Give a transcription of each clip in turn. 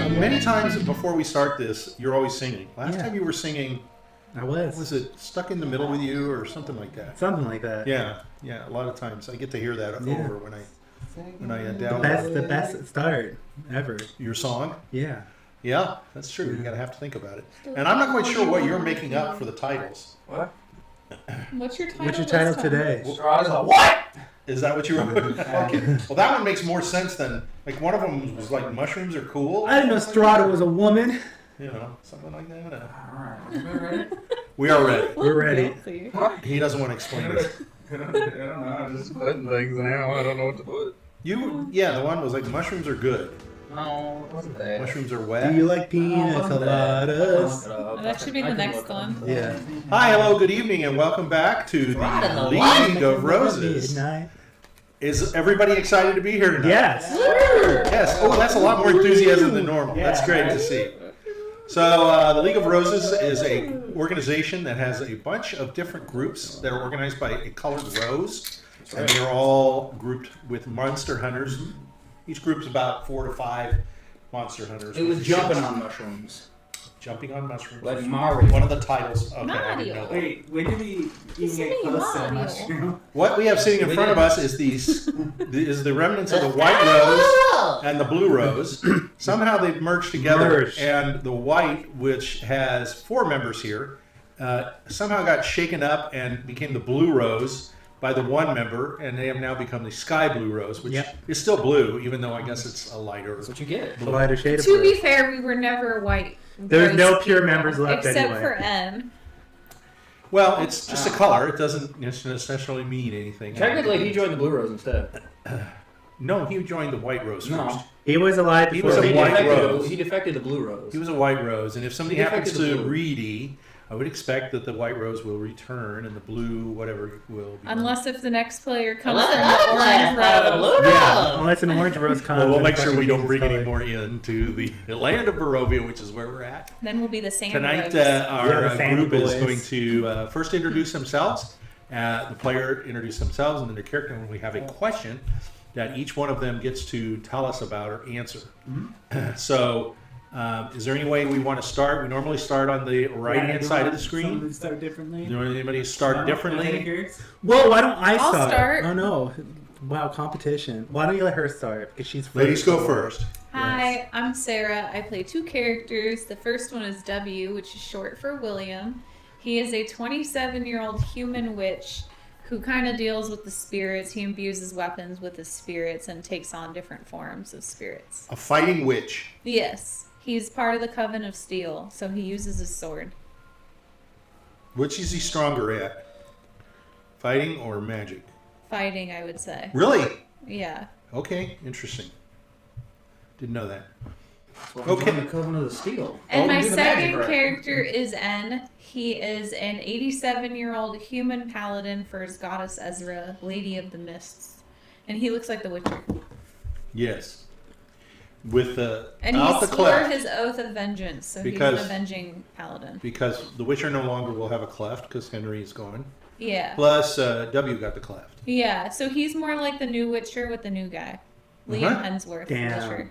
many times before we start this, you're always singing. Last time you were singing, I was. Was it Stuck in the Middle with You or something like that? Something like that. Yeah. A lot of times I get to hear that over when I download. The best start ever. Your song? Yeah. Yeah, that's true. You gotta have to think about it. And I'm not quite sure what you're making up for the titles. What? What's your title? What's your title today? Strahd is a what? Is that what you wrote? Okay. Well, that one makes more sense than, like, one of them was like, mushrooms are cool. I didn't know Strahd was a woman. You know, something like that. Alright, We are ready. We're ready. He doesn't want to explain it. I don't know, I'm just putting things now. I don't know what to put. The one was like, mushrooms are good. No, it wasn't that. Mushrooms are wet. Do you like pina coladas? That should be the next one. Yeah. Hi, hello, good evening, and welcome back to the League of Roses. Midnight. Is everybody excited to be here tonight? Yes. Yes. Oh, that's a lot more enthusiasm than normal. That's great to see. So, the League of Roses is an organization that has a bunch of different groups that are organized by a colored rose, and they're all grouped with monster hunters. Each group's about 4 to 5 monster hunters. It was jumping on mushrooms. Jumping on mushrooms. Like Mario. One of the titles. Okay, I didn't know that. Wait, when did we even get close to mushroom? What we have sitting in front of us is the remnants of the white rose and the blue rose. Somehow they've merged together, and the white, which has 4 members here, somehow got shaken up and became the blue rose by the 1 member, and they have now become the sky blue rose, which is still blue, even though I guess it's a lighter. That's what you get. The lighter shade of To blue. be fair, we were never white. There's no pure members left except anyway. for N. Well, it's just a color. It doesn't necessarily mean anything. Technically, he joined the Blue Rose instead. No, he joined the white rose No. first. He was alive He before was a white rose. He defected the Blue Rose. He was a white rose, and if somebody He happens defected to the blue. Reedy, I would expect that the white rose will return, and the blue, whatever, will be. Unless if the next player comes Let from another the player orange out of the rose. blue Yeah, unless an orange rose comes. Well, we'll and make sure fucking we don't uses bring any color. more into the land of Barovia, which is where we're at. Then we'll be the same Tonight, rose. our the Sand group is Boys. going to first introduce themselves. The player introduce themselves and then their character, and we have a question that each one of them gets to tell us about or answer. So, is there any way we want to start? We normally start on the right-hand side of the screen. Some start differently. Do you want anybody to start differently? Well, why don't I I'll start? start. Oh no! Wow, competition. Why don't you let her start? Because she's first. Ladies go first. Hi, I'm Sarah. I play 2 characters. The first one is W, which is short for William. He is a 27-year-old human witch who kind of deals with the spirits. He imbues his weapons with his spirits and takes on different forms of spirits. A fighting witch. Yes, he's part of the Coven of Steel, so he uses his sword. Which is he stronger at? Fighting or magic? Fighting, I would say. Really? Yeah. Okay, interesting. Didn't know that. Okay. The Coven of the Steel. And my do the magic second right. character is N. He is an 87-year-old human paladin for his goddess Ezra, Lady of the Mists. And he looks like the Witcher. Yes. With the And out he the swore cleft. his oath of vengeance, so Because- he's an avenging paladin. Because the Witcher no longer will have a cleft because Henry is gone. Yeah. Plus, W got the cleft. Yeah, so he's more like the new Witcher with the new guy. Liam Uh-huh. Hemsworth, Damn. Witcher.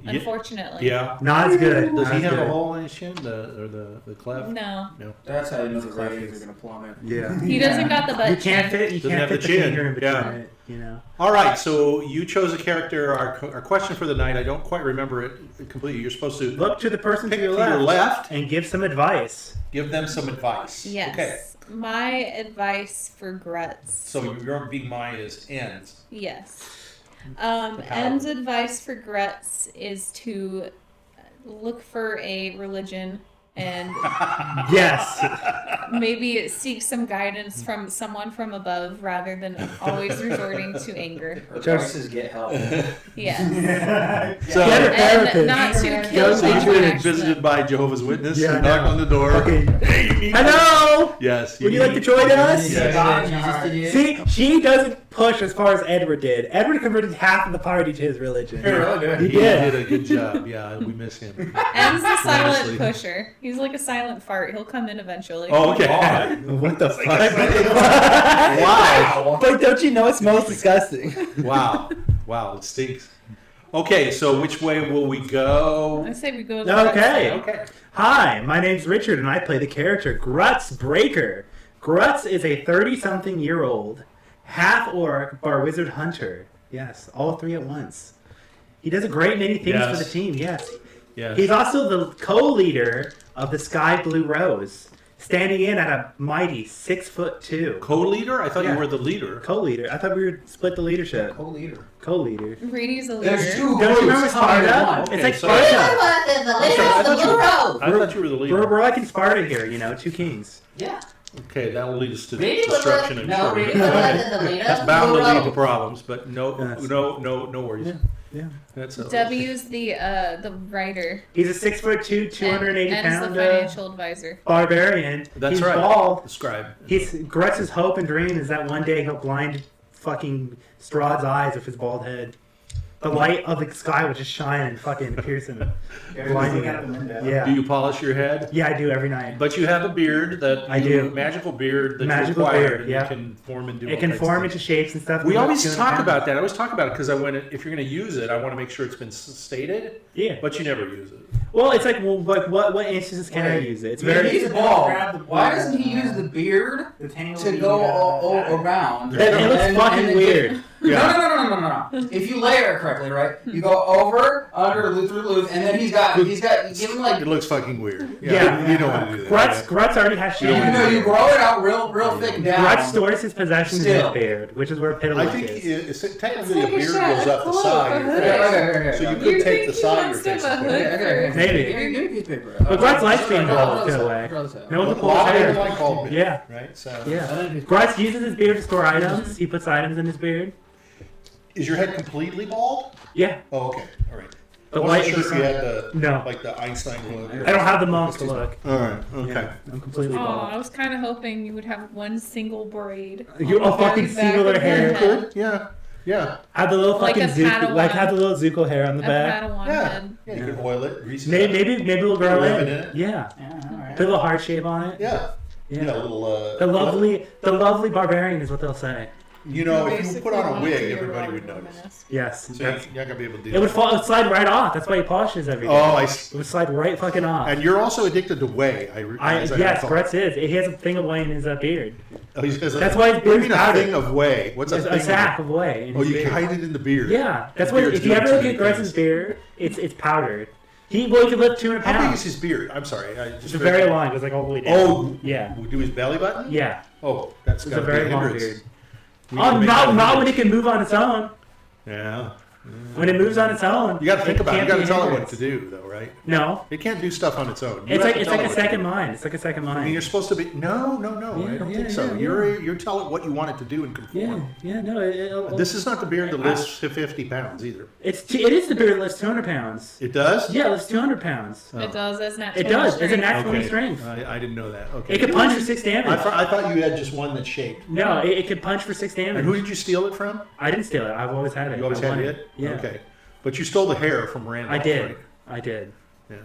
Ye- Unfortunately. Yeah. Not as good. Does Not he as have good. a hole in his chin? The cleft? No. No. That's how you know the ratings are going to plummet. Yeah. He doesn't got the butt You can't chin. fit. You Doesn't can't have fit the the chin. finger in between Yeah. it. You know. All right, so you chose a character. Our question for the night, I don't quite remember it completely. You're supposed to Look to the person pick to your to your left left, and give some advice. give them some advice. Yes. Okay. My advice for Grutz. So your being mine is ends. Yes. paladin. End's advice for Grutz is to look for a religion and Yes. maybe seek some guidance from someone from above rather than always resorting to anger. Advices get help. Yes. So, Get a therapist. And not to kill so you've someone. been actually. visited by Jehovah's Witness. Yeah, You I knock know. on the door. Okay. Hey, you need Hello. Yes. Would you like to join us? Yes. See, she doesn't push as far as Edward did. Edward converted half of the party to his religion. He really did. He He did. did a good job. Yeah, we miss him. End's the silent Honestly. pusher. He's like a silent fart. He'll come in eventually. Oh, okay. What the fuck? Wow. But don't you know it smells disgusting? Wow. Wow, it stinks. Okay, so which way will we go? I say we go to the Okay. Okay. Hi, my name's Richard, and I play the character Grutz Breaker. Grutz is a 30-something-year-old half-orc bar wizard hunter. Yes, all three at once. He does a great many things for the team, yes. He's also the co-leader of the Sky Blue Rose, standing in at a mighty 6'2". Co-leader? I thought you were the leader. Co-leader. I thought we were split the leadership. Co-leader. Co-leader. Reedy's a leader. There's two Don't you remember groups coming in Sparta? one. It's Okay, like sorry. Sparta. I thought you were the leader. We're like in Sparta here, you know, two kings. Yeah. Okay, that'll lead us to Reedy was destruction and no, shortage. Reedy was the leader. That's bound to Blue lead to Rose. problems, but no worries. Yeah. That's W's the writer. He's a 6'2", 280 and is the pound financial advisor. barbarian. That's He's right. bald. The scribe. Grutz's hope and dream is that one day he'll blind fucking Strahd's eyes with his bald head. The light of the sky will just shine and fucking pierce him. Blinding Look out him. the window. Do Yeah. you polish your head? Yeah, I do every night. But you have a beard that I do. Magical beard that's Magical required. beard, and yeah. You can form into. It can form into shapes and stuff. We We're always doing talk it now. about that. I always talk about it because if you're going to use it, I want to make sure it's been stated. Yeah. But you never use it. Well, it's like, well, what instances can I use it? It's very. He's bald. Why doesn't he use the beard The tangle to you go got. all around? It looks fucking then weird. No. If you layer it correctly, right? You go over, under, through loop, and then he's got give him like It looks fucking weird. Yeah. You don't want to do that. Grutz already has you shame. you grow it out real thick down. Grutz stores his possessions in his Still. beard, which is where I Piddle think is. technically a like a beard shot. goes up the It's side of your low. face. Okay. So you You could take think the he side of your wants to face. have and a put it hood? in. Maybe. Give me a piece of paper. But Grutz likes being bald, in a way. No one can pull his I don't hair. like bald beard, Yeah. Right? So. Yeah. Grutz uses his beard to store items. He puts items in his beard. Is your head completely bald? Yeah. Oh, okay. All right. But I wasn't white sure if you had No. the Einstein look. I don't have the monk look. All right. Okay. Yeah, I'm completely Oh, bald. I was kind of hoping you would have one single braid. You on all the fucking back singular of your hair. head. Yeah. Have the little Like fucking a Zuko, Padawan. like have the little Zuko hair on the A back. Padawan Yeah. head. Yeah. You can oil it, grease it. Maybe we'll grow Ribbon it. in it. Yeah. Yeah, alright. Put a little heart shape on it. Yeah. Yeah. Yeah. A little. The lovely barbarian is what they'll say. You know, if you Basically put on a want to wig, be a everybody would Roman notice. Romanesque. Yes. So you're not gonna be able to do It would that. fall. It would slide right off. That's why he polishes everything. Oh, I see. It would slide right fucking off. And you're also addicted to whey. As I Yes, recall. Grutz is. He has a thing of whey in his beard. Oh, he says That's why his What do you beard's mean a powdered. thing of whey? What's a It's thing? a sack of whey. In Oh, his you beard. hide it in the beard. Yeah, that's His what. beard's If you doing ever look too at many Grutz's things. beard, it's powdered. He can lift 200 How big is pounds. his beard? I'm sorry. It's a very long. It goes like all the way down. Oh, yeah, do his belly button? yeah. Oh, that's It's got a to be very a long hindrance. beard. We need to Oh, make that a not when it hindrance. can move on its own. Yeah. When it moves on its own, You got to think about it. You can't got to be a tell it what hindrance. to do, though, right? No, It can't do stuff on its own. You it's have like to it's tell like it a what to second do. mind. It's like a second I mean, mind. you're supposed to be. No. Yeah, I don't yeah, think so. yeah, You tell it what you want it to do and conform. Yeah, no. This is not the beard that lifts 50 pounds either. It is the beard that lifts 200 pounds. It does? Yeah, it lifts 200 pounds. Oh. It does. It's not. It does. It's a 20 nat 20 Okay. strength. I didn't know that. Okay. It could punch for 6 damage. I thought you had just one that shaped. No, it could punch for 6 damage. And who did you steal it from? I didn't steal it. I've always had it. You always I had won it? Yeah. Okay. But you stole the hair from Ravenloft. I did. Right? I did. Yeah.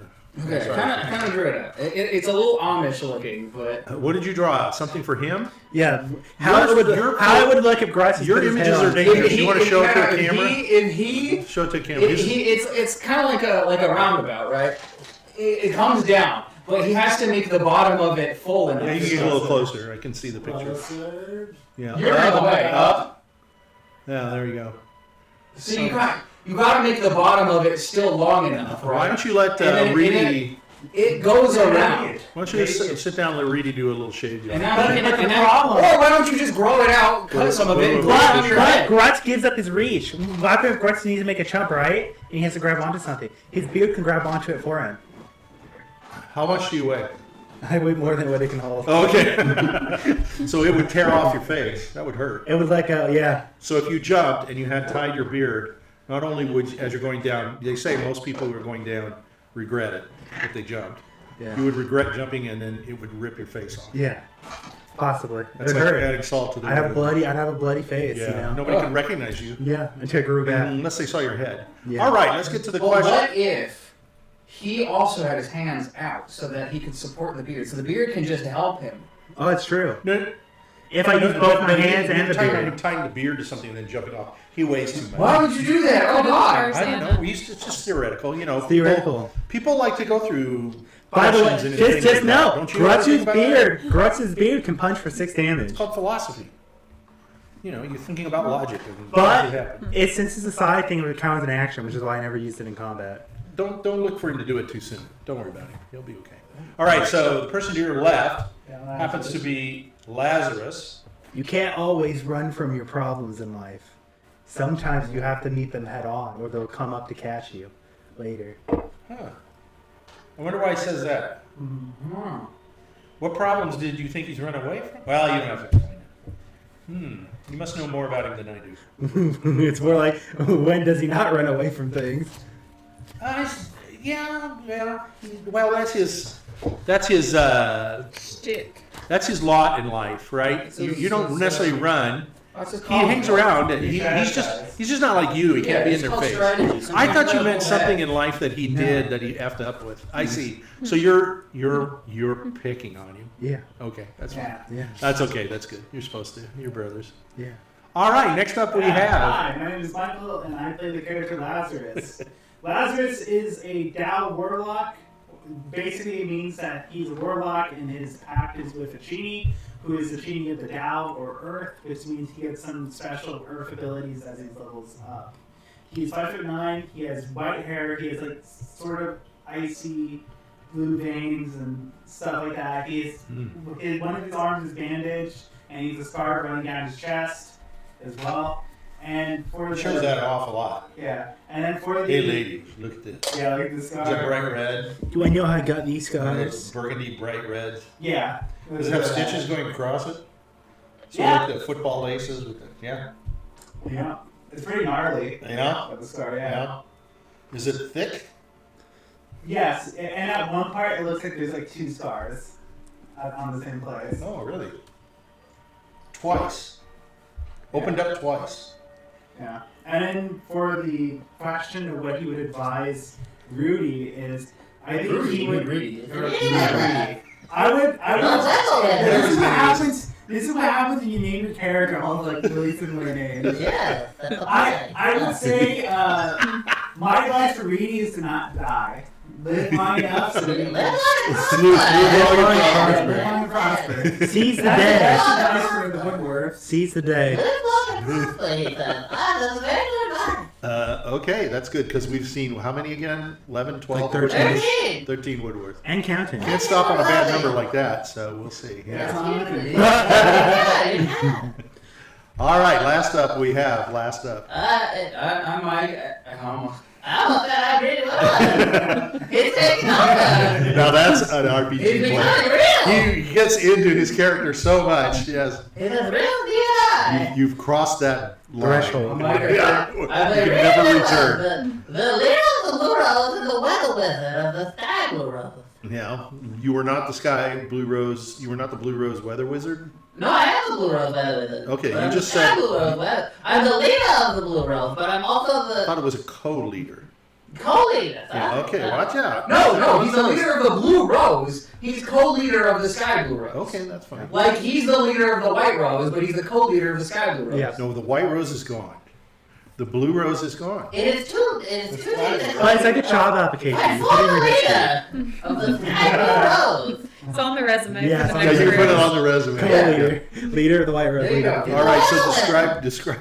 Okay, Sorry. kind of drew it up. It's a little Amish looking, but What did you draw out? Something for him? Yeah. How it would look if Grutz Your put his images head are on. dangerous. You want to show it to a if camera? he Show it to a camera. it's kind of like a roundabout, right? It comes down, but he has to make the bottom of it full enough. Yeah, you can get a little closer. I can see the picture. Yeah. You're in the way. Up. Yeah, there you go. So you got to make the bottom of it still long enough, right? Why don't you let And then- Reedy... It goes around. Why don't you just sit down and let Reedy do a little shade job? And now, the problem- or why don't you just grow it out, cut some of it, and glue it on your head? Grutz gives up his reach. After Grutz needs to make a jump, right? And he has to grab onto something. His beard can grab onto it for him. How much do you weigh? I weigh more than what it can hold. Okay. So it would tear off your face. That would hurt. It was like yeah. So if you jumped and you had tied your beard, not only would, as you're going down, they say most people who are going down regret it if they jumped. Yeah. You would regret jumping and then it would rip your face off. Yeah. Possibly. That's It like hurt. adding salt to the I'd have a bloody face, Yeah. you know. Nobody can recognize you Yeah, until I grew back. unless they saw your head. Yeah. All right, let's get to the But question. what if he also had his hands out so that he could support the beard? So the beard can just help him. Oh, it's true. No, If I use both my hands and the You're beard. tying the beard to something and then jumping off. He weighs too much. Why would you do that? Oh God! I don't know. It's just theoretical. You know, Theoretical. People like to go through. By the way, passions and things just like know, that. Don't you ever think about that? Grutz's beard can punch for 6 damage. It's called philosophy. You know, you're thinking about logic. And But what happen. since it's a side thing, it counts in action, which is why I never used it in combat. Don't look for him to do it too soon. Don't worry about him. He'll be okay. All right. So the person to your left happens to be Lazarus. You can't always run from your problems in life. Sometimes you have to meet them head on, or they'll come up to catch you later. Huh. I wonder why he says that. Mm-hmm. What problems did you think he's run away from? Well, you don't have to explain it. You must know more about him than I do. It's more like, when does he not run away from things? Yeah. Well, that's his. That's his. Stick. That's his lot in life, right? You don't necessarily run. He hangs Oh, around. He's just not like you. He can't be in their face. I thought you meant something in life that he did that he effed up with. I see. So you're picking on him. Yeah. Okay, that's fine. Yeah. That's okay. That's good. You're supposed to. You're brothers. Yeah. All right. Next up, we have. Hi, my name is Michael, and I play the character Lazarus. Lazarus is a Dao warlock. Basically, it means that he's a warlock, and his pact is with a genie, who is the genie of the Dao or Earth, which means he gets some special Earth abilities as he levels up. He's 5'9". He has white hair. He has like sort of icy blue veins and stuff like that. One of his arms is bandaged, and he's a scar running down his chest as well. And for It shows that off a lot. yeah, and then for the Hey, ladies, look at this. yeah, like the Is scar. that bright red? Do I know how I got these scars? Burgundy bright red. Yeah. Does it have stitches going across it? So Yeah. like the football laces with the yeah. Yeah, it's pretty gnarly. Yeah. But the scar, yeah. Yeah. Is it thick? Yes, and at one part it looks like there's like 2 scars on the same place. Oh, really? Twice. Opened up twice. Yeah. And then for the question of what he would advise Rudy is, I think he would. Rudy. I would. This is what happens. This is what happens when you name your character all like really similar names. Yeah. I would say my advice for Rudy is to not die. Live long enough so that you can live long and prosper. Seize the day. That's the advice for the Woodworth. Seize the day. Okay, that's good because we've seen how many again? 11, 12, Like 13. 13. 13 Woodworth. And counting. Can't stop on a bad number like that, so we'll see. Yeah. All right, last up. I'm Mike. I almost thought I really was. He's taking over. Now that's an RPG He's play. becoming real. He gets into his character so much. Yes, He's a real DI. you've crossed that line. Threshold. Yeah. You I'm can the never real return. The leader of the Blue Rose and the Weather Wizard of the Sky Blue Rose. Yeah, you were not the Sky Blue Rose. You were not the Blue Rose Weather Wizard. No, I am the Blue Rose Weather Wizard. Okay, But you I'm just the Sky said- Blue Rose Weather. I'm the leader of the Blue Rose, but I'm also I thought the it was a co-leader. co-leader. Yeah, okay, watch out. No, he's the leader of the Blue Rose. He's co-leader of the Sky Blue Rose. Okay, that's fine. Like he's the leader of the White Rose, but he's the co-leader of the Sky Blue Rose. Yeah. No, the White Rose is gone. The Blue Rose is gone. It is two things. Well, it's like a job application. I'm You put in former your history. leader of the Sky Blue Rose. It's on the resume. Yeah, for the it's Yeah, next you can put it room. on the resume. Co-leader. Leader of the White Rose. There you go. All right, so describe describe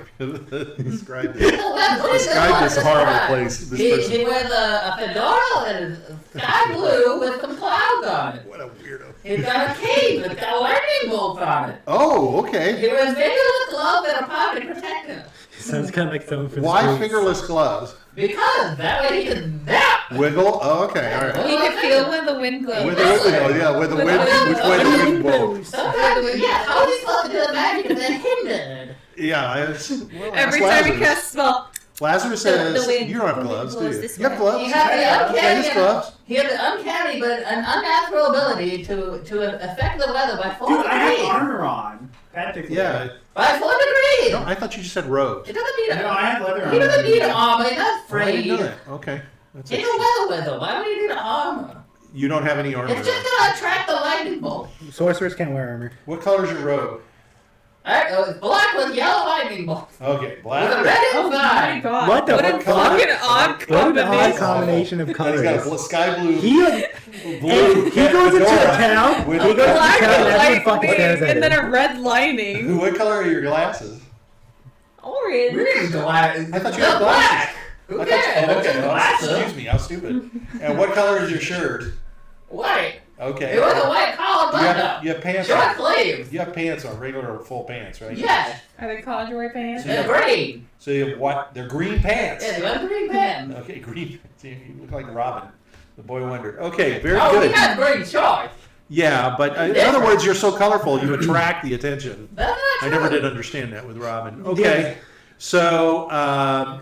this horrible place. This He person. wears a fedora and sky blue with some clouds on it. What a weirdo. He's got a cape that's got lightning bolts on it. Oh, okay. He wears fingerless gloves and a pocket protector. Sounds kind of like someone from the Why streets. fingerless gloves? Because that way he can zap. Wiggle. Oh, okay. All right. You can feel when the wind blows. With the wind, yeah, with the wind, which way the wind blows. Sometimes, yeah, how is he supposed to do the magic if they're hindered? Yeah, Every ask time he Lazarus. casts a spell, Lazarus the says, wind- you don't have the wind gloves, do blows you? this You have way. gloves? He has the Tennis uncanny, gloves? he has the uncanny but an unnatural ability to affect the weather by 4 Dude, I have degrees. armor on. Technically. Yeah. By 4 degrees. No, I thought you just said robes. It doesn't need No, a. I have leather He doesn't armor. need an armor. He's not Oh, I afraid. didn't know that. Okay. That's He's it. a weather wizard. Why would he need an armor? You don't have any armor. It's just gonna attract the lightning bolt. Sorcerers can't wear armor. What color's your robe? Black with yellow lightning bolts. Okay, With a black. red Oh my inside. god. What the What a fuck? fucking odd What an odd combination. combination of And he's got a colors. sky blue. He goes into a town. With He goes into a Black town and everyone lightning fucking stares at and then him. a red lining. What color are your glasses? Orange. Really glad. I thought you had glasses. Who I cares? thought, okay, well, Glasses. excuse me, how stupid. And what color is your shirt? White. Okay. It was a white collar button. You have pants Short on. sleeves. You have pants on, regular or full pants, right? Yes. Are they corduroy pants? They're green. So you have what? They're green pants. Yeah, they got green pants. Okay, green. See, you look like Robin, the boy wonder. Okay, very Oh, good. he has green shorts. Yeah, but in other words, you're so colorful, you attract the attention. That's not I true. never did understand that with Robin. Okay, so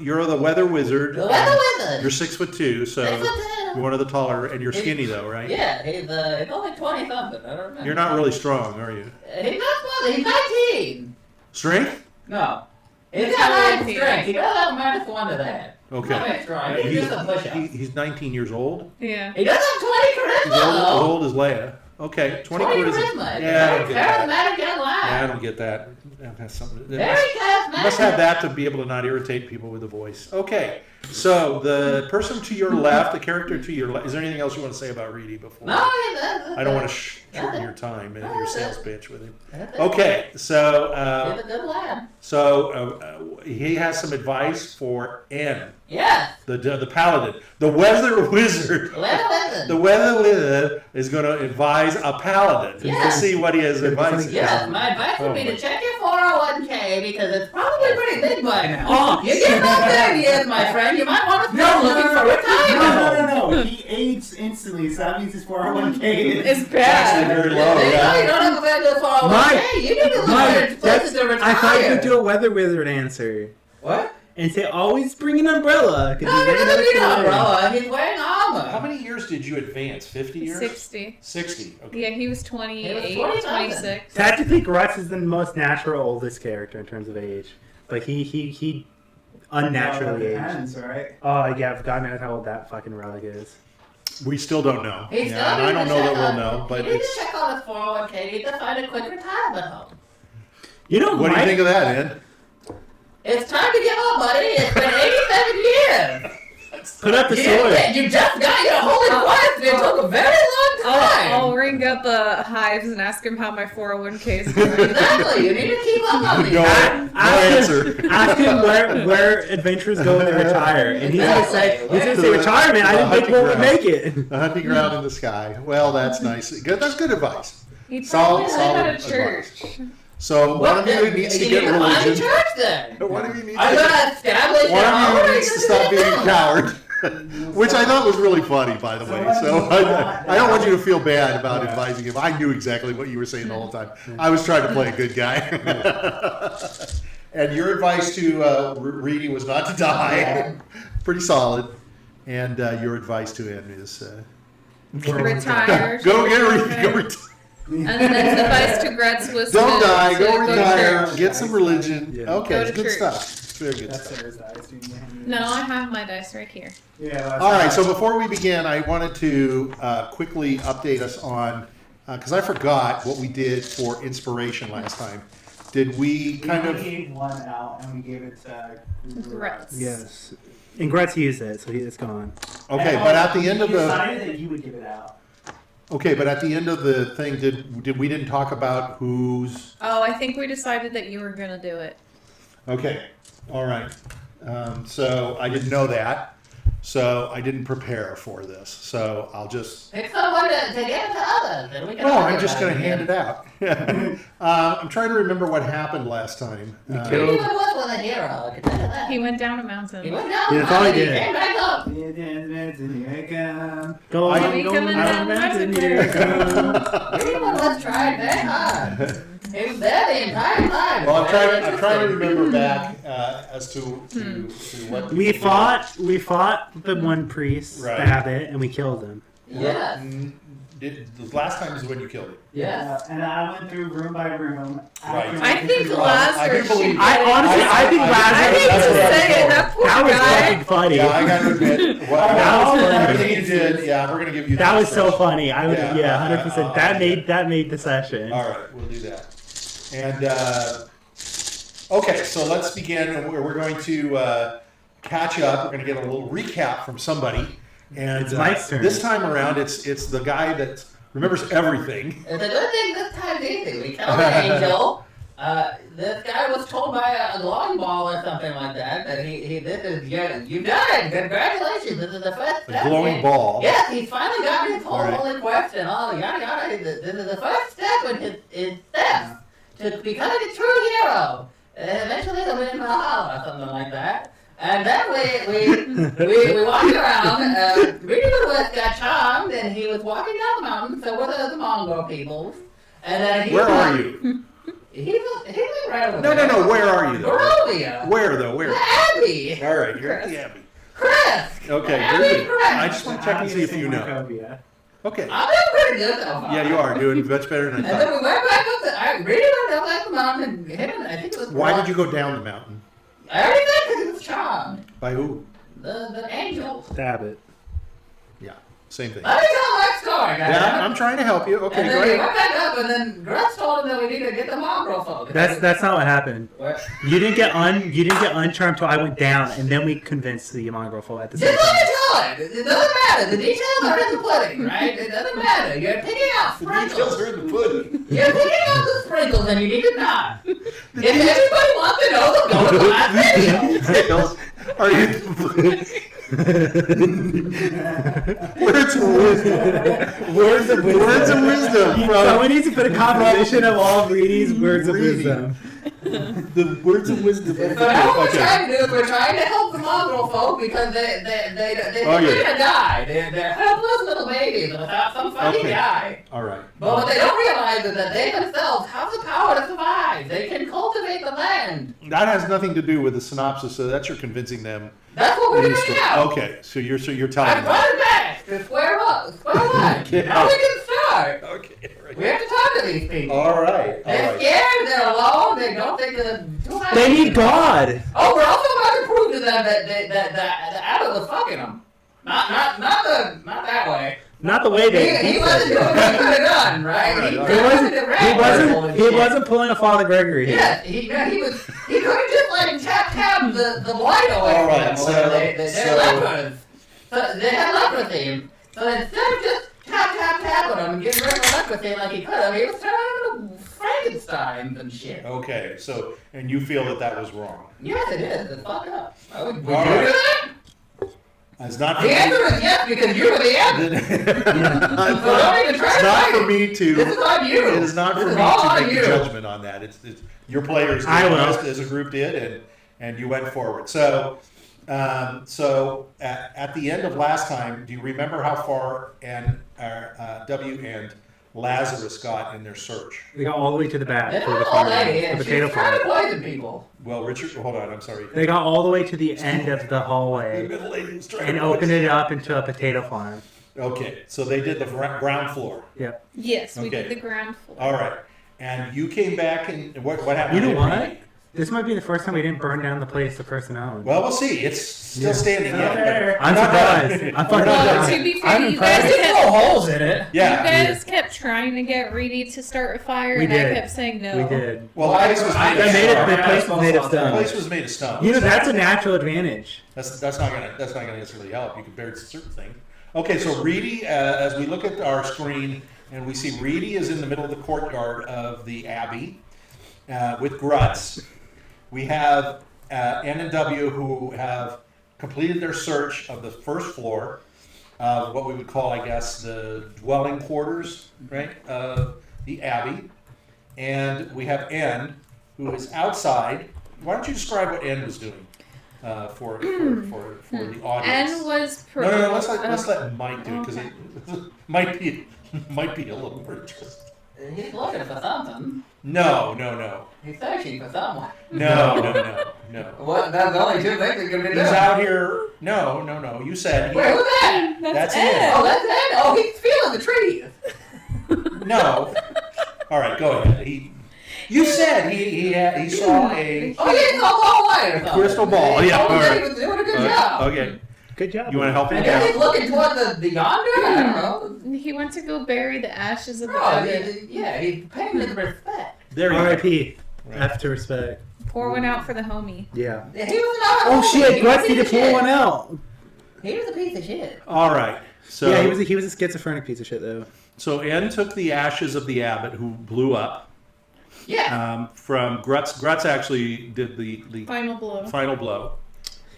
you're the weather wizard. The weather wizard. You're 6'2", so 6'2". you're one of the taller, and you're skinny though, right? Yeah, he's only 20 something. I don't remember. You're not really strong, are you? He's not small. He's 19. Strength? No. He's He's got 19. strength. He does have -1 to that. Okay. Not very strong. He He's, just a push-up. he's 19 years old. Yeah. He does have 20 charisma, He's as though. old as Leia. Okay, 20 charisma. charisma. Yeah, I don't get that. Charismatic young Yeah, I lad. don't get that. That's something. Very charismatic. You must have that to be able to not irritate people with the voice. Okay, so the person to your left, the character to your left, is there anything else you want to say about Reedy before? No, I don't want to shorten your time and your sales pitch with him. That's it. Okay, so He's a good lad. he has some advice for N, Yes. the paladin, the weather wizard. The weather wizard. The weather wizard is going to advise a paladin to Yeah. see what he has advice. Yes, my advice would be to check your 401k because it's probably pretty big by now. Oh, You're getting up there, yes, my friend. You might want to start looking for retirement. no. He aids instantly, so that means his 401k It's Actually, bad. very You low. know, you Yeah. don't have a very good 401k. You need to look for places to retire. I thought you could do a weather wizard answer What? and say always bring an umbrella. No, he doesn't need an umbrella. He's wearing armor. How many years did you advance? 50 years? 60. 60. Okay. Yeah, he was 28, He was 27. 26. Technically, Grutz is the most natural oldest character in terms of age, but he unnaturally aged. Depends, right? Oh yeah, God knows how old that fucking relic is. We still don't know. He's Yeah, and I don't know that we'll know, but you need it's. to check on his 401k. You need to find a quick retirement home. You know, What do you think of that, Ed? It's time to give up, buddy. It's been 87 years. Put up the You sword. just got your holy quest. It took a very long time. I'll ring up Hives and ask him how my 401k is going. Exactly. You need to keep up on these. No, no answer. Ask him where adventurers go when they retire, and he's gonna say retirement. I didn't think we'll make it. The hunting ground in the sky. Well, that's nice. Good. That's good advice. He Solid, probably solid lived at a church. advice. So one of you needs to get You need to find a religion. church then. One of you needs I'm to. gonna establish One your of own you needs to stop being a organization. coward. Which I thought was really funny, by the way. So I don't want you to feel bad about advising him. I knew exactly what you were saying the whole time. I was trying to play a good guy. And your advice to Reedy was not to die. Pretty solid. And your advice to him is Retire. go get Reedy. Go retire. And then his advice to Grutz was Don't to, die. to Go to retire. church. Get some religion. Yeah. Okay, Go it's to good church. stuff. It's very good That's stuff. Sarah's dice. No, I have my dice right here. Yeah. All right, so before we begin, I wanted to quickly update us on, because I forgot what we did for inspiration last time. Did we kind of... gave one out and we gave it to Grutz. Yes, and Grutz used it, so it's gone. Okay, but at the end of You the... decided that you would give it out. Okay, but at the end of the thing, did we didn't talk about who's... Oh, I think we decided that you were going to do it. Okay, all right. So I didn't know that, so I didn't prepare for this. So I'll just... Pick someone to give it to others. And we can No, argue I'm just about going to hand it out. I'm trying to remember what happened last time. Reedy was a hero. I can tell you that. He went down a mountain. He went down. Yeah, that's all he did. Came back up. Go I- on, He go coming on, down mountain, mountain. here go. Reedy was tried very hard. He was there the entire time. Well, I'm Very trying to interesting. remember back as to what We fought the one priest, Right. Babbitt, and we killed him. Yes. The last time is when you killed him. Yes. And I went through room by room. Right. I think I Lazarus do believe- should I get it. honestly, I think I Lazarus. hate that's to what I was say it, told. that poor That was guy. fucking funny. Yeah, I got to admit, That was funny. everything you did. Yeah, we're gonna give you. That was so inspiration. funny. I would, Yeah. yeah, 100%. That made the session. All right, we'll do that. And Okay, so let's begin. We're going to catch up. We're going to get a little recap from somebody. And It's Mike's turn. This time around, it's the guy that remembers everything. It's a good thing this time's easy. We killed an angel. This guy was told by a glowing ball or something like that you've done it. Congratulations. This is the first A step. glowing ball. Yes, he's finally gotten his whole All right. holy quest and all yada yada. This is the first step in his steps to becoming a true hero. Eventually he'll win Valhalla or something like that. And then we walked around. Reedy Woodworth got charmed, and he was walking down the mountain. So were the Mongol peoples. And then he Where are you? He was right over No. there. Where are you, though? Barovia. Where, though? Where? The Abbey. All right, you're at the Abbey. Krezk. Okay, Abbey very good. Krezk. I just want to check and see if you know. Markovia. Okay. I'm doing pretty good so far. Yeah, you are doing much better than And I then we thought. went back up Reedy went up like the mountain and hit him. I think it was. Why did you go down the mountain? I already said because he was charmed. By who? The angels. Stab it. Yeah, same thing. Let me tell my story, guys. Yeah, I'm trying to help you. Okay, And then we great. went back up, and then Grutz told him that we need to get the mongrel folk. That's not what happened. What? You didn't get uncharmed till I went down, and then we convinced the mongrel folk at the same Just let time. me tell it. It doesn't matter. The details are in the pudding, right? It doesn't matter. You're picking out The details sprinkles. are in the pudding. You're picking out the sprinkles, and you need to not. If everybody wants to know, they'll go to my video. Details are in the Words of wisdom. Words of wisdom Someone from needs to put a composition of all Reedy's words of Reedy. wisdom. the words of wisdom. So now what we're Okay. trying to do is we're trying to help the mongrel folk because they Oh, yeah. they're gonna die. They're helpless little babies without some fucking Okay. guy. All right. But what they don't realize is that they themselves have the power to survive. They can cultivate the land. That has nothing to do with the synopsis, so that's you're convincing them. That's what we're doing now. Okay, so you're telling I them. brought it back to square one. Okay. Now we can start. Okay. We have to talk to these people. All right. They're scared. They're alone. They don't think they're too high. They need God. Oh, we're also about to prove to them that the abbot was fucking them. Not that way. Not the way they. He wasn't doing what he could have done, right? All right, all He He wasn't pulling a Father Gregory here. Yes, he could have just let him tap the blight away All from right, them. so- They're lepers. So they had leprosy. So instead of just tap on him and getting rid of the leprosy like he could have, he was turning into Frankensteins and shit. Okay, so and you feel that was wrong. Yes, it is. It's fucked up. Would you do All right. that? It's not. The answer is yes because you were the answer. it's So don't even try to not fight for it. me to. This is on you. It is not for This me is all to on make you. a judgment on that. It's your players did I will. as a group did, and you went forward. So at the end of last time, do you remember how far W and Lazarus got in their search? They got all the way to the back They're for the not farm, old lady, the and potato she's trying to farm. poison people. Well, Richard, hold on. I'm sorry. They got all the way to the end of the The hallway middle lady was trying and to opened it up into a potato farm. Okay, so they did the ground floor. Yep. Yes, we Okay. did the ground floor. All right, and you came back, and what happened? You know what? This might be the first time we didn't burn down the place the person owned. Well, we'll see. It's still standing yet. Okay. I'm We're not done. surprised. I'm We're fucking not Well, done. to be fair, I'm you impressed. guys There's kept, no holes in it. Yeah. you guys kept trying to get Reedy to start a fire, We and did. I kept saying no. We did. Well, the place was I- made They of made it. stone. The place was made of The stone. place was made of stone. You know, that's a natural advantage. That's not gonna necessarily help. You compared to certain things. Okay, so Reedy, as we look at our screen and we see Reedy is in the middle of the courtyard of the Abbey with Grutz. We have N and W who have completed their search of the first floor of what we would call, I guess, the dwelling quarters, right, of the Abbey. And we have N who is outside. Why don't you describe what N was doing for the audience? N was No. Let's let Mike do it because it might be a little more interesting. He's looking for something. No. He's searching for someone. No. What? That's the only two things he's gonna be doing. He's out here. No. You said Wait, who's that? That's Ed. it. Oh, that's it. Oh, he's feeling the trees. No. All right, go ahead. You said he saw a Oh, yeah, it's a ball light or something. crystal ball. Yeah. Oh, All he right. was doing a good job. Okay. Good job. You want to help I him guess he's out? looking toward the yonder. I don't know. He went to go bury the ashes of the Oh, dead. yeah, he's paying his respect. There you go. R.I.P. Right. F to respect. Pour one out for the homie. Yeah. Yeah, he was not. Oh shit, He was Grutz a need to piece of pull shit. one out. He was a piece of shit. All right. So Yeah, he was a schizophrenic piece of shit though. So N took the ashes of the abbot who blew up Yeah. from Grutz. Grutz actually did the Final blow. final blow,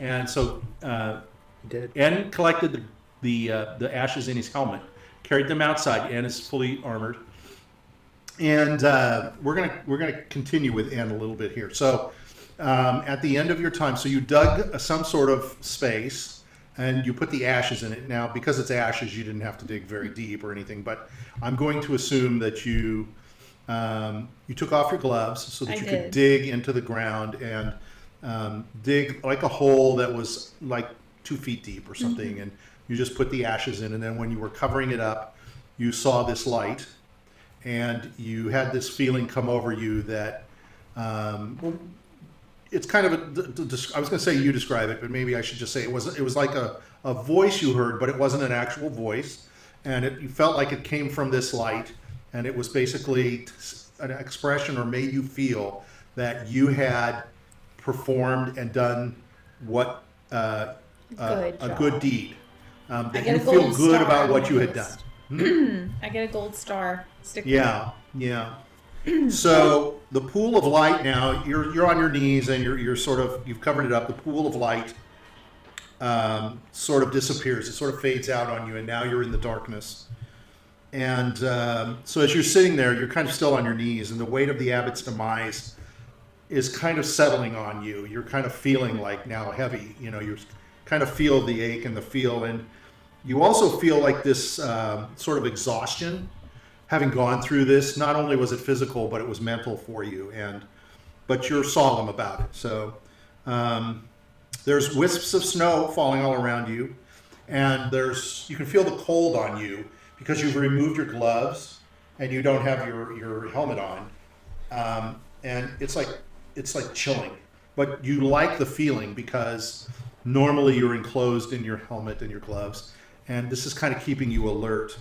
and so He did. N collected the ashes in his helmet, carried them outside. N is fully armored, and we're gonna continue with N a little bit here. So at the end of your time, so you dug some sort of space. And you put the ashes in it. Now, because it's ashes, you didn't have to dig very deep or anything. But I'm going to assume that you took off your gloves so that I you did. could dig into the ground and dig like a hole that was like 2 feet deep or something. And you just put the ashes in. And then when you were covering it up, you saw this light. And you had this feeling come over you that it's kind of I was going to say you describe it, but maybe I should just say it was like a voice you heard, but it wasn't an actual voice, and you felt like it came from this light, and it was basically an expression or made you feel that you had performed and done what a good deed, that get you a feel gold good star about on what my you had list. done. I get a gold star. Stick with Yeah. So the pool of light now, you're on your knees and you've covered it up. The pool of light sort of disappears. It sort of fades out on you, and now you're in the darkness. And so as you're sitting there, you're kind of still on your knees, and the weight of the abbot's demise is kind of settling on you. You're kind of feeling like now heavy. You kind of feel the ache and the feel, and you also feel like this sort of exhaustion. Having gone through this, not only was it physical, but it was mental for you, but you're solemn about it. So there's wisps of snow falling all around you, and you can feel the cold on you because you've removed your gloves and you don't have your helmet on, and it's like chilling. But you like the feeling because normally you're enclosed in your helmet and your gloves, and this is kind of keeping you alert.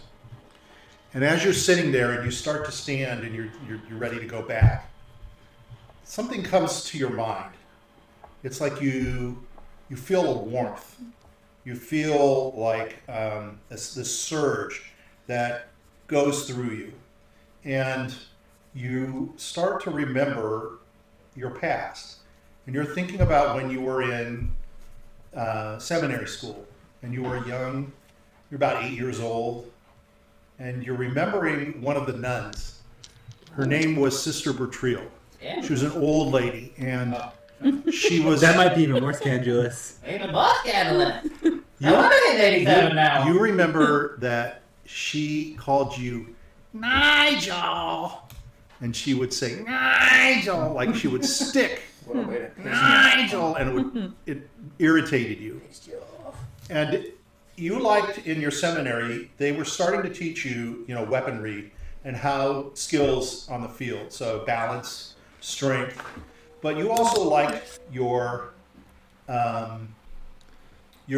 And as you're sitting there and you start to stand and you're ready to go back, something comes to your mind. It's like you feel a warmth. You feel like this surge that goes through you. And you start to remember your past. And you're thinking about when you were in seminary school and you were young, you're about 8 years old. And you're remembering one of the nuns. Her name was Sister Bertriel. Yeah. She was an old lady, and she was. That might be even more scandalous. Ain't a boss handling it. No wonder he's 87 now. You remember that she called you Nigel, and she would say Nigel, like she would stick What a way to Nigel, and it irritated you. And you liked in your seminary, they were starting to teach you, weaponry and how skills on the field. So balance, strength, but you also liked your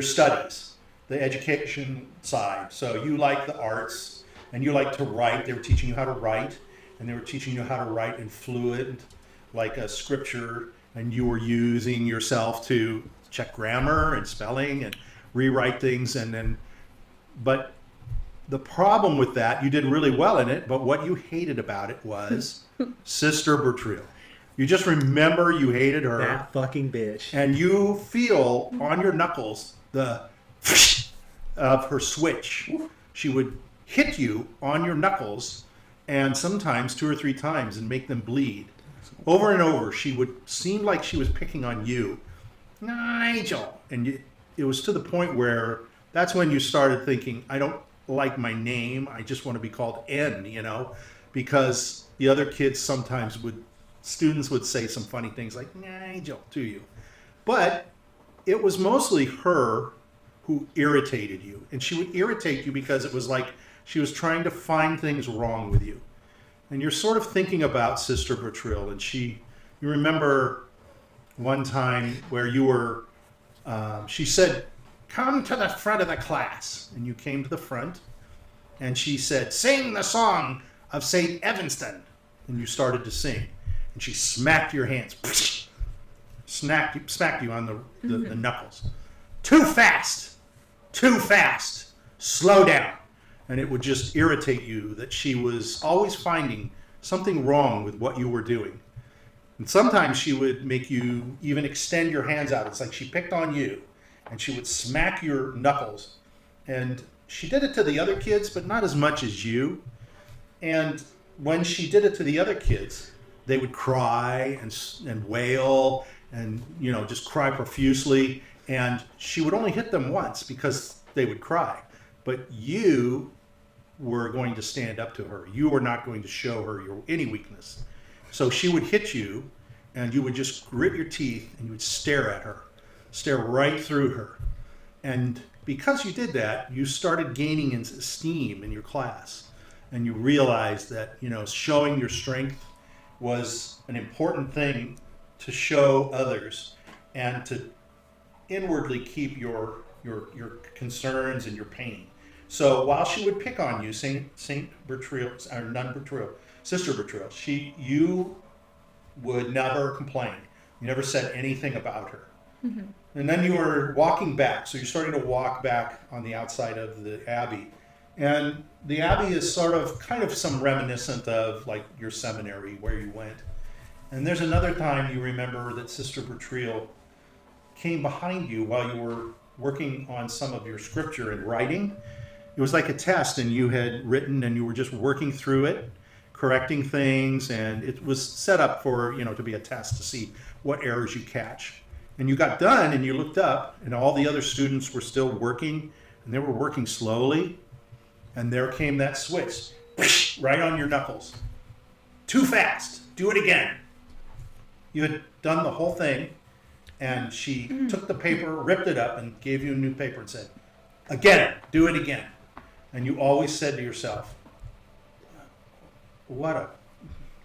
studies, the education side. So you liked the arts and you liked to write. They were teaching you how to write, and they were teaching you how to write in fluid, like a scripture, and you were using yourself to check grammar and spelling and rewrite things, but the problem with that, you did really well in it, but what you hated about it was Sister Bertriel. You just remember you hated her. That fucking bitch. And you feel on your knuckles the of her switch. She would hit you on your knuckles, and sometimes 2 or 3 times, and make them bleed. Over and over, she would seem like she was picking on you. Nigel! And it was to the point where that's when you started thinking, I don't like my name. I just want to be called N, because the other kids sometimes students would say some funny things like Nigel to you. But it was mostly her who irritated you. And she would irritate you because it was like she was trying to find things wrong with you. And you're sort of thinking about Sister Bertriel, and you remember one time where you were, she said, come to the front of the class. And you came to the front, and she said, sing the song of St. Evanston. And you started to sing. And she smacked your hands smacked you on the knuckles. Too fast! Too fast! Slow down! And it would just irritate you that she was always finding something wrong with what you were doing. And sometimes she would make you even extend your hands out. It's like she picked on you, and she would smack your knuckles. And she did it to the other kids, but not as much as you. And when she did it to the other kids, they would cry and wail and, just cry profusely. And she would only hit them once because they would cry. But you were going to stand up to her. You were not going to show her any weakness. So she would hit you, and you would just grit your teeth, and you would stare at her, stare right through her. And because you did that, you started gaining in esteem in your class. And you realized that, showing your strength was an important thing to show others and to inwardly keep your concerns and your pain. So while she would pick on you, Sister Bertril, you would never complain. You never said anything about her. Mm-hmm. And then you were walking back. So you're starting to walk back on the outside of the Abbey. And the Abbey is kind of some reminiscent of like your seminary where you went. And there's another time you remember that Sister Bertril came behind you while you were working on some of your scripture and writing. It was like a test, and you had written and you were just working through it, correcting things, and it was set up for, to be a test to see what errors you catch. And you got done and you looked up, and all the other students were still working, and they were working slowly. And there came that switch, right on your knuckles. Too fast. Do it again. You had done the whole thing, and she took the paper, ripped it up, and gave you a new paper and said, again, do it again. And you always said to yourself, what a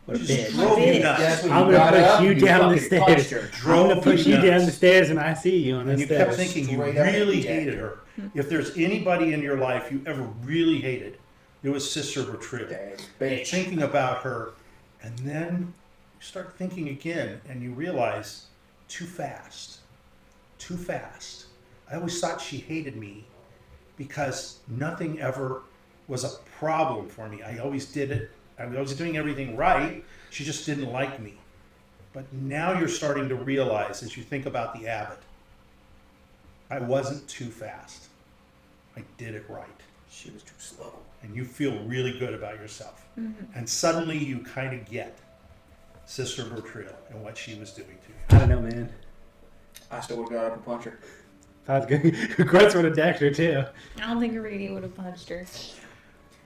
bitch. Drove you nuts. I'm going to push you down the stairs. I'm going to push you down the stairs when I see you on the And you stairs. kept thinking you really hated her. If there's anybody in your life you ever really hated, it was Sister Bertril. Thinking about her, and then you start thinking again, and you realize, too fast. Too fast. I always thought she hated me because nothing ever was a problem for me. I always did it. I was doing everything right. She just didn't like me. But now you're starting to realize, as you think about the abbot, I wasn't too fast. I did it right. She was too slow. And you feel really good about yourself. Mm-hmm. And suddenly you kind of get Sister Bertril and what she was doing to you. I don't know, man. I still would have got up and punched her. I was good. Grutz would have dashed her too. I don't think Rady would have punched her.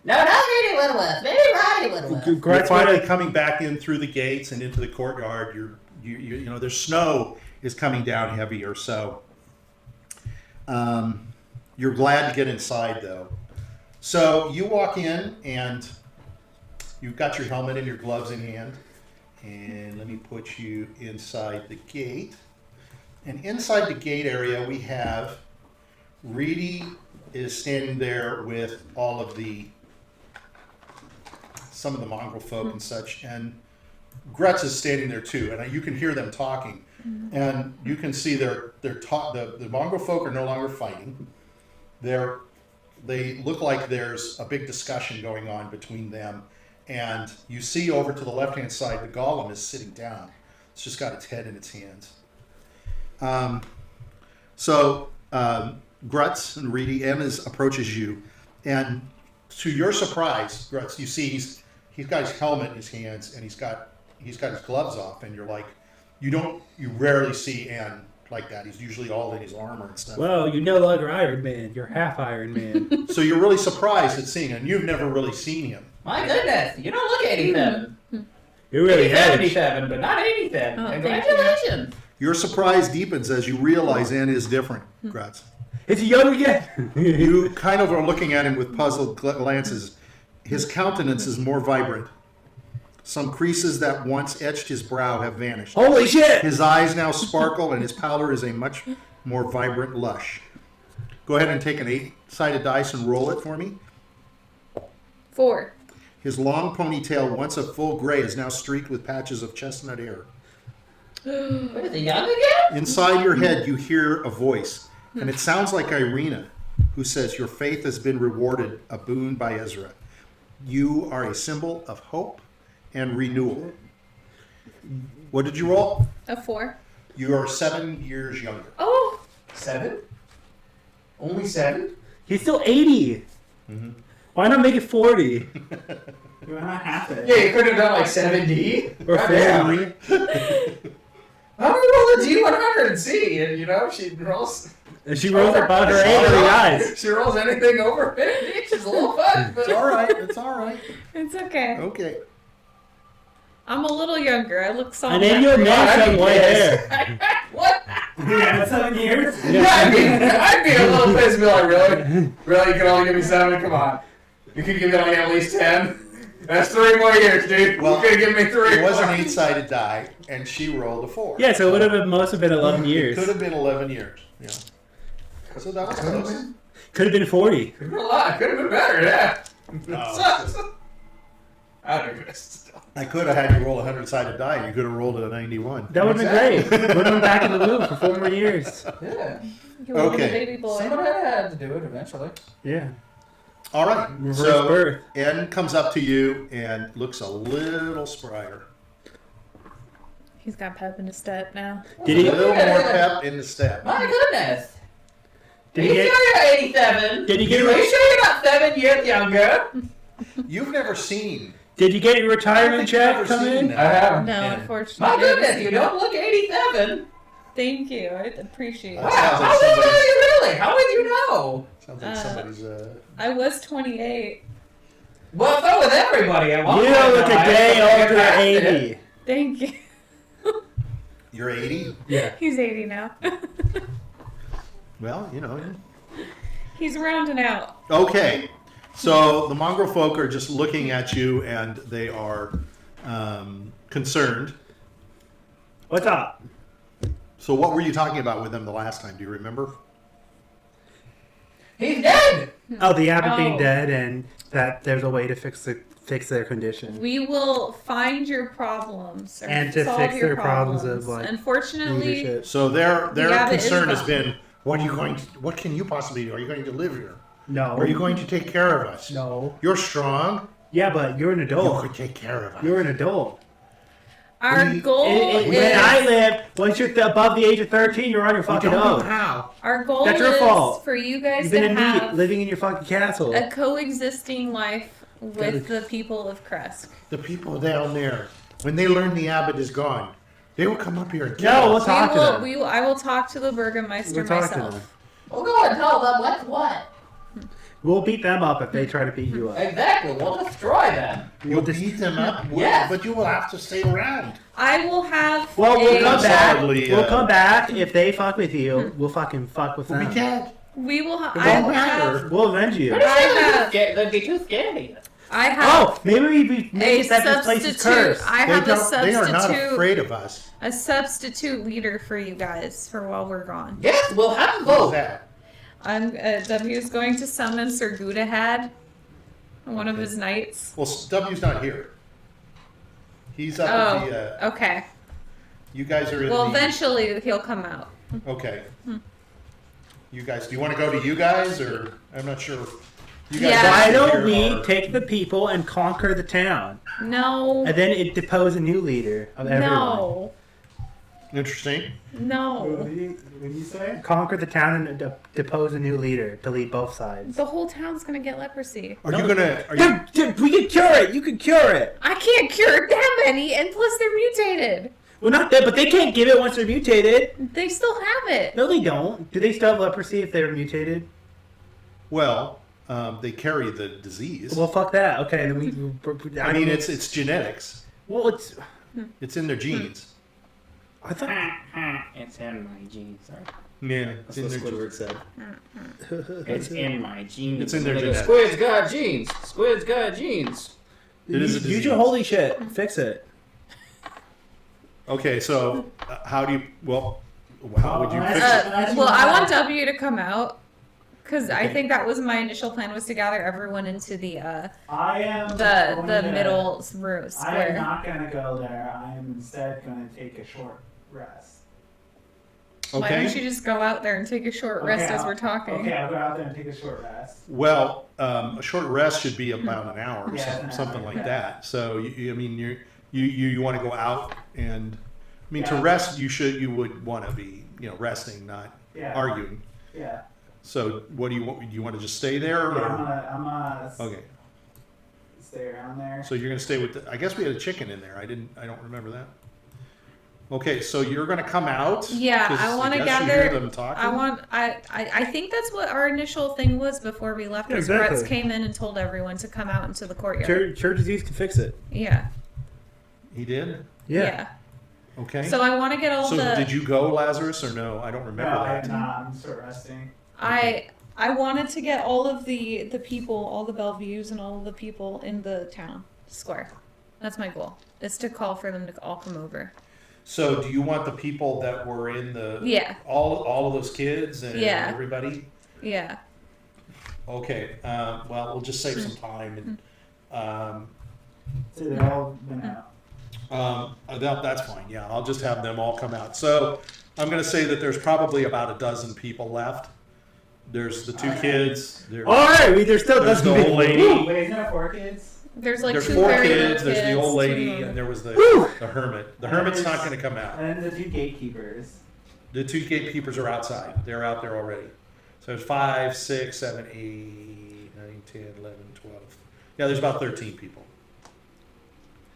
No, not Rady would have. Maybe Roddy would have. You're finally coming back in through the gates and into the courtyard. There's snow is coming down heavier, so you're glad to get inside though. So you walk in and you've got your helmet and your gloves in hand, and let me put you inside the gate. And inside the gate area we have Reedy is standing there with all of some of the mongrel folk and such, and Grutz is standing there too, and you can hear them talking, and you can see the mongrel folk are no longer fighting. They look like there's a big discussion going on between them, and you see over to the left-hand side the golem is sitting down. It's just got its head in its hands. So Grutz and Reedy approaches you, and to your surprise, Grutz, you see he's got his helmet in his hands and he's got his gloves off, and you're like, you rarely see Ann like that. He's usually all in his armor and stuff. Well, you're no longer Iron Man. You're half Iron Man. So you're really surprised at seeing him. You've never really seen him. My goodness, you don't look 87. You really have. 77, but not 87. Oh, Congratulations. Your surprise deepens as you realize Ann is different, Grutz. Is he young again? You kind of are looking at him with puzzled glances. His countenance is more vibrant. Some creases that once etched his brow have vanished. Holy shit! His eyes now sparkle, and his pallor is a much more vibrant lush. Go ahead and take an 8-sided dice and roll it for me. 4. His long ponytail, once a full gray, is now streaked with patches of chestnut hair. What is he, young again? Inside your head, you hear a voice, and it sounds like Irina, who says, "Your faith has been rewarded, a boon by Ezra. You are a symbol of hope and renewal." What did you roll? A 4. You are 7 years younger. Oh, 7? Only 7? He's still 80. Why not make it 40? We're not half it. Yeah, you could have done like 70 Or Goddamn. 50? I'm gonna roll a D100 and see, and she rolls. And she rolls about her 80 eyes. She rolls anything over 50. She's a little fun, but It's all right. It's all right. it's okay. Okay. I'm a little younger. I look so. And then you'll have some white hair. What? Yeah, 7 years. Yeah, I'd be a little pissed. Be like, really? Really? You can only give me 7? Come on. You could give me like at least 10. That's 3 more years, dude. Well, You could give me 3 It was more. an 8-sided die, and she rolled a 4. Yeah, so it would have most have been 11 years. Could have been 11 years. Yeah. So that was close. Could have been 40. Could have been a lot. Could have been better, yeah. No. I don't know. I could have had you roll a 100-sided die, and you could have rolled a 91. That would have been great. Would have been back in the loop for 4 more years. Yeah. You were Okay. a baby boy. Somebody had to do it eventually. Yeah. All right. Reverse So birth. N comes up to you and looks a little sprier. He's got pep in his step now. Did A he? little more pep in the step. My goodness. Did Are he you get? sure you're 87? Did he Are get? you sure you're not 7 years younger? You've never seen. Did you get your I retirement think check you've come never in? seen I haven't. No, Yeah. unfortunately. My goodness, you don't look 87. Thank you. I appreciate That it. Wow, sounds like how old are somebody's- you really? How would you know? Sounds like somebody's. I was 28. Well, so was everybody at one You point in look their a life. day You're older, past 80. it. Thank you. You're 80. Yeah. He's 80 now. Well, you know. He's rounding out. Okay. So the mongrel folk are just looking at you, and they are concerned. What's up? So what were you talking about with them the last time? Do you remember? He's dead. Oh, the abbot being Oh. dead, and that there's a way to fix their condition. We will find your problems or And to solve fix your their problems of, like, Unfortunately, Leadership. So their Yeah, but concern it's has been, what are you going to? What can you possibly do? Are you going to live here? No. Are you going to take care of us? No. You're strong. Yeah, but you're an You adult. could take care of us. You're an adult. our We- goal When is I live, once you're above the age of 13, you're on your We fucking don't know own. how. our goal That's your is fault. for you guys You've to been a have neat living in your fucking castle. a coexisting life with the people of Krezk. The people down there, when they learn the abbot is gone, they will come up here and kill No, we'll us. talk to them. I will talk to the burgomaster We'll talk to them. myself. We'll go and tell them what's what. We'll beat them up if they try to beat you up. Exactly. We'll destroy them. You'll beat them up, Yes. but you will have to stay around. I will have Well, we'll a, come back. Solidly, We'll come back. If they fuck with you, we'll fucking fuck with We'll be them. dead. we will It I won't will matter. have We'll avenge you. They'd be too scared. I have Oh, maybe we a make it that this place is substitute. cursed. I have a They are not substitute afraid of us. a substitute leader for you guys for while we're gone. Yes, we'll have them Who's both. that? W is going to summon Sir Gudahad, one of his knights. Well, W's not here. He's up at the. Okay. You guys are in Well, the. eventually he'll come out. Okay. You guys, do you want to go to you guys, or I'm not sure. You guys Yeah. Why here don't we are- take the people and conquer the town? No. And then it depose a new leader of everyone. No. Interesting. No. What did you say? Conquer the town and depose a new leader to lead both sides. The whole town's gonna get leprosy. Are you gonna? Are you? Dude, we can cure it. You can cure it. I can't cure that many, and plus they're mutated. Well, not that, but they can't give it once they're mutated. They still have it. No, they don't. Do they still have leprosy if they're mutated? Well, they carry the disease. Well, fuck that. Okay, then we. I mean, it's genetics. Well, it's. It's in their genes. I thought. It's in my genes. Sorry. Yeah, That's it's what in their Squidward said. It's It's in my genes. It's in their Nigga, genetics. Squid's got genes. Squid's got genes. It is a Use disease. your holy shit. Fix it. Okay, so how do you? Well, how would you fix it? Well, I want W to come out because I think that was my initial plan was to gather everyone into the I am the going to- middle I am square. not gonna go there. I am instead gonna take a short rest. Why Okay. don't you just go out there and take a short rest as we're talking? Okay, I'll go out there and take a short rest. Well, a short rest should be about an hour or Yeah, something like yeah. that. So I mean, you want to go out and I mean to Yeah. rest. You would want to be resting, not Yeah. arguing. Yeah. So what do you want? Do you want to just stay there? Or? Yeah, I'm gonna Okay. stay around there. So you're going to stay with. I guess we had a chicken in there. I don't remember that. Okay, so you're going to come out. Yeah, 'cause I want to guess you gather. hear them talking. I think that's what our initial thing was before we left. Yeah, was exactly. Grutz came in and told everyone to come out into the courtyard. Church disease can fix it. Yeah. He did. Yeah. Okay. So I want to get all So the. did you go, Lazarus, or no? I don't remember No, that. I'm not. I'm still resting. I wanted to get all of the people, all the Bellevues, and all of the people in the town square. That's my goal. Is to call for them to all come over. So do you want the people that were in the Yeah. all of those kids and Yeah. everybody? Yeah. Okay. Well, we'll just save some time and So they've all been out. that's fine. Yeah, I'll just have them all come out. So I'm going to say that there's probably about a dozen people left. There's the two kids. There's, All right, there's still there's doesn't the be old lady. Wait, isn't that 4 kids? There's like There's two 4 very little kids. There's the old lady, two- and there was the hermit. The And hermit's not there's- going to come out. And then the 2 gatekeepers. The 2 gatekeepers are outside. They're out there already. So there's 5, 6, 7, 8, 9, 10, 11, 12. Yeah, there's about 13 people.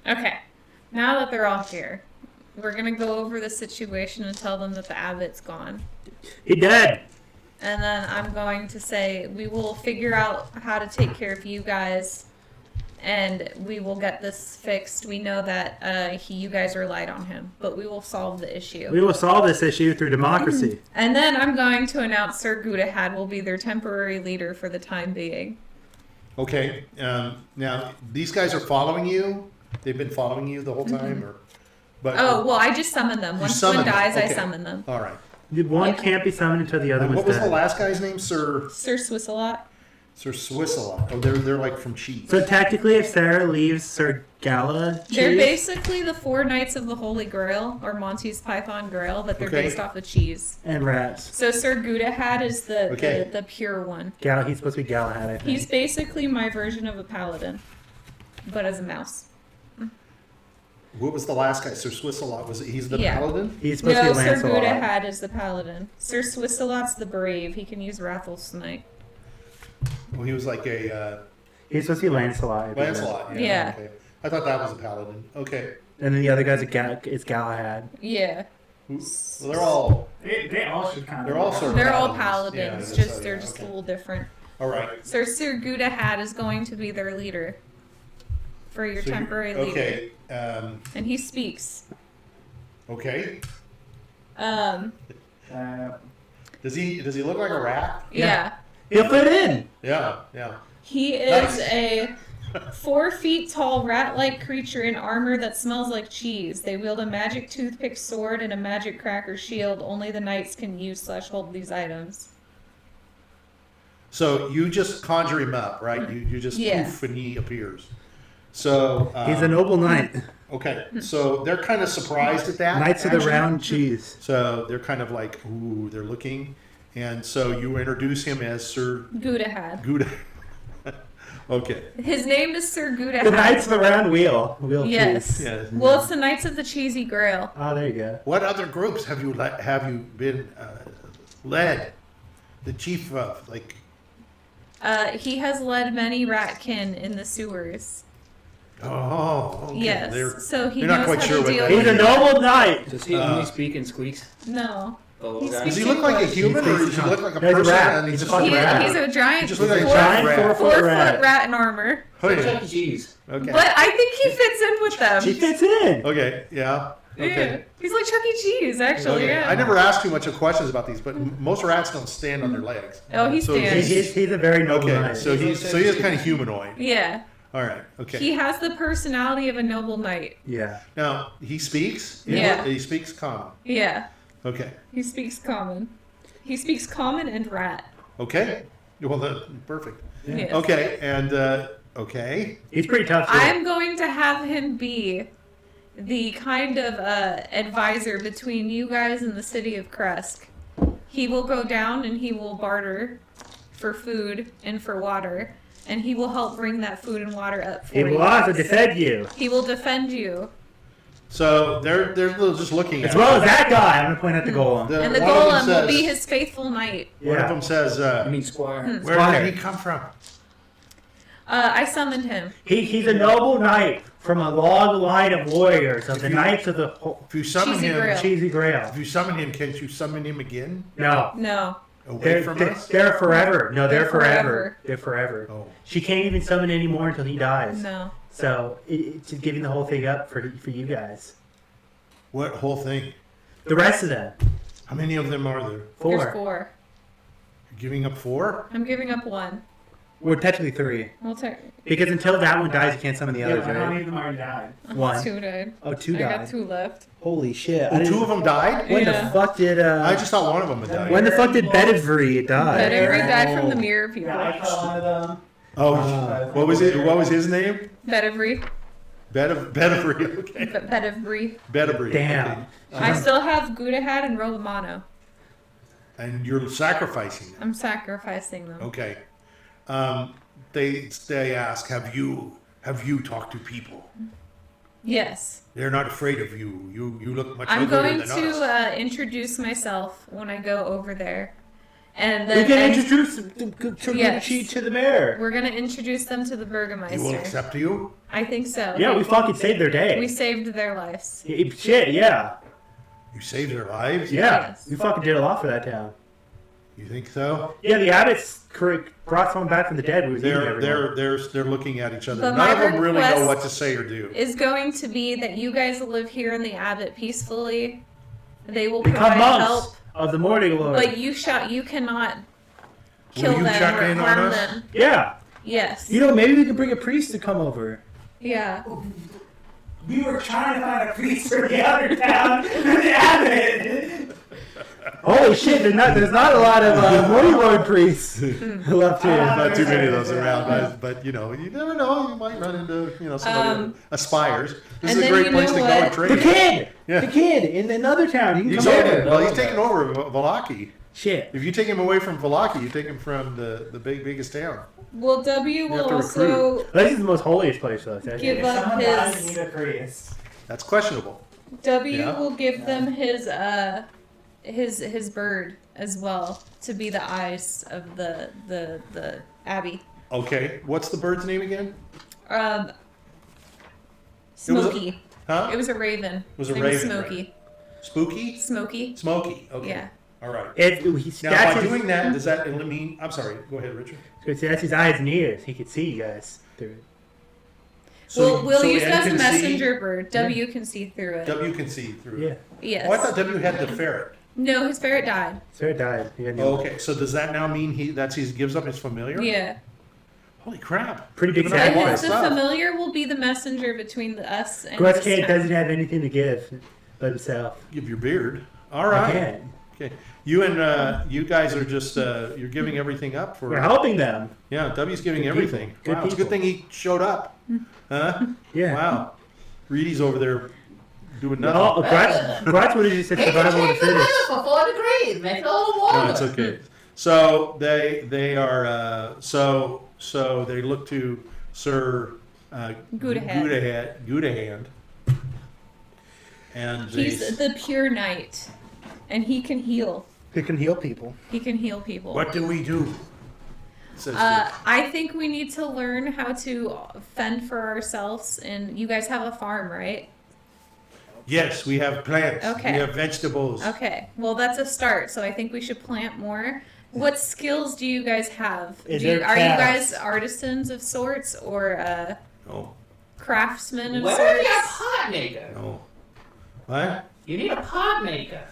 Okay. Now that they're all here, we're gonna go over the situation and tell them that the abbot's gone. He dead. And then I'm going to say we will figure out how to take care of you guys, and we will get this fixed. We know that you guys relied on him, but we will solve the issue. We will solve this issue through democracy. And then I'm going to announce Sir Gudahad will be their temporary leader for the time being. Okay. Now these guys are following you. They've been following you the whole time, or? But Oh, well, I just summon them. Once one summon them, dies, okay. I summon them. all right. One can't be summoned until the other And one's what was the dead. last guy's name, Sir Sir Swissalot? Swissalot? Oh, they're like from cheese. So technically, if Sarah leaves Sir Gala, They're cheese, basically the 4 Knights of the Holy Grail, or Monty's Python Grail, but they're Okay. based off of cheese. and rats. So Sir Gudahad is the, Okay. the pure one. He's supposed to be Galahad, I think. He's basically my version of a paladin, but as a mouse. What was the last guy? Sir Swissalot. He's the Yeah. paladin? He's supposed No, to be Sir Lancelot. Gudahad is the paladin. Sir Swissalot's the brave. He can use Wrathful Smite. Well, he was like a He's supposed to be Lancelot. I believe. Lancelot. Yeah. Okay. I thought that was a paladin. Okay. And then the other guy's is Galahad. Yeah. Well, they're all They all should kind of. They're all sort of They're all paladins. Yeah, paladins, I guess just so, they're yeah, just okay. a little different. all right. Sir Gudahad is going to be their leader. For your So you- temporary leader. Okay. And he speaks. Okay. Uh, Does he look like a rat? Yeah. He'll fit in. Yeah. Yeah. He is Nice. a 4 feet tall rat-like creature in armor that smells like cheese. They wield a magic toothpick sword and a magic cracker shield. Only the knights can use / hold these items. So you just conjure him up, right? You just Yeah. poof and he appears. So He's a noble knight. okay. So they're kind of surprised at that. Knights of the actually. round cheese. So they're kind of like, ooh, they're looking, and so you introduce him as Sir Gudahad. Gouda. Okay. His name is Sir Gudahad. The Knights of the round wheel. Wheel Yes. cheese. Yeah. Well, it's the Knights of the Cheesy Grail. Oh, there you go. What other groups have you been led? The chief of like. He has led many ratkin in the sewers. Oh. Okay. Yes. They're- So he they're not knows quite how sure to what deal that He's with a is. noble knight. Does he only speak in squeaks? No. The little He guy? speaks Does he look like a human, or does he look like a He's a person? rat. And He's a just fucking rat. He's a giant just looks like a 4 giant rat. 4 foot foot rat. rat in armor. Oh, Like yeah. Chuck E. Cheese. Okay. But I think he fits in with them. She fits in. Okay. Yeah. Okay. Yeah. He's like Chuck E. Cheese, actually. Okay. Yeah. I never asked too much of questions about these, but most rats don't stand on their legs. Oh, he So stands. He's a very noble Okay, knight. so he's kind of humanoid. Yeah. All right. Okay. He has the personality of a noble knight. Yeah. Now he speaks. Yeah. He speaks common. Yeah. Okay. He speaks common. He speaks common and rat. Okay. Well, perfect. Yes. Okay. And okay. He's pretty tough. Too. I'm going to have him be the kind of advisor between you guys and the city of Krezk. He will go down and he will barter for food and for water, and he will help bring that food and water up for He you. will also defend you. He will defend you. So they're just looking at As well as that guy. I'm going to point out the golem. And the one of them golem will says- be his faithful knight. One of them says, I mean, Squire. "Where did he come from?" I summoned him. He's a noble knight from a long line of warriors of the Knights of the If you summon Cheesy him, Grail. Cheesy Grail. if you summon him, can't you summon him again No. No. away from us? They're forever. No, they're They're forever. forever. They're forever. Oh. She can't even summon anymore until he dies. No. So it's giving the whole thing up for you guys. What whole thing? The rest of them. How many of them are there? Four. There's 4. You're giving up 4? I'm giving up 1. We're technically 3. We'll take Because until that one dies, you can't summon the Yeah, others, how many right? of them already died? 1. 2 died. Oh, 2 I got died. 2 left. Holy shit. Oh, 2 of them died? When Yeah. the fuck did I just thought one of them had died. when the fuck did Bedivere die? But every died from the mirror people. Yeah, I killed one of them. Oh, what was it? What was his name? Bedivere. Bedivere. Okay. Bedivere. Bedivere. Damn. Okay. I still have Gudahad and Robomano. And you're sacrificing them. I'm sacrificing them. Okay. They ask, have you talked to people? Yes. They're not afraid of you. You look much I'm uglier going than us. to introduce myself when I go over there. And We then can and introduce Yes. to the mayor. we're going to introduce them to the He will burgomaster. accept you? I think so. Yeah, we fucking saved their day. We saved their lives. Shit, yeah. You saved their lives? Yeah. Yes. We fucking did a lot for that town. You think so? Yeah, the abbots brought someone back from the dead. We was eating everyone. They're looking at each other. But None of my them really know request what to say or do. Is going to be that you guys live here in the abbot peacefully. They will Become provide monks help, of the Morning Lord. but you cannot kill Will you them check or in on harm us? them. Yeah. Yes. You know, maybe we could bring a priest to come over. Yeah. We were trying to find a priest for the other town, and the abbot. Holy shit, there's not a lot of Morning Lord priests left here. Not too many of those around, but you know, you never know. You might run into somebody who aspires. This and is a then great you place know to go what? and train. The kid! Yeah. The kid in another town. He can He's come over. over. Well, he's taking over Valaki. Shit. If you take him away from Valaki, you take him from the biggest town. Well, W will have to also This is the most holiest place, though. give If up someone dies, we his need a priest. That's questionable. W Yeah. will give them his bird as well to be the eyes of the abbey. Okay, what's the bird's name again? Smoky. Huh? It was a raven. It was a His name raven, Smoky. Spooky? Smoky. Smoky. Okay. Yeah. All right. Now, That's by his, doing that, does that mean? I'm sorry. Go ahead, Richard. that's his eyes and ears. He could see you guys through it. We'll use N it as a can see, messenger bird. W can see through it. W can see through. Yeah. it. Yes. Oh, I thought W had the ferret. No, his ferret died. So it died. He had no- Oh, okay, so does that now mean he gives up his familiar? Yeah. Holy crap! Pretty big Giving up sad a lot one. of The stuff. familiar will be the messenger between us and Grutz this Kid town. doesn't have anything to give but himself. Give your beard. All I right. can't. Okay. You and you guys are just you're giving everything up for. We're helping them. Yeah, W's giving Good everything. people. Good Wow, it's a good people. thing he showed up. Huh? Yeah. Wow. Reedy's over there doing No, nothing. Grutz would have just said They can survival of the change the weather fittest. for 4 degrees. Make it a little warmer. No, it's okay. So they are so they look to Sir Gudahand, and He's the pure knight, and he can heal. He can heal people. He can heal people. what do we do? Says I think we need to learn how to fend for ourselves. And you guys have a farm, right? yes, we have plants. Okay. We have vegetables. Okay. Well, that's a start. So I think we should plant more. What skills do you guys have? Is Are you there cows? guys artisans of sorts or No, craftsmen of Where sorts? is your pot maker? no. What? You need a pot maker.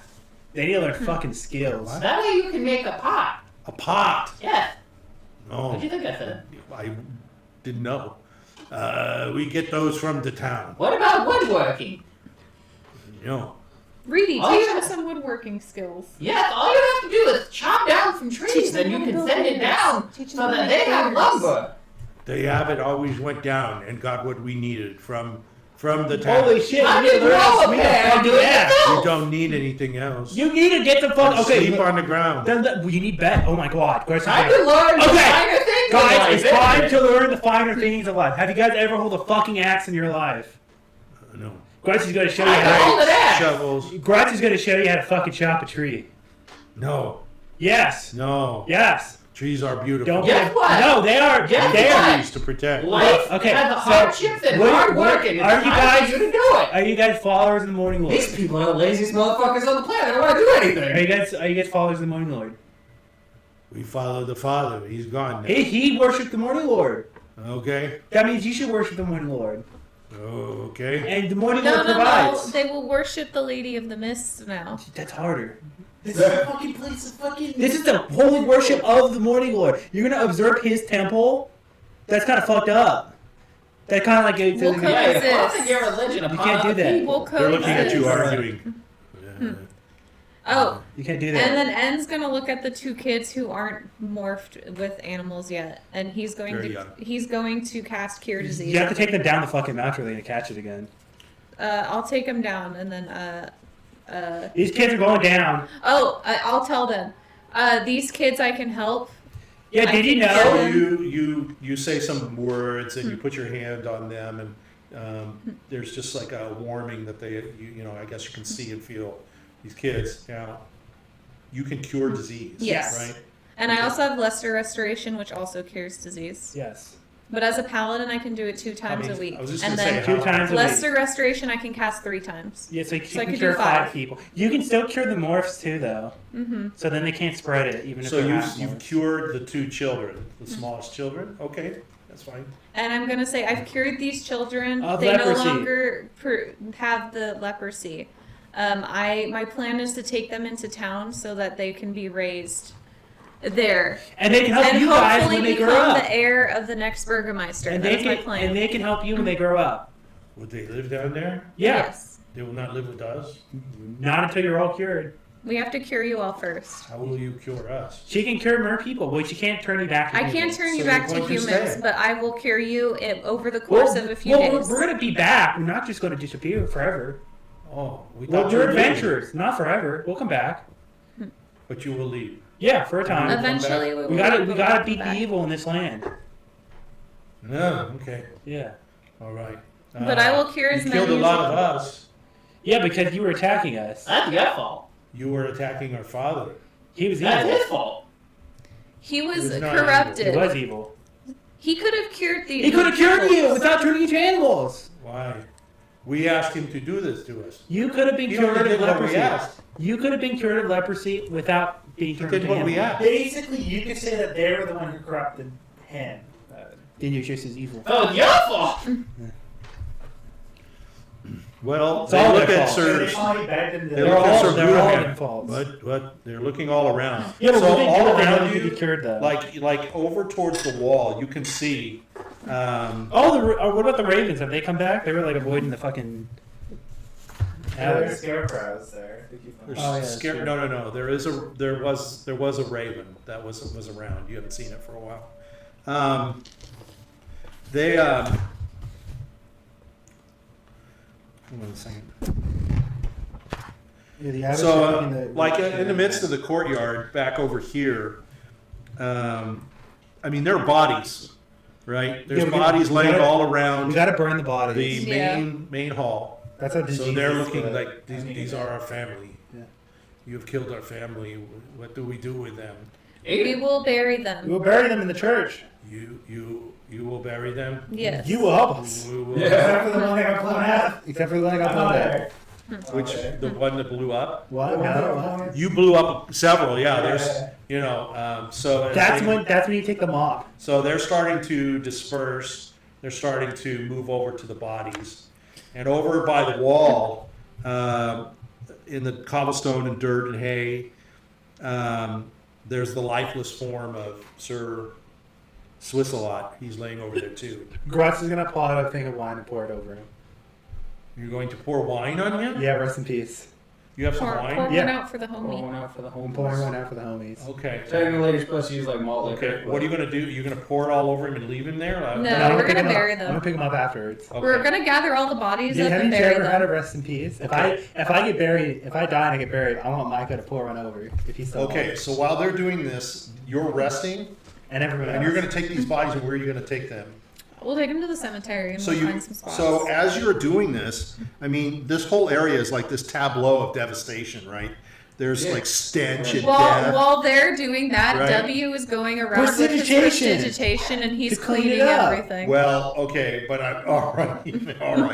They need to learn fucking skills. That way you can make a pot. A pot? Yeah. No, What do you think I said? I didn't know. We get those from the town. What about woodworking? You know. Reedy, Oh, teach yeah. them some woodworking skills. Yes, all you have to do is chop down some trees and you can send it down so that they have lumber. The abbot always went down and got what we needed from from the town. Holy shit! I You need to didn't learn how know to swing that. a fucking axe. You don't need anything else. You need to get the fuck. Okay, Sleep on the ground. you need bed. Oh my god. Guys, I can learn the finer things in life, it's isn't time it? to learn the finer things of life. Have you guys ever held a fucking axe in your life? No. Grutz is going to show you I how. hold it axe. Shovels. Grutz is going to show you how to fucking chop a tree. No. Yes. No. Yes. Trees are beautiful. Don't Guess get. what? No, they are. Guess They are. Trees to protect. Life Okay, has so hardships and what- hard work, and it's are you time guys- for you to do it. Are you guys followers of the Morning Lord? These people are the laziest motherfuckers on the planet. They don't want to do anything. Are you guys followers of the Morning Lord? We follow the Father. He's gone now. He worshipped the Morning Lord. Okay. That means you should worship the Morning Lord. Okay. And the Morning No, Lord no, no. provides. They will worship the Lady of the Mist now. That's harder. This is a fucking place of fucking. This is the holy worship of the Morning Lord. You're gonna usurp his temple? That's kind of fucked up. That kind of like We'll it's- come- Yeah, you're Coexist. forcing your religion upon can't do other that. people. We'll They're looking at you coexist. arguing. Oh, you can't do and that. then N's gonna look at the two kids who aren't morphed with animals yet, and he's going Very to young. cast Cure Disease. You have to take them down the fucking mountain really to catch it again. I'll take him down, and then These kids are going down. I'll tell them. These kids I can help. Yeah, did you I know? So can- you say some words and you put your hand on them and there's just like a warming that I guess you can see and feel these kids. Now, you can cure disease, Yes. right? And I also have Lesser Restoration, which also cures disease. Yes. But as a paladin, I can do it 2 times many- a week. I was just And gonna then say, 2 times a week. Lesser Restoration, I can cast 3 times. Yeah, so you So I can could cure do 5 5. people. You can still cure the morphs too, though. Mm-hmm. So then they can't spread it, even if So they're half you've morphs. cured the 2 children, the smallest children. Okay, that's fine. And I'm gonna say I've cured these children. Of They leprosy. no longer have the leprosy. My plan is to take them into town so that they can be raised there, And they can help and you guys hopefully when they grow become up. the heir of the next burgomaster. And they That's my can plan. and they can help you when they grow up. Would they live down there? Yeah. Yes. They will not live with us. Not until you're all cured. We have to cure you all first. How will you cure us? She can cure more people, but she can't turn you back to I can't humans. turn you So back you're to going to humans, stay. but I will cure you over the course of a few days. We're going to be back. We're not just going to disappear forever. Oh, we Well, thought you we're were leaving. adventurers, not forever. We'll come back. But you will leave. Yeah, for a time. Eventually, we will. We gotta go beat the back. evil in this land. No, okay, Yeah. all right. But I will cure as you many killed a as lot you of want. us. Yeah, because you were attacking us. That's your fault. You were attacking our father. He was That's evil. his fault. He was He was not He corrupted. was evil. He could have cured the. He could have cured you without turning into animals. Why? We asked him to do this to us. You could have been He cured only of did what we leprosy. asked. You could have been cured of leprosy without being He turned did into what we animals. asked. Basically, you could say that they were the one who corrupted him. Then you're just as evil. Oh, your fault. Well, It's they all look their at fault. Sir. They finally begged him to. They're They're looking all- Sir they're all Bruhaim, their faults. but they're looking all around. Yeah, but so what they all do, they around don't need to you, be cured though. like over towards the wall, you can see. What about the ravens? Have they come back? They were like avoiding the fucking. There were scarecrows there. to keep them- There's Oh, yeah, that's true. no. There was a raven that was around. You haven't seen it for a while. They hold on a second. Yeah, the average So, looking at- like in the midst of the courtyard, back over here, I mean, there are bodies, right? There's Yeah, we bodies gotta- laying all we around gotta burn the the bodies. Yeah. main hall. That's how So disease they're is, looking but- like these are our family. Yeah. You have killed our family. What do we do with them? We will bury them. We'll bury them in the church. You will bury them. Yes. You will help us. We will- Yeah. Except for the one that got blown out. Except for the one I got I'm blown not out. there. Which the one that blew up? What? No. You blew up several. Yeah. There's so as That's they- when you take them off. So they're starting to disperse. They're starting to move over to the bodies, and over by the wall, in the cobblestone and dirt and hay, there's the lifeless form of Sir Swissalot. He's laying over there too. Grutz is gonna pull out a thing of wine and pour it over him. You're going to pour wine on him? Yeah, rest in peace. You have some Pour wine? one Yeah. out for the Pour homie. one out for the home. Pouring one out for the homies. Okay. Technically, you're supposed to use like malt liquor. Okay. What are you gonna do? You're gonna pour it all over him and leave him there? No. I'm we're pick gonna him up. bury I'm them. gonna pick him up afterwards. Okay. We're gonna gather all the bodies up Haven't and you bury ever had a them. rest in peace? If I get buried, if I die and I get buried, I want Micah to pour one over if he's still Okay. alive. So while they're doing this, you're resting, And everyone and else. you're gonna take these bodies, and where are you gonna take them? We'll take them to the cemetery and So we'll you, find some spots. so as you're doing this, I mean, this whole area is like this tableau of devastation, right? There's like stench and death. While they're doing that, Right. W is going around with his Prestidigitation. prestidigitation and he's To clean cleaning it up. everything. Well, okay, but all right,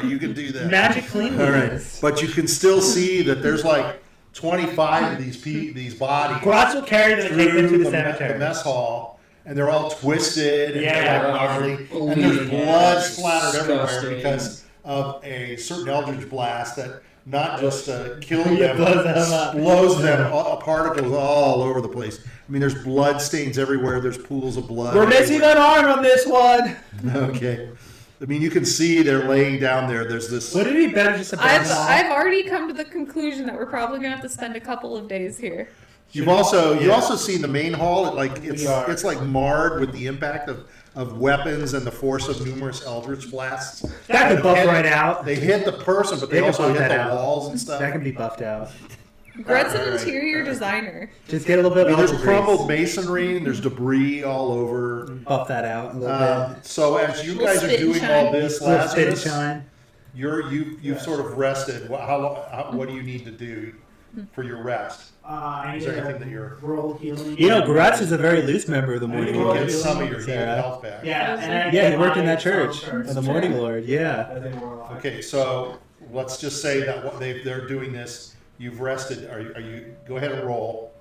you can do that. Magic All right, cleanliness. but you can still see that there's like 25 of these bodies Grutz will carry them and take them to the the cemetery. mess hall, and they're all twisted and Yeah. gnarly, and there's blood splattered everywhere Disgusting. because of a certain eldritch blast that not just killed Yeah, them, blows them up. blows them particles all over the place. I mean, there's blood stains everywhere. There's pools of blood. We're missing an arm on this one. Okay. I mean, you can see they're laying down there. There's this. Would it be better just to burn them all? I've already come to the conclusion that we're probably gonna have to spend a couple of days here. You also seen the main hall. It's like marred with the impact of weapons and the force of numerous eldritch blasts. That could buff right out. They hit the person, but they They can also buff hit that the out. walls and stuff. That can be buffed out. Gret's an Alright. interior designer. Just get a little bit I of mean, there's elbow crumbled grease. masonry and there's debris all over. Buff that out a little bit. So as you Little guys are spit and doing shine. all this, Little spit and Lazarus, shine. you've sort of rested. What do you need to do for your rest? I Is need there to anything that you're? roll healing. You know, Grutz is a very loose member of the Morning Well, You Lord. get some of your healed Sarah. health back. Yeah, and I Yeah, he worked in my that church church of the Morning Lord. Yeah. as a warlock. Okay, so let's just say that they're doing this. You've rested. Are you? Go ahead and roll.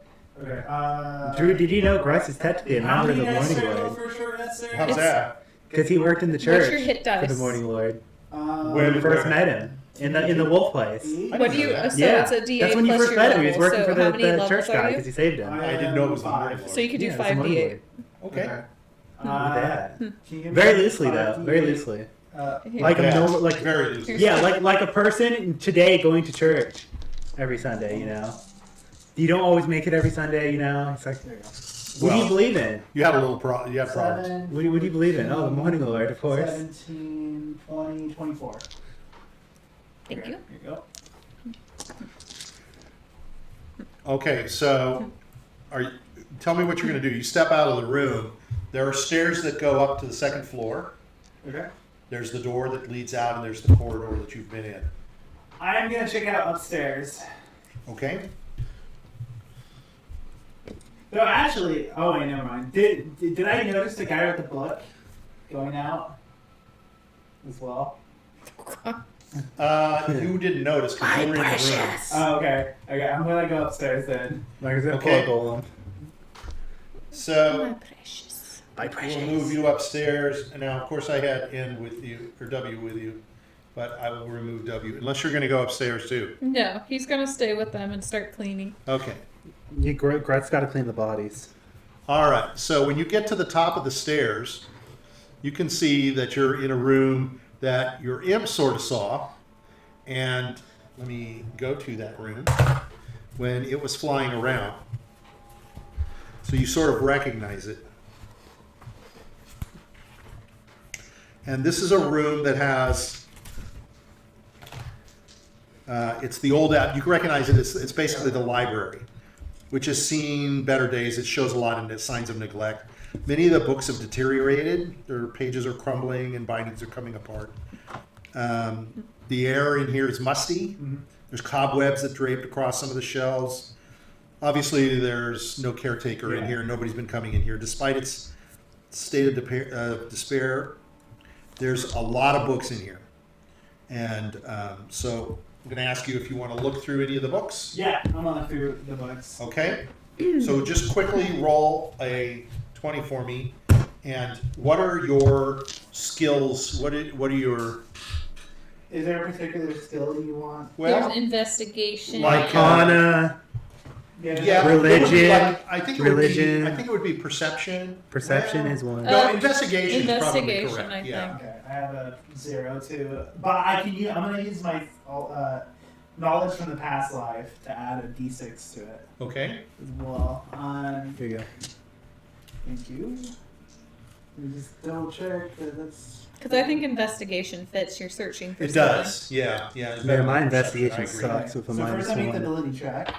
Okay. Drew, did you know Grutz is technically a How member of many the dice Morning should I roll Lord? for a short rest there? How's that? Because he worked in the church What's your hit for the dice? Morning Lord. Um, When we first met him in the wolf place. What do you? So Yeah, it's a D8 that's when you plus first your met him. He was level. working So for how many the levels church are guy you? because he saved him. I didn't know it was the Morning Lord. So you could do Yeah, it's the 5 Morning D8. Lord. Okay. Look at that. Can you give me Very like loosely though. 5d8? Very loosely. Here. Like a Yeah, normal, like very loose. yeah, like a person today going to church every Sunday. You know, you don't always make it every Sunday. You know, it's like, what do you Well, believe in? You had a little problem. You had problems. 7, What do you believe in? Oh, the Morning Lord, of course. 17, 20, 24. Thank you. Here you go. Okay, so tell me what you're going to do. You step out of the room. There are stairs that go up to the second floor. Okay. There's the door that leads out, and there's the corridor that you've been in. I am gonna check out upstairs. Okay. No, actually, oh wait, never mind. Did I notice the guy with the book going out as well? You didn't notice because you were in the room. Oh, okay. Okay, I'm gonna go upstairs then. Like I said, Okay. golem. So My precious. we'll move you upstairs. And now, of course, I had N with you or W with you, but I will remove W unless you're going to go upstairs too. No, he's gonna stay with them and start cleaning. Okay. Grutz got to clean the bodies. All right. So when you get to the top of the stairs, you can see that you're in a room that your imp sort of saw. And let me go to that room when it was flying around. So you sort of recognize it. And this is a room that has, it's the old, you can recognize it, it's basically the library, which has seen better days. It shows a lot of signs of neglect. Many of the books have deteriorated. Their pages are crumbling and bindings are coming apart. The air in here is musty. There's cobwebs that draped across some of the shelves. Obviously, there's no caretaker in here. Nobody's been coming in here. Despite its state of despair, there's a lot of books in here. And so I'm going to ask you if you want to look through any of the books. Yeah, I'm on through the books. Okay? So just quickly roll a 20 for me. And what are your skills? What are your... Is there a particular skill you want? Well, There's investigation. like, Arcana, yeah, Religion, I think religion. I think it would be perception. perception Well, is one. No, investigation is probably Investigation, correct. I Yeah. Okay, I have a 0 too, but I can use. I'm gonna use my knowledge from the past life to add a d6 to it Okay. as well. Here you go. Thank you. Let me just double check that that's. Because I think investigation fits. You're searching for It something. does. Yeah. Yeah. it's Yeah, better my than perception, investigation I agree. sucks with a So minus first I make the 1. ability check.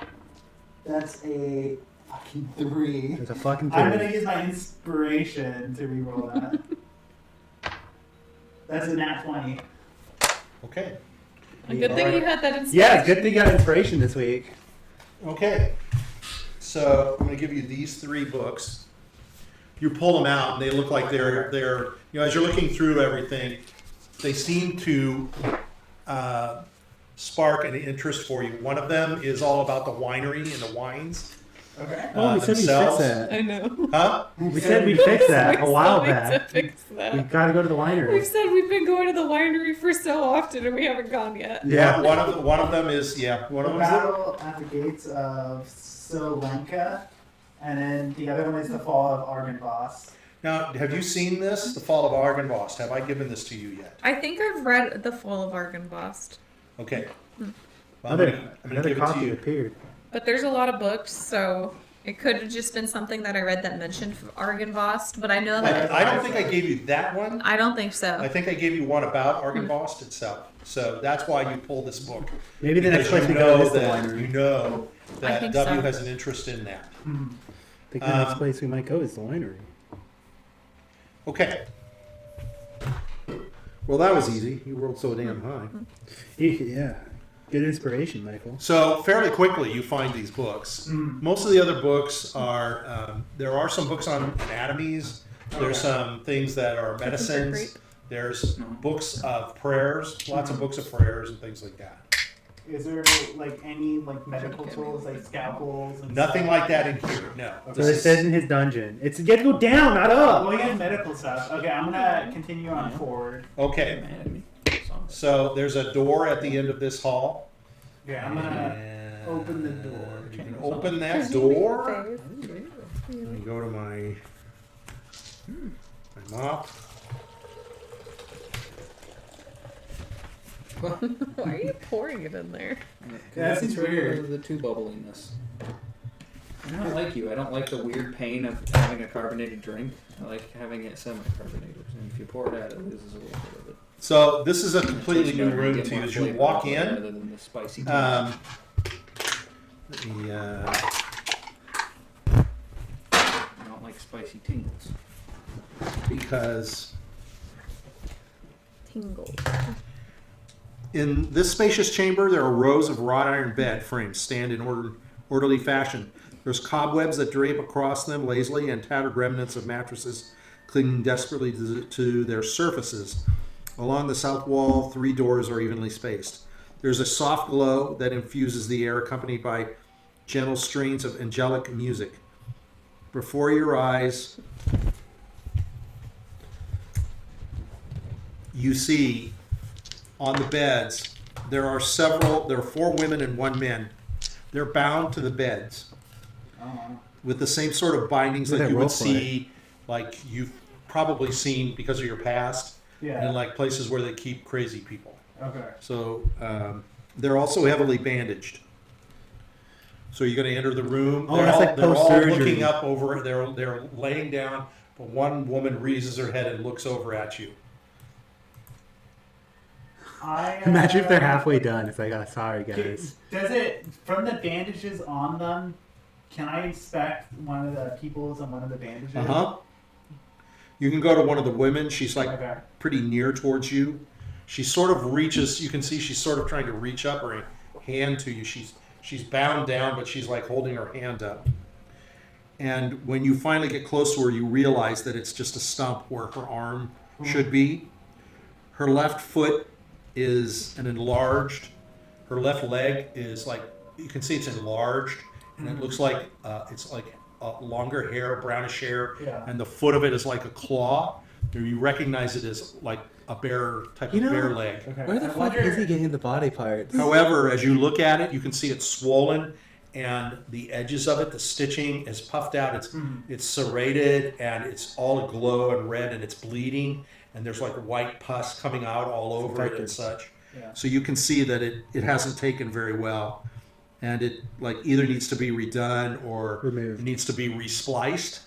That's a fucking 3. There's a fucking I'm 3. gonna use my inspiration to reroll that. That's a nat 20. Okay. A good thing you had that inspiration. Yeah, good thing you got inspiration this week. Okay. So I'm going to give you these 3 books. You pull them out, and they look like they're as you're looking through everything, they seem to spark an interest for you. One of them is all about the winery and the wines. Okay. Oh, we said we'd fix themselves. that. I know. Huh? We said we'd fix that a while We still need back. to fix that. We gotta go to the We've winery. said we've been going to the winery for so often and we haven't gone yet. Yeah. One of them is one of The them is battle at the gates of Solenka, and then the other one is the fall of Argynvost. Now, have you seen this, The Fall of Argynvost? Have I given this to you yet? I think I've read The Fall of Argynvost. Okay. Well, I'm Another, gonna another give it to copy you. appeared. But there's a lot of books, so it could have just been something that I read that mentioned Argynvost, but I know that I don't think I gave you that one. I don't think so. I think I gave you one about Argynvost itself. So that's why you pulled this book. Maybe the next Because place we you go know is the that winery. you know I that think W so. has an interest in that. I think the next place we might go is the winery. Okay. Well, that was easy. You rolled so damn high. Yeah. Good inspiration, Michael. So fairly quickly, you find these books. Most of the other books are. There are some books on anatomies. There's some things that are medicines. grape. There's books of prayers. Lots of books of prayers and things like that. Is there like any like medical tools like scalpels? And Nothing stuff? like that in here. No. So it says in his dungeon. It's you have to go down, not up. Well, we have medical stuff. Okay, I'm gonna continue on forward. Okay. So there's a door at the end of this hall. Okay, I'm gonna And open the door. You can open that door. Let me go to my mop. Why are you pouring it in there? That seems weird. The two bubbliness. I don't like you. I don't like the weird pain of having a carbonated drink. I like having it semi-carbonated. And if you pour it out, it loses a little bit of it. So this is a completely Tastes new better, room get to you. more As you flavor walk out of it in, rather than the spicy taste. let me, I don't like spicy tingles. because Tingle. in this spacious chamber there are rows of wrought iron bed frames stand in orderly fashion. There's cobwebs that drape across them lazily and tattered remnants of mattresses clinging desperately to their surfaces. Along the south wall, 3 doors are evenly spaced. There's a soft glow that infuses the air, accompanied by gentle strains of angelic music. Before your eyes, you see on the beds, there are 4 women and 1 man. They're bound to the beds with the same sort of bindings Look that at you that would roleplay. see, like you've probably seen because of your past, Yeah. in like places where they keep crazy people. Okay. So they're also heavily bandaged. So you're going to enter the room. Oh, they're that's all, like they're all post-surgery. looking up over. They're laying down, but one woman raises her head and looks over at you. Imagine if they're halfway done. It's like, oh, sorry, guys. Does it from the bandages on them? Can I inspect one of the peoples on one of the bandages? You can go to one of the women. She's like Okay. pretty near towards you. She sort of reaches. You can see she's sort of trying to reach up her hand to you. She's bound down, but she's like holding her hand up. And when you finally get close to her, you realize that it's just a stump where her arm should be. Her left foot is an enlarged. Her left leg is like, you can see it's enlarged, and it looks like it's like longer hair, brownish hair, Yeah. and the foot of it is like a claw. You recognize it as like a bear type of bear leg. Okay. Where the I fuck wonder- is he getting the body parts? However, as you look at it, you can see it's swollen, and the edges of it, the stitching is puffed out. It's serrated, and it's all aglow and red, and it's bleeding, and there's like white pus coming out all over it and such. Yeah. So you can see that it hasn't taken very well, and it like either needs to be redone or Removed. it needs to be respliced.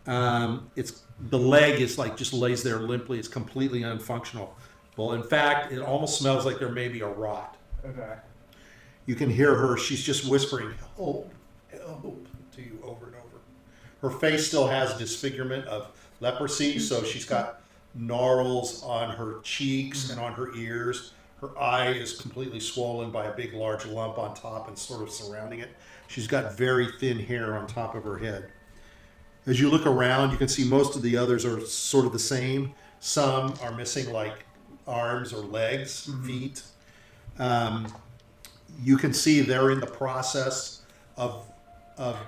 It's the leg is like just lays there limply. It's completely unfunctional. Well, in fact, it almost smells like there may be a rot. Okay. You can hear her. She's just whispering, "Help, help," to you over and over. Her face still has disfigurement of leprosy, so she's got gnarls on her cheeks and on her ears. Her eye is completely swollen by a big, large lump on top and sort of surrounding it. She's got very thin hair on top of her head. As you look around, you can see most of the others are sort of the same. Some are missing like arms or legs, feet. You can see they're in the process of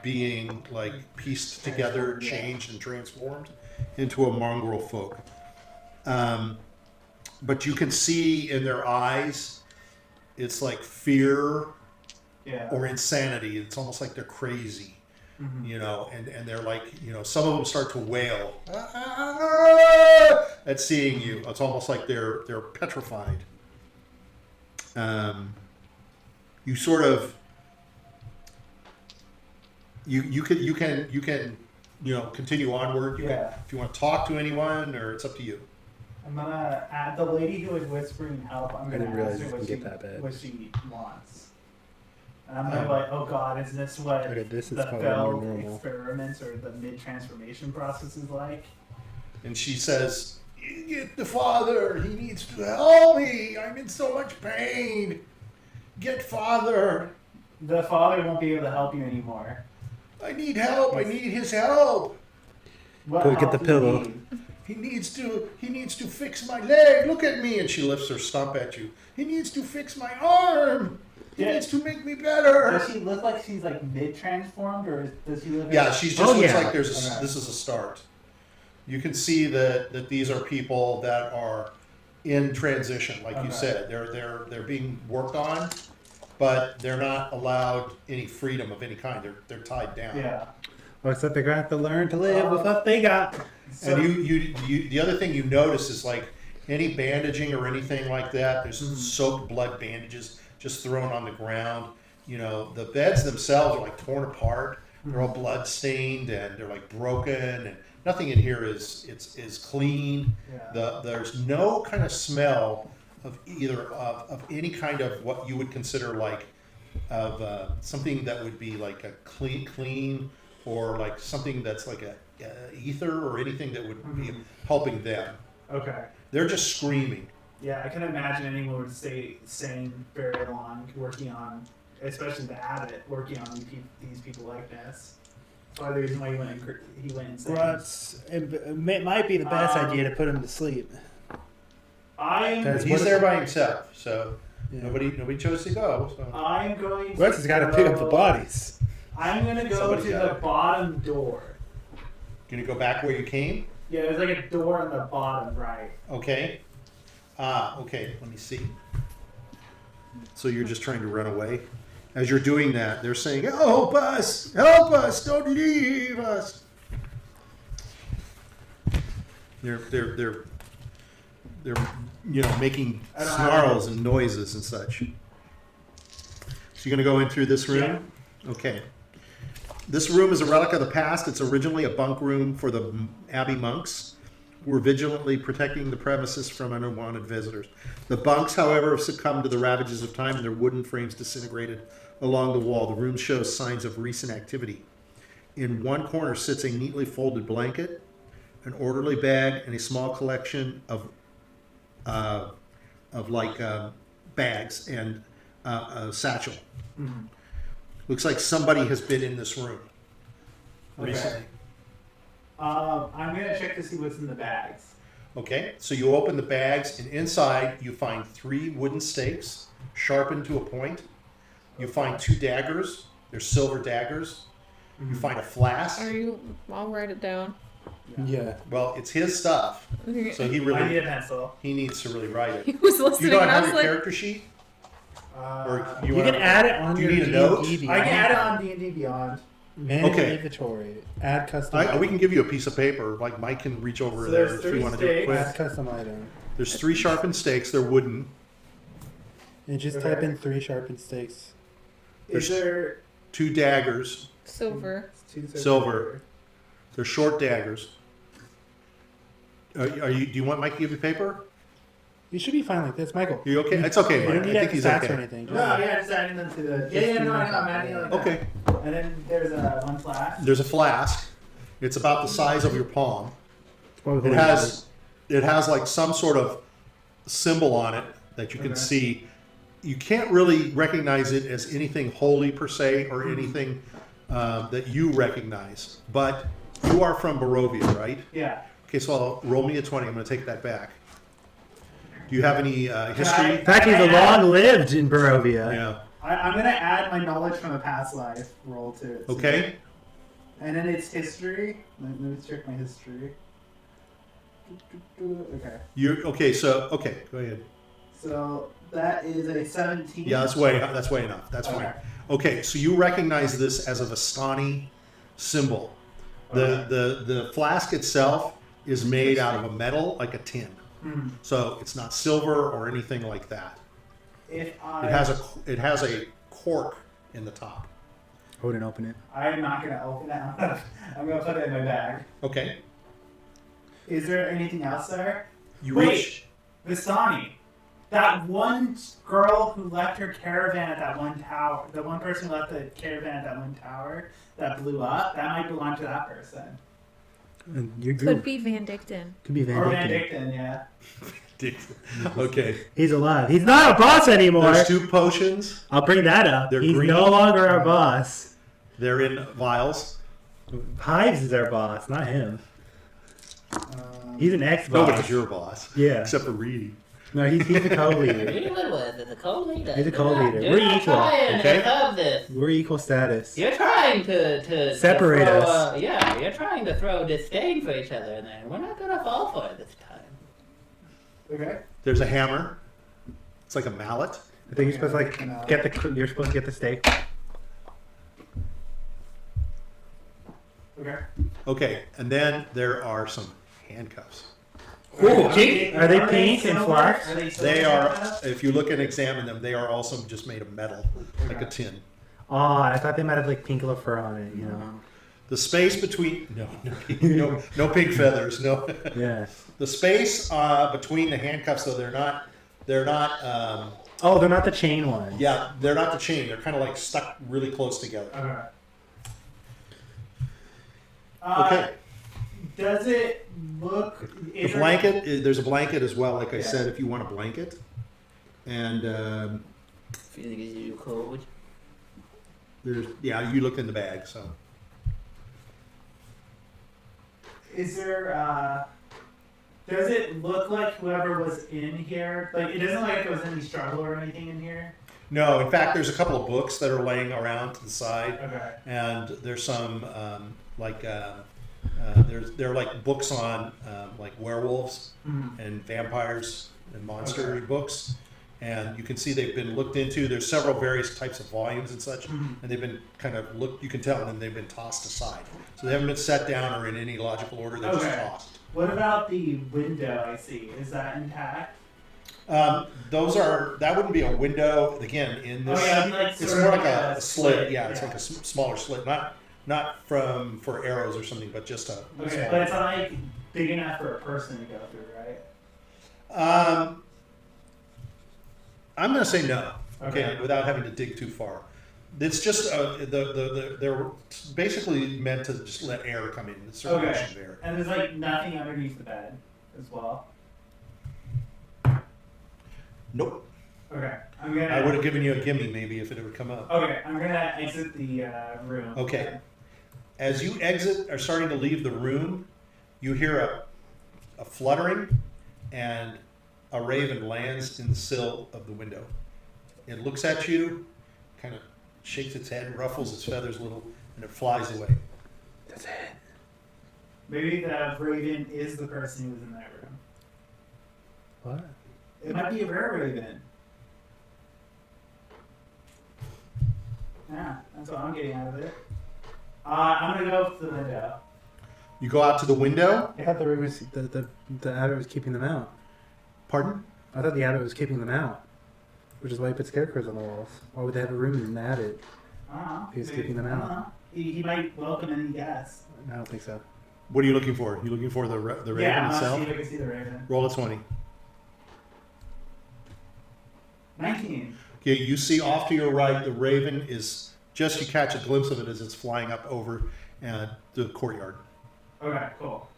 being like pieced together, changed, and transformed into a mongrel folk. But you can see in their eyes, it's like fear or insanity. It's almost like they're crazy, you know, and they're like, you know, some of them start to wail at seeing you. It's almost like they're petrified. You sort of you can you know continue onward. You can, if you want to talk to anyone, or it's up to you. I'm gonna add the lady who was whispering help. I'm gonna didn't realize ask her it what can she, get that bad. what she wants. And I'm gonna be like, oh god, is this what Okay, this is the probably more failed normal. experiments or the mid-transformation process is like? And she says, "Get the father. He needs to help me. I'm in so much pain. Get father. The father won't be able to help you anymore. I need help. I need his help. What Go get help the do you pillow. need? He needs to fix my leg. Look at me." And she lifts her stump at you. "He needs to fix my arm. He needs to make me better." Does she look like she's like mid-transformed, or does she look? Yeah, like... she just looks like Okay. this is a start. You can see that these are people that are in transition, like you said. They're being worked on, but they're not allowed any freedom of any kind. They're tied down. Yeah. Well, except they're gonna have to learn to live with what they got. So, And you the other thing you notice is like any bandaging or anything like that, there's soaked blood bandages just thrown on the ground. You know, the beds themselves are like torn apart. They're all blood stained and they're like broken, and nothing in here is clean. Yeah. There's no kind of smell of either of any kind of what you would consider like of something that would be like a clean or like something that's like a ether or anything that would be helping them. Okay. They're just screaming. Yeah, I can imagine anyone would stay sane very long, working on, especially the abbot, working on these people like this. That's why the reason why he went insane. Grutz. It might be the best idea to put him to sleep. I'm He's there by himself, so Yeah. nobody chose to go. So. I'm going to Grutz has got to pick up the bodies. I'm going to go Somebody to got the it. bottom door. Gonna go back where you came? Yeah, there's like a door on the bottom right. Okay. Okay, let me see. So you're just trying to run away? As you're doing that, they're saying, help us, don't leave us. They're you know, making snarls and noises and such. So you're gonna go in through this room? Okay. This room is a relic of the past. It's originally a bunk room for the abbey monks who were vigilantly protecting the premises from unwanted visitors. The bunks, however, have succumbed to the ravages of time and their wooden frames disintegrated along the wall. The room shows signs of recent activity. In one corner sits a neatly folded blanket, an orderly bag, and a small collection of bags and a satchel. Looks like somebody has been in this room recently. I'm going to check to see what's in the bags. Okay, so you open the bags, and inside you find 3 wooden stakes sharpened to a point. You find 2 daggers. They're silver daggers. You find a flask. I'll write it down. Yeah. Well, it's his stuff, so I need a pencil. he needs to really write it. He was You listening, don't and I have was your like, character sheet, or You wanna- can add it on Do you your need a note? D&D I can add it on D&D Beyond. Manage Okay. inventory. Add custom. we can give you a piece of paper. Like Mike can reach over So there there's if you 3 want to do it quick. Add custom item. There's 3 sharpened stakes. They're wooden. And just Okay. type in 3 sharpened stakes. Is there 2 daggers. Silver. Silver. They're short daggers. Are you? Do you want Mike to give you paper? You should be fine like this, Michael. You okay? It's okay, You Mike. don't I need think to he's have stats or okay. anything. No, yeah, just adding them to the. Yeah, no, just I'm adding like that. Okay. And then there's one flask. There's a flask. It's about the size of your palm. Probably It has like some sort of symbol on it that you can Okay. see. You can't really recognize it as anything holy per se or anything that you recognize. But you are from Barovia, right? Yeah. Okay, so I'll roll me a 20. I'm going to take that back. Do you have any history? In fact, he's long-lived in Barovia. Yeah. I'm gonna add my knowledge from a past life roll to it. Okay. And then it's history. Let me check my history. Okay. Okay, go ahead. So that is a 17. Yeah, that's way enough. That's fine. Okay, so you recognize this as a Vistani symbol. The flask itself is made out of a metal, like a tin. Hmm. So it's not silver or anything like that. If I, It has a cork in the top. I wouldn't open it. I'm not gonna open it. I'm gonna put it in my bag. Okay. Is there anything else there? You Wait. reach. Vistani. That one girl who left her caravan at that one tower, the one person who left the caravan at that one tower that blew up, that might belong to that person. And you Could be Van Dicton. Could be Van Or Van Dicton. Dicton, yeah. Okay. He's alive. He's not a boss anymore. There's 2 potions. I'll bring that up. They're He's green. no longer our boss. They're in vials. Hives is our boss, not him. He's an ex-boss. Nobody's your boss. Yeah. Except for Reedy. No, he's a co-leader. Really good with it. The co-leader. He's a You're co-leader. not- We're you're not equal, trying okay? to have this. We're equal status. You're trying to Separate throw, us. Yeah, you're trying to throw disdain for each other, and then we're not gonna fall for it this time. Okay. There's a hammer. It's like a mallet. I think you're supposed to you're supposed to get the steak. Okay. Okay, and then there are some handcuffs. Are they pink and silver? flash? Are they silver? They are, if you look and examine them, they are also just made of metal, like a tin. Oh, I thought they might have like pink little fur on it, you know. The space between no pink feathers, no. Yeah. The space between the handcuffs, though, they're not. Oh, they're not the chain ones. Yeah, they're not the chain. They're kind of like stuck really close together. Okay. Okay. Does it look? The blanket. There's a blanket as well. Like I said, if you want a blanket, and Feeling is you cold. there's you looked in the bag, so. Is there? Does it look like whoever was in here? Like it doesn't look like there was any struggle or anything in here. No, in fact, there's a couple of books that are laying around to the side, Okay. and there's some they're like books on like werewolves Mhm. and vampires and monster books, and you can see they've been looked into. There's several various types of volumes and such, and they've been kind of looked. You can tell, and then they've been tossed aside. So they haven't been set down or in any logical order. They're just Okay. tossed. What about the window? I see. Is that intact? That wouldn't be a window again in this. Oh, yeah, it'd be like It's sort more of like like a a slit. slit, Yeah, it's yeah. like a smaller slit, not for arrows or something, but just a. Okay, small- but it's not like big enough for a person to go through, right? I'm going to say no. Okay, Okay. without having to dig too far. It's just they're basically meant to just let air come in, the circulation of air. And there's like nothing underneath the bed as well. Nope. Okay, I'm gonna. I would have given you a gimme maybe if it would come up. Okay, I'm gonna exit the room. Okay. As you are starting to leave the room, you hear a fluttering, and a raven lands in the sill of the window. It looks at you, kind of shakes its head, ruffles its feathers a little, and it flies away. That's it. Maybe the raven is the person who was in that room. What? It might be a rare raven. Yeah, that's what I'm getting out of it. I'm gonna go to the window. You go out to the window. I thought the abbot was keeping them out. Pardon? I thought the abbot was keeping them out. Which is why he put scarecrows on the walls. Why would they have a room in the attic? I don't know. He's keeping them out. He might welcome any guests. I don't think so. What are you looking for? You looking for the raven Yeah, itself? see if I can see the raven. Roll a 20. 19. Okay, you see off to your right, the raven is just, you catch a glimpse of it as it's flying up over the courtyard. Okay, cool.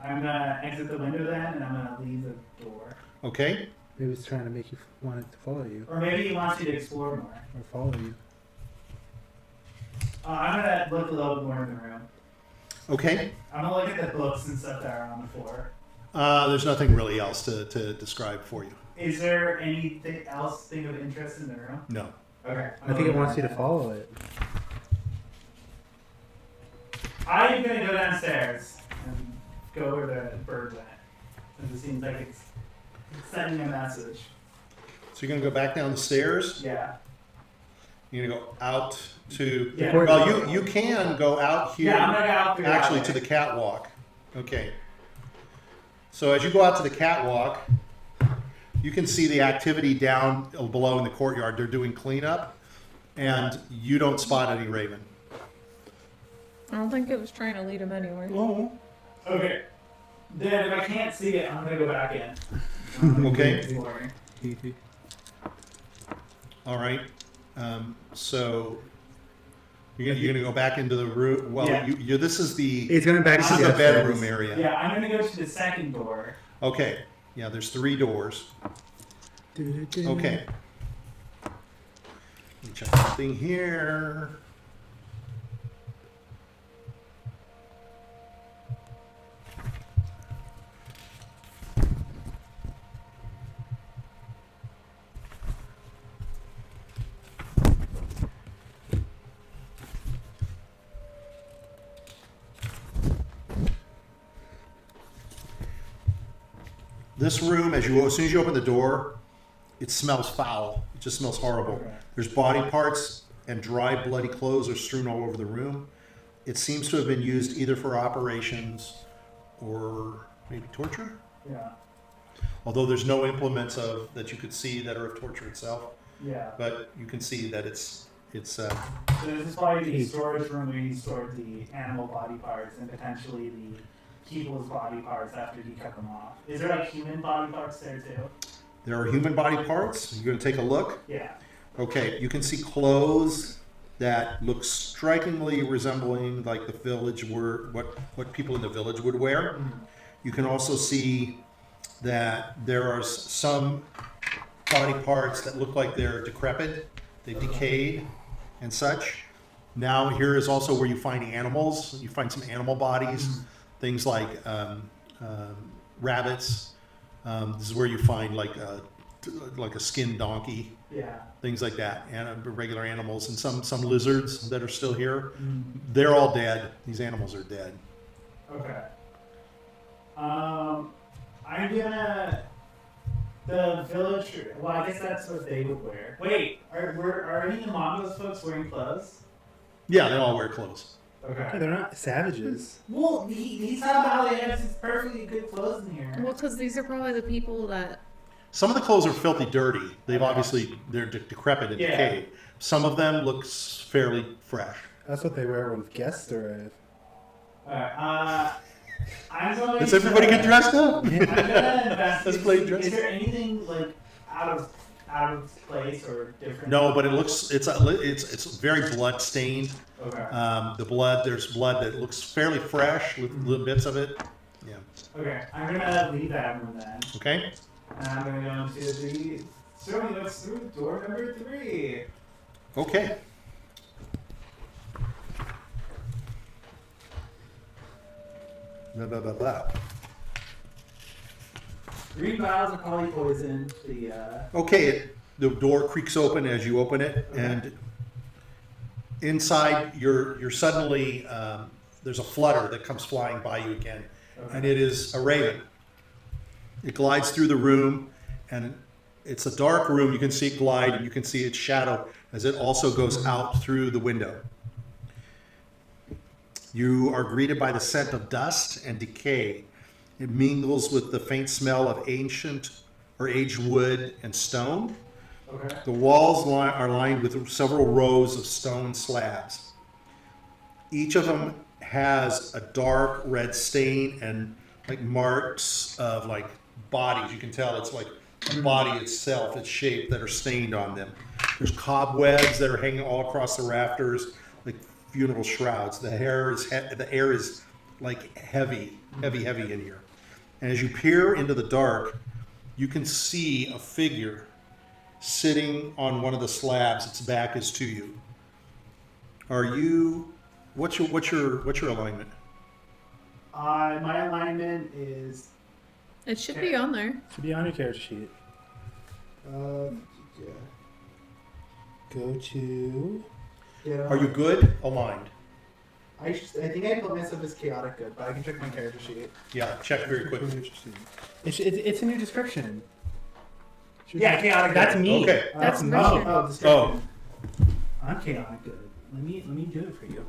I'm gonna exit the window then, and I'm gonna leave the door. Okay? Maybe he's trying to make you want it to follow you. Or maybe he wants you to explore more. Or follow you. I'm gonna look a little bit more in the room. Okay. I'm gonna look at the books and stuff that are on the floor. There's nothing really else to describe for you. Is there anything else thing of interest in the room? No. Okay. I think it wants you to follow it. I'm gonna go downstairs and go where the bird went. Because it seems like it's sending a message. So you're going to go back down the stairs. Yeah. You're going to go out to... Yeah. Well, you can go out here. Yeah, I'm gonna go out through actually that to way. the catwalk. Okay. So as you go out to the catwalk, you can see the activity down below in the courtyard. They're doing cleanup, and you don't spot any raven. I don't think it was trying to lead him anywhere. Oh. Okay. Then if I can't see it, I'm gonna go back in. Okay. Exploring. All right. So you're gonna go back into the room. Well, Yeah. this is the He's going back this to is the bedroom area. Yeah, I'm gonna go to the second door. Okay. Yeah, there's 3 doors. Okay. Let me check something here. This room, as soon as you open the door, it smells foul. It just smells horrible. Okay. There's body parts and dry, bloody clothes are strewn all over the room. It seems to have been used either for operations or maybe torture. Yeah. Although there's no implements that you could see that are of torture itself, Yeah. but you can see that it's. So this is probably the storage room where he stored the animal body parts and potentially the people's body parts after he cut them off. Is there like human body parts there too? There are human body parts. You're going to take a look. Yeah. Okay, you can see clothes that look strikingly resembling like the village were what people in the village would wear. You can also see that there are some body parts that look like they're decrepit, they've decayed and such. Now here is also where you find animals. You find some animal bodies, things like rabbits. This is where you find like a skinned donkey. Yeah. Things like that, and regular animals, and some lizards that are still here. They're all dead. These animals are dead. Okay. I'm gonna the village. Well, I guess that's what they would wear. Wait, are any of the Mongols folks wearing clothes? Yeah, they all wear clothes. Okay. They're not savages. Well, he's talking about how they have some perfectly good clothes in here. Well, because these are probably the people that. Some of the clothes are filthy dirty. They're decrepit and Yeah. decayed. Some of them look fairly fresh. That's what they wear when guests arrive. Alright, I'm going Does to... everybody get dressed up? I'm gonna investigate. Let's play dress. Is there anything like out of place or different? No, but it's very blood stained. Okay. There's blood that looks fairly fresh with little bits of it. Yeah. Okay, I'm gonna leave that room then, Okay. and I'm gonna go into the. So let's through door number 3. Okay. Blah, blah, blah, blah. Green vials of poly poison. Okay, the door creaks open as you open it, and inside you're suddenly there's a flutter that comes flying by you again, and it is a raven. It glides through the room, and it's a dark room. You can see it glide, and you can see its shadow as it also goes out through the window. You are greeted by the scent of dust and decay. It mingles with the faint smell of ancient or aged wood and stone. Okay. The walls are lined with several rows of stone slabs. Each of them has a dark red stain and like marks of like bodies. You can tell it's like a body itself, its shape, that are stained on them. There's cobwebs that are hanging all across the rafters, like funeral shrouds. The air is like heavy in here. And as you peer into the dark, you can see a figure sitting on one of the slabs. Its back is to you. What's your alignment? My alignment is. It should be on there. Should be on your character sheet. Go to. Yeah. Are you good? Aligned. I think I put myself as chaotic good, but I can check my character sheet. Yeah, check very quickly. It's in your description. Yeah, chaotic. That's good. me. Okay. That's Oh, Christian. description. I'm chaotic good. Let me do it for you.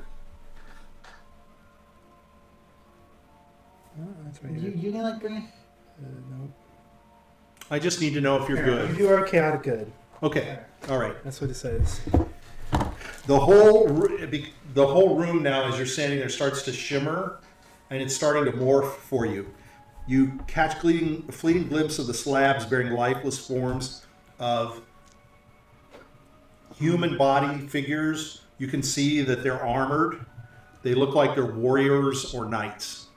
Oh, that's right. You can like bring it. No. I just need to know if you're good. You are chaotic good. Okay. All right. That's what it says. The whole room now, as you're standing there, starts to shimmer, and it's starting to morph for you. You catch a fleeting glimpse of the slabs bearing lifeless forms of human body figures. You can see that they're armored. They look like they're warriors or knights.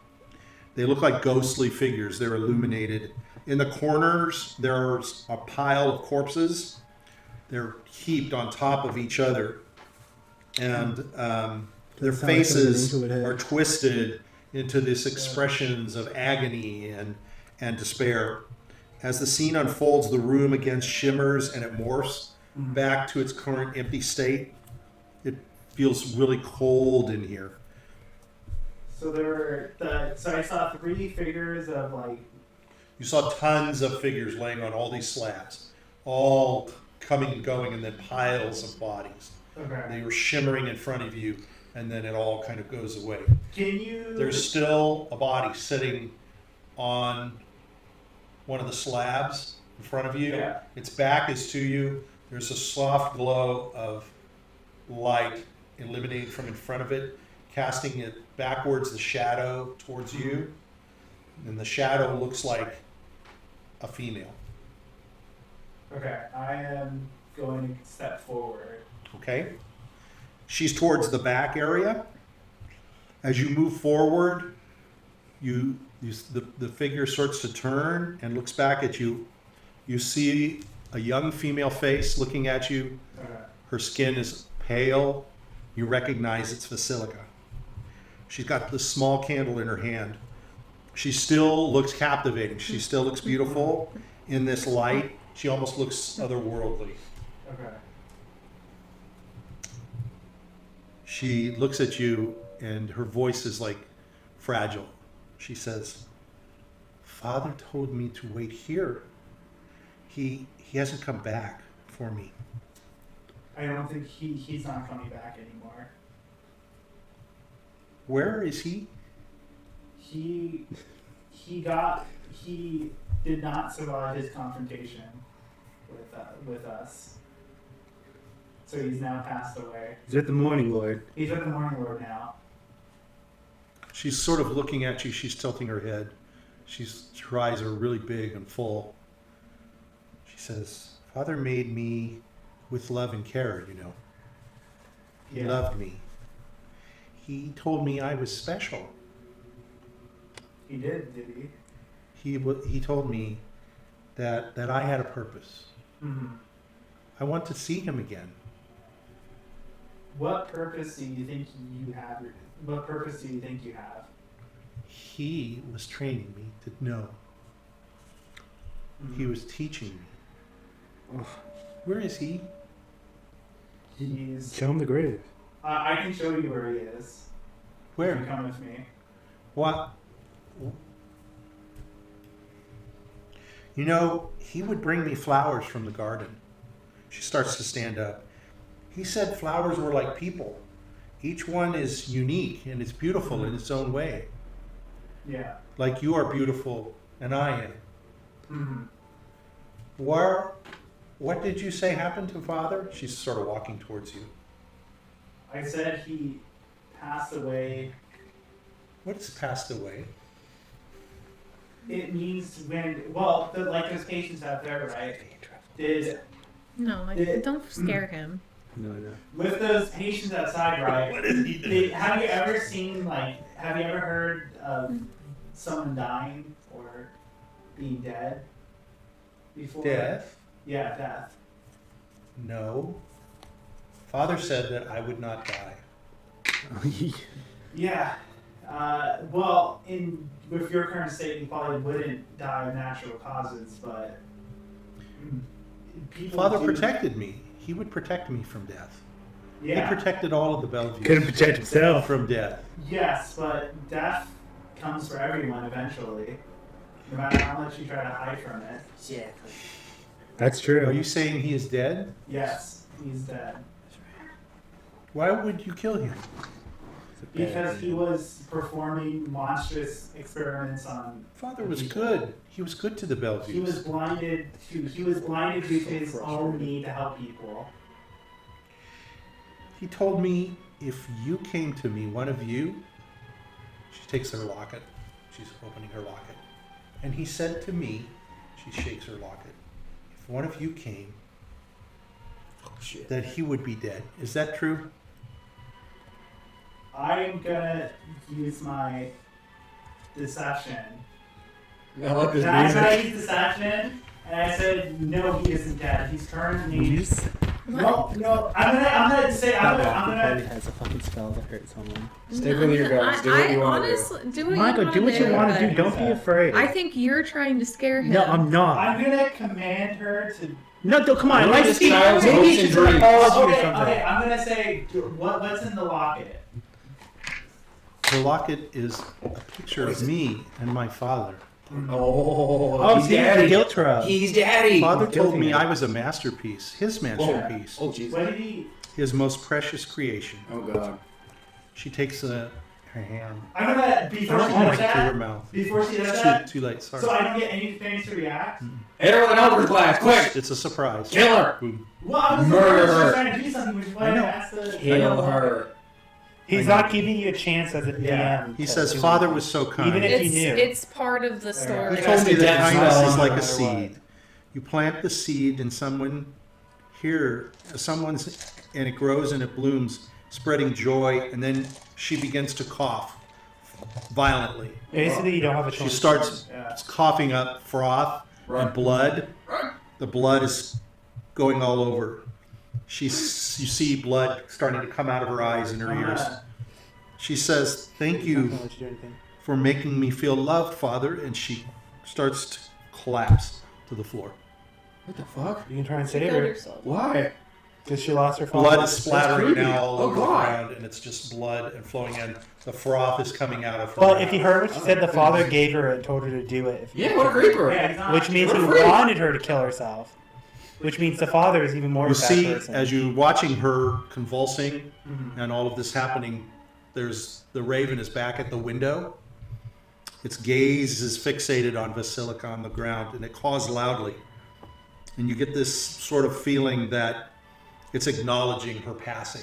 They look like ghostly figures. They're illuminated. In the corners, there's a pile of corpses. They're heaped on top of each other. And their faces are twisted into these expressions of agony and despair. As the scene unfolds, the room again shimmers and it morphs back to its current empty state. It feels really cold in here. So I saw 3 figures of like. You saw tons of figures laying on all these slabs, all coming and going, and then piles of bodies. Okay. They were shimmering in front of you, and then it all kind of goes away. Can you? There's still a body sitting on one of the slabs in front of you. Yeah. Its back is to you. There's a soft glow of light illuminating from in front of it, casting it backwards, the shadow towards you. And the shadow looks like a female. Okay, I am going to step forward. Okay? She's towards the back area. As you move forward, the figure starts to turn and looks back at you. You see a young female face looking at you. Okay. Her skin is pale. You recognize it's Vasilika. She's got this small candle in her hand. She still looks captivating. She still looks beautiful in this light. She almost looks otherworldly. Okay. She looks at you and her voice is like fragile. She says, "Father told me to wait here. He hasn't come back for me." I don't think he's not coming back anymore. Where is he? He did not survive his confrontation with us. So he's now passed away. He's at the Morning Lord. He's at the Morning Lord now. She's sort of looking at you. She's tilting her head. Her eyes are really big and full. She says, "Father made me with love and care, you know. He loved me. He told me I was special. He did he? He told me that I had a purpose. Mm-hmm. I want to see him again." What purpose do you think you have? What purpose do you think you have? He was training me to know. Mm-hmm. He was teaching me. Where is he? He's. Show him the grave. I can show you where he is. If you Where? come with me. What? You know, he would bring me flowers from the garden. She starts to stand up. He said flowers were like people. Each one is unique and it's beautiful in its own way. Yeah. Like you are beautiful and I am. Mm-hmm. What did you say happened to Father? She's sort of walking towards you. I said he passed away. What is passed away? It means like those patients out there, right? No, don't scare him. No. With those patients outside, right? What is he doing? Have you ever have you ever heard of someone dying or being dead before? Death? Yeah, death. No. Father said that I would not die. Yeah. With your current state, you probably wouldn't die of natural causes, but people Father do. protected me. He would protect me from death. Yeah. He protected all of the Bellevue Couldn't protect himself. from death. Yes, but death comes for everyone eventually, no matter how much you try to hide from it. Exactly. That's true. Are you saying he is dead? Yes, he's dead. Why would you kill him? Because he was performing monstrous experiments on. Father was good. He was good to the Bellevue. He was blinded due to his own need to help people. He told me, if you came to me, one of you, she takes her locket. She's opening her locket. And he said to me, she shakes her locket, if one of you came, that he would be dead. Is that true? I'm gonna use my deception. I like this I music. tried to use deception, and I said, no, he isn't dead. He's currently. No, I'm gonna say, I'm gonna. has a fucking spell to hurt someone. Stick with your guns. Do what you want to do. honestly do what Michael, do what you want to do. Don't be afraid. I think you're trying to scare him. No, I'm not. I'm gonna command her to. No, come on. What Like, is Steve, child's maybe hopes you should and do an dreams? apology or Okay, something. I'm gonna say, what's in the locket? The locket is a picture of me and my father. Oh, he's see, daddy. guilt trip. He's daddy. Father told guilty me now. I was a masterpiece, his masterpiece, Oh, jeez. What did he? his most precious creation. Oh, God. She takes her hand I'm gonna before she right does to her that. mouth. Before she does that, Too late, sorry. so I don't get any things to react. Hit her with an elder class, quick. It's a surprise. Kill her. Boom. Well, I was Murder her. trying to do something, which is why I asked the. Kill her. He's not giving you a chance as a DM. Yeah. He to says, do Father it. was so kind. Even if he It's knew. it's part of the story. He told me that Death kindness spell. is like No a matter seed. You plant the seed in someone here, someone's, and it grows and it blooms, spreading joy, and then she begins to cough violently. Basically, you don't have a She choice. starts Yeah. coughing up froth and blood. The blood is going all over. You see blood starting to come out of her eyes and her ears. She says, "Thank He's not you gonna let you do anything. for making me feel loved, Father," and she starts to collapse to the floor. What the fuck? You can try and You save killed her yourself. Why? because she lost her father. Blood is splattering creepy. now all Oh, over the God. ground, and it's just blood and flowing in. The froth is coming out of her But mouth. if you heard what she said, the father gave her and told her to do it. Yeah, what a creeper. Yeah, he's not- Which means he What a freak. wanted her to kill herself. Which means the father is even more You of a bad see, person. as you're watching her convulsing Mhm. and all of this happening, there's the raven is back at the window. Its gaze is fixated on Basilica on the ground, and it caws loudly. And you get this sort of feeling that it's acknowledging her passing.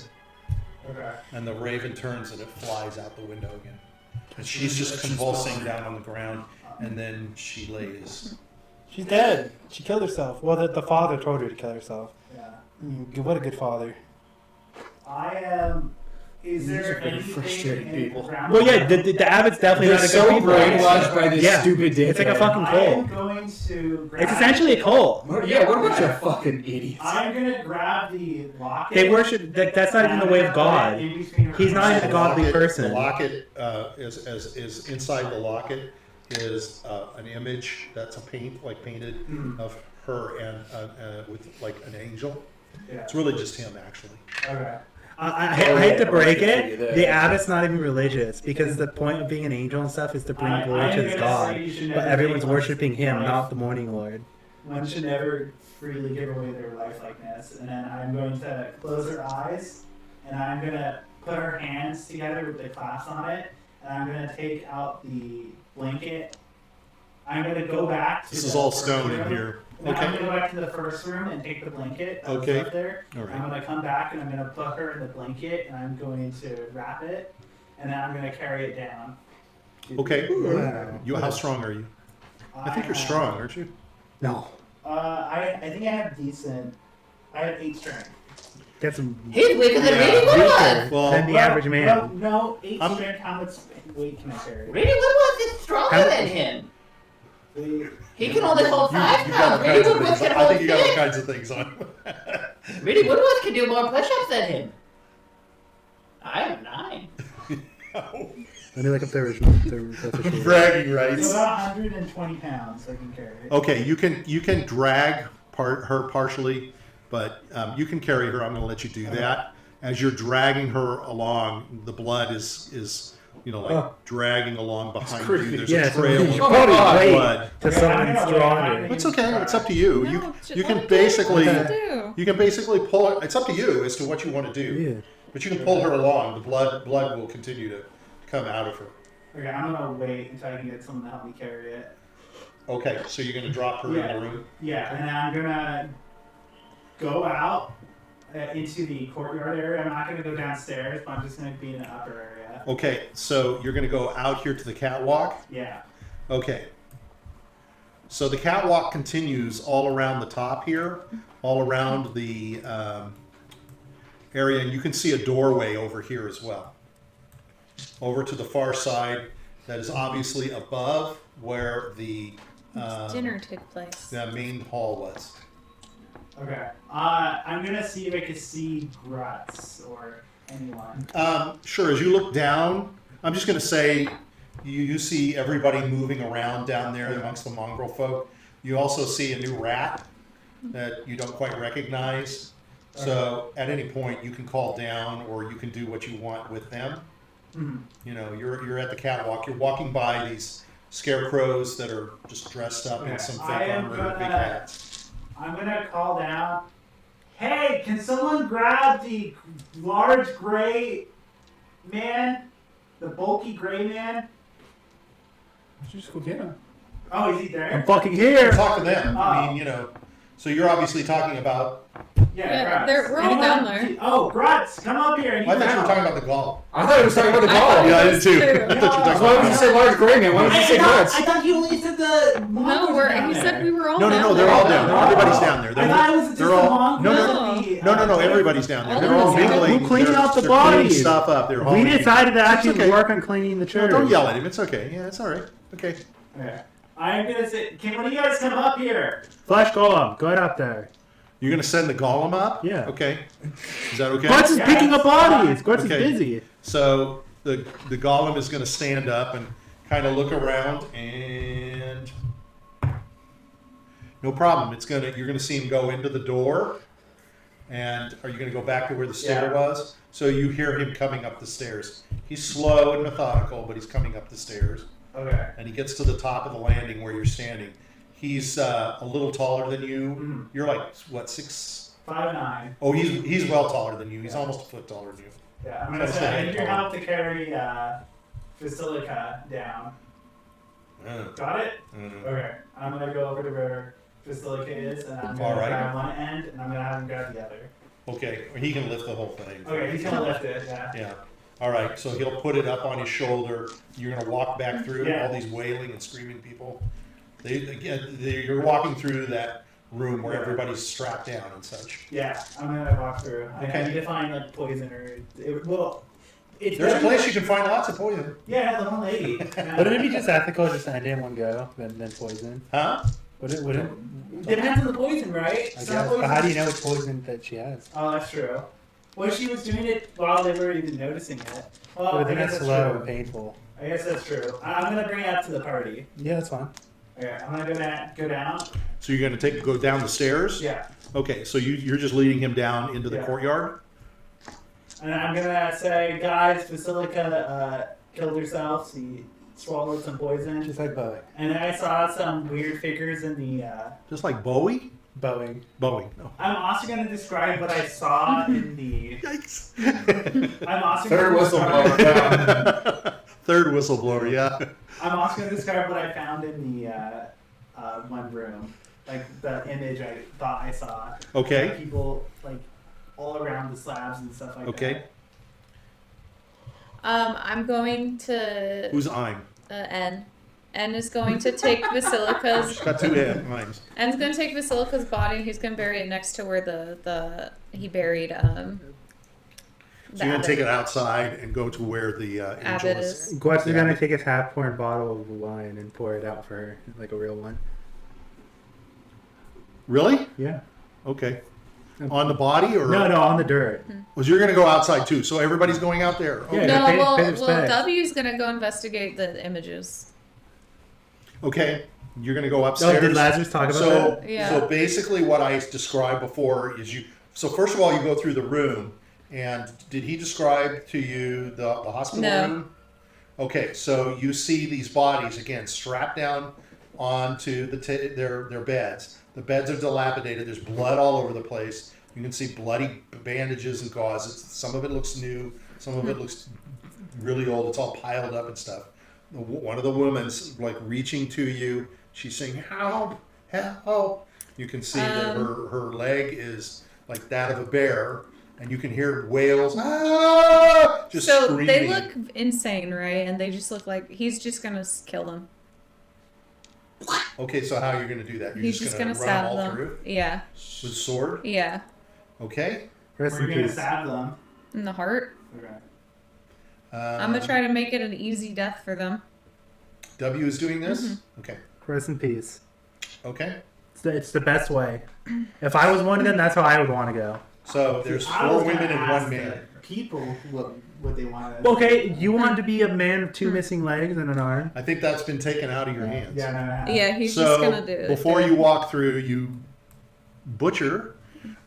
Okay. And the raven turns and it flies out the window again. And she's just convulsing down on the ground, and then she lays. She's dead. She killed herself. Well, the father told her to kill herself. Yeah. What a good father. I am. Is These there are very anything frustrating in people. the ground? Well, yeah, the abbot's definitely They're not a so good people. brainwashed by this Yeah. stupid dick. It's like a fucking I am cult. going to grab. It's essentially a cult. Yeah, what a bunch of fucking idiots. I'm gonna grab the locket. They worship. That's not even the way of God. He's not even a godly person. The locket is inside the locket is an image that's painted of her and with like an angel. Yeah. It's really just him, actually. Okay. I hate to break it. The abbot's not even religious because the point of being an angel and stuff is to bring I- glory I'm to his gonna God. say you should But never everyone's take worshiping him, life. not the morning lord. One should never freely give away their life like this. And then I'm going to close her eyes, and I'm going to put her hands together with the clasp on it, and I'm going to take out the blanket. I'm going to go back to This the is all stone in room. here. I'm Okay. gonna go back to the first room and take the blanket that was Okay. up there. All right. I'm gonna come back and I'm gonna put her in the blanket and I'm going to wrap it and then I'm gonna carry it down. Okay. Wow. How strong are you? I think you're strong, aren't you? No. I think I have decent. I have 8 strength. That's some He's weaker than Yeah. Reedy Woodworth. weaker Well, than the average man. Well, no, 8 I'm- strength. How much weight can I carry? Reedy Woodworth is stronger How- than him. Eight- He can only hold 5 you got all pounds. Reedy kinds of Woodworth things. can I hold think you got all 6. kinds of things on. Reedy Woodworth can do more push-ups than him. I have 9. Let me look up the original. The official. Bragging It's rights. about 120 pounds I can carry. Okay, you can drag her partially, but you can carry her. I'm going to let you do that. As you're dragging her along, the blood is dragging along behind you. There's Yeah, a so trail you of should probably wait blood. to someone stronger. It's okay. It's up to you. No, You can what basically do you do? you can basically pull it. It's up to you as to what you want to do. Yeah. But you can pull her along. The blood will continue to come out of her. Okay, I'm gonna wait until I can get someone to help me carry it. Okay, so you're going to drop her in the room. Yeah, and then I'm gonna go out into the courtyard area. I'm not gonna go downstairs, but I'm just gonna be in the upper area. Okay, so you're going to go out here to the catwalk. Yeah. Okay. So the catwalk continues all around the top here, all around the area, and you can see a doorway over here as well. Over to the far side, that is obviously above where the Dinner took place. main hall was. Okay. I'm gonna see if I can see Grutz or anyone. Sure, as you look down, I'm just going to say you see everybody moving around down there amongst the mongrel folk. You also see a new rat that you don't quite recognize. So at any point you can call down or you can do what you want with them. Mhm. You know, you're at the catwalk. You're walking by these scarecrows that are just dressed up in some I fake am armor and big gonna- hats. I'm gonna call down. Hey, can someone grab the large gray man? The bulky gray man? Just go get him. Oh, is he I'm there? fucking here. Talk to them. I Oh. mean, so you're obviously talking about. Yeah, Grutz. we're all down there. Oh, Grutz, come up here. And I thought you were help. talking about the golem. I thought he was talking about the golem. Yeah, I did too. True. I thought you were talking Why would about you say large gray man? Why would you say I Grutz? thought you only said the No, mongrels down he there. said we were all No, down no, no, they're there. all down there. Everybody's down there. I thought it was just they're the all. mongrels. No, and the, No, everybody's down there. All They're all of them. mingling. Who cleaned They're- out the they're cleaning bodies? stuff up. They're We hauling it. decided to It's actually okay. work on cleaning the No, church. don't yell at him. It's okay. Yeah, it's all right. Okay. Okay. I'm gonna say, can one of you guys come up here? Flesh golem, go up there. You're gonna send the golem up? Yeah. Okay. Is that okay? Grutz is Yeah. picking up bodies. Grutz Okay. is busy. So the golem is gonna stand up and kind of look around and no problem. You're gonna see him go into the door. And are you gonna go back to where the stair Yeah. was? So you hear him coming up the stairs. He's slow and methodical, but he's coming up the stairs. Okay. And he gets to the top of the landing where you're standing. He's a little taller than you. Mhm. You're like what, 6? 5'9". Oh, he's well taller than you. He's almost a foot taller than you. Yeah, I'm gonna That's say I the need your head help to carry Basilica down. Got it? Okay. I'm gonna go over to where Basilica is, and I'm gonna All right. grab one end, and I'm gonna have him grab the other. Okay, he can lift the whole thing. Okay, he's gonna lift it. Yeah. Yeah. All right, so he'll put it up on his shoulder. You're gonna walk back through Yeah. all these wailing and screaming people. You're walking through that room where everybody's strapped down and such. Yeah, I'm gonna walk through. I Okay. need to find like poison or it's There's a better- place you can find lots of poison. Yeah, the one lady. Wouldn't it be just ethical just to end it in one go, then poison? Huh? Wouldn't Depends on the poison, right? I Some guess. poison- But how do you know which poison that she has? Oh, that's true. Well, she was doing it while they were even noticing it. Well, But I then guess it's that's slow true. and painful. I guess that's true. I'm gonna bring it up to the party. Yeah, that's fine. Okay, I'm gonna go down. So you're gonna go down the stairs? Yeah, Okay, so you're just leading him down into the Yeah. courtyard? and I'm gonna say, guys, Basilica killed herself. She swallowed some poison, Just like Boeing. and then I saw some weird figures in the. Just like Bowie? Boeing. Bowie. No. I'm also gonna describe what I saw in the. Yikes. I'm also Third gonna whistleblower describe- down. Third whistleblower, yeah. I'm also gonna describe what I found in the one room. like the image I thought I saw. Okay. Like, people like all around the slabs and stuff like Okay. that. I'm going to Who's I'm? N. N is going to take Basilica's. Got two M's. N's going to take Basilica's body. And he's going to bury it next to where he buried. So you're gonna take it outside and go to where the angel Abbot is. is. Grutz is gonna take his half-poured bottle of wine and pour it out for her, like a real one. Really? Yeah. Okay. On the body or No, on the dirt. Well, you're gonna go outside too. So everybody's going out there. Okay. Yeah. No, pay well, respects. W's going to go investigate the images. Okay. You're gonna go Oh, upstairs. did Lazarus talk about So, that? Yeah. so basically, what I described before is you. So first of all, you go through the room, and did he describe to you the hospital No. room? Okay, so you see these bodies again strapped down onto their beds. The beds are dilapidated. There's blood all over the place. You can see bloody bandages and gauzes. Some of it looks new. Some of it looks really old. It's all piled up and stuff. One of the women's like reaching to you. She's saying, "Help! Help!" You can see that her leg is like that of a bear, and you can hear wails. Ah! Just So screaming. they look insane, right? And they just look like he's just going to kill them. Okay, so how are you going to do that? You're He's just going going to to run them stab all them. through Yeah. with sword? Yeah. Okay. Rest We're in gonna peace. stab them. In the heart. Okay. I'm going to try to make it an easy death for them. W is doing this? Mm-hmm. Okay. Rest in peace. Okay. It's the best way. If I was one of them, that's how I would want to go. So there's I 4 was gonna women and ask 1 man. the People what they want to. Okay, you want to be a man with 2 missing legs and an arm? I think that's been taken out of your hands. Yeah, no. Yeah, he's So just going to do it. before you walk through, you butcher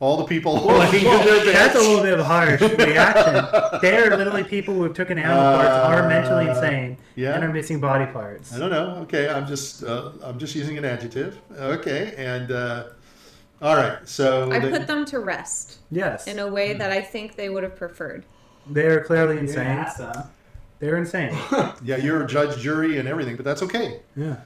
all the people laying in their That's a beds. little bit of a harsh reaction. They're literally people who took an animal parts, are mentally insane, yeah. and are missing body parts. I don't know. Okay, I'm just using an adjective. Okay, and all right. So I put them to rest Yes, in a way that I think they would have preferred. they're clearly You're gonna insane. ask them. They're insane. yeah, you're a judge, jury, and everything, but that's okay. Yeah,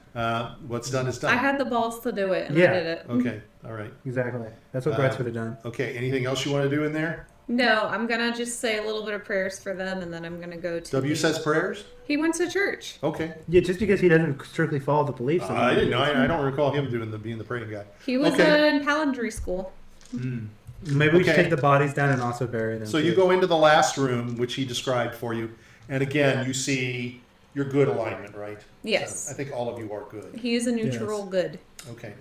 What's done is I done. had the balls to do it, and Yeah. I did it. Okay, all right. exactly. That's what Uh, Grutz would have done. Okay, anything else you want to do in there? No, I'm going to just say a little bit of prayers for them, and then I'm going to go to... W says prayers? He went to church. Okay. Yeah, just because he doesn't strictly follow the beliefs. of I them. didn't know. I don't recall him being the praying guy. He was Okay. in paladin school. Maybe we should Okay. take the bodies down and also bury them. So you too. go into the last room, which he described for you, and again, you see your good alignment, right? Yes. So I think all of you are good. He is a neutral good. Okay.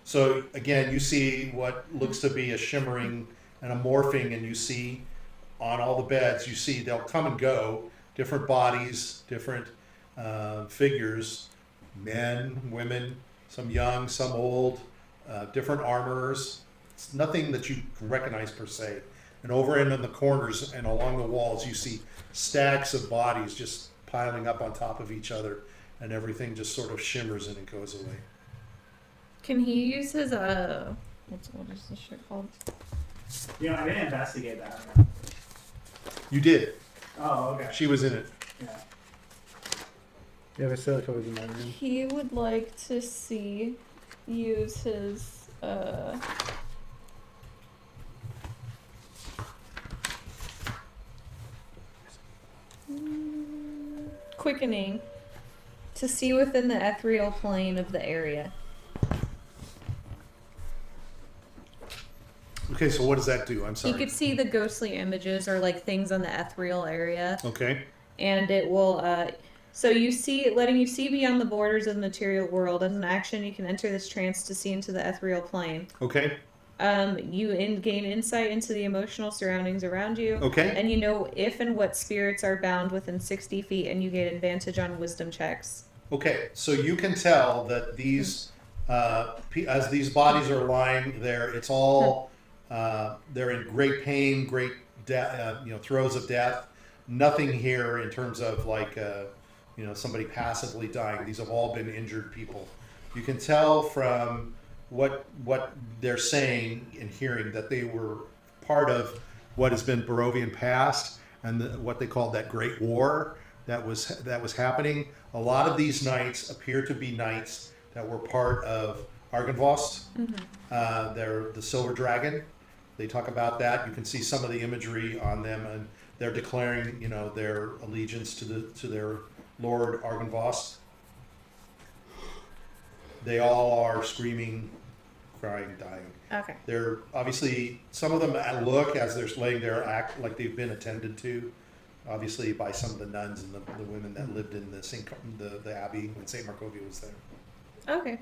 So again, you see what looks to be a shimmering and a morphing, and you see on all the beds, you see they'll come and go, different bodies, different figures, men, women, some young, some old, different armorers. It's nothing that you can recognize per se. And over in the corners and along the walls, you see stacks of bodies just piling up on top of each other, and everything just sort of shimmers and it goes away. Can he use his, what is this shit called? You know, I didn't investigate that. You did. Oh, okay. She was in it. Yeah. Yeah, Basilica was in that room. He would like to use his, quickening to see within the ethereal plane of the area. Okay, so what does that do? I'm He sorry. could see the ghostly images or like things on the ethereal area, Okay. and it will. So you see, letting you see beyond the borders of the material world. As an action, you can enter this trance to see into the ethereal plane. Okay. You gain insight into the emotional surroundings around you. Okay. And you know if and what spirits are bound within 60 feet, and you get advantage on wisdom checks. Okay. So you can tell that these, as these bodies are lying there, it's all they're in great pain, great throes of death. Nothing here in terms of like somebody passively dying. These have all been injured people. You can tell from what they're saying and hearing that they were part of what has been Barovian past and what they called that Great War that was happening. A lot of these knights appear to be knights that were part of Argynvost. They're the silver dragon. They talk about that. You can see some of the imagery on them, and they're declaring, their allegiance to their Lord Argynvost. They all are screaming, crying, dying. Okay. They're obviously, some of them look, as they're laying there, act like they've been attended to, obviously by some of the nuns and the women that lived in the abbey when St. Markovia was there. Okay.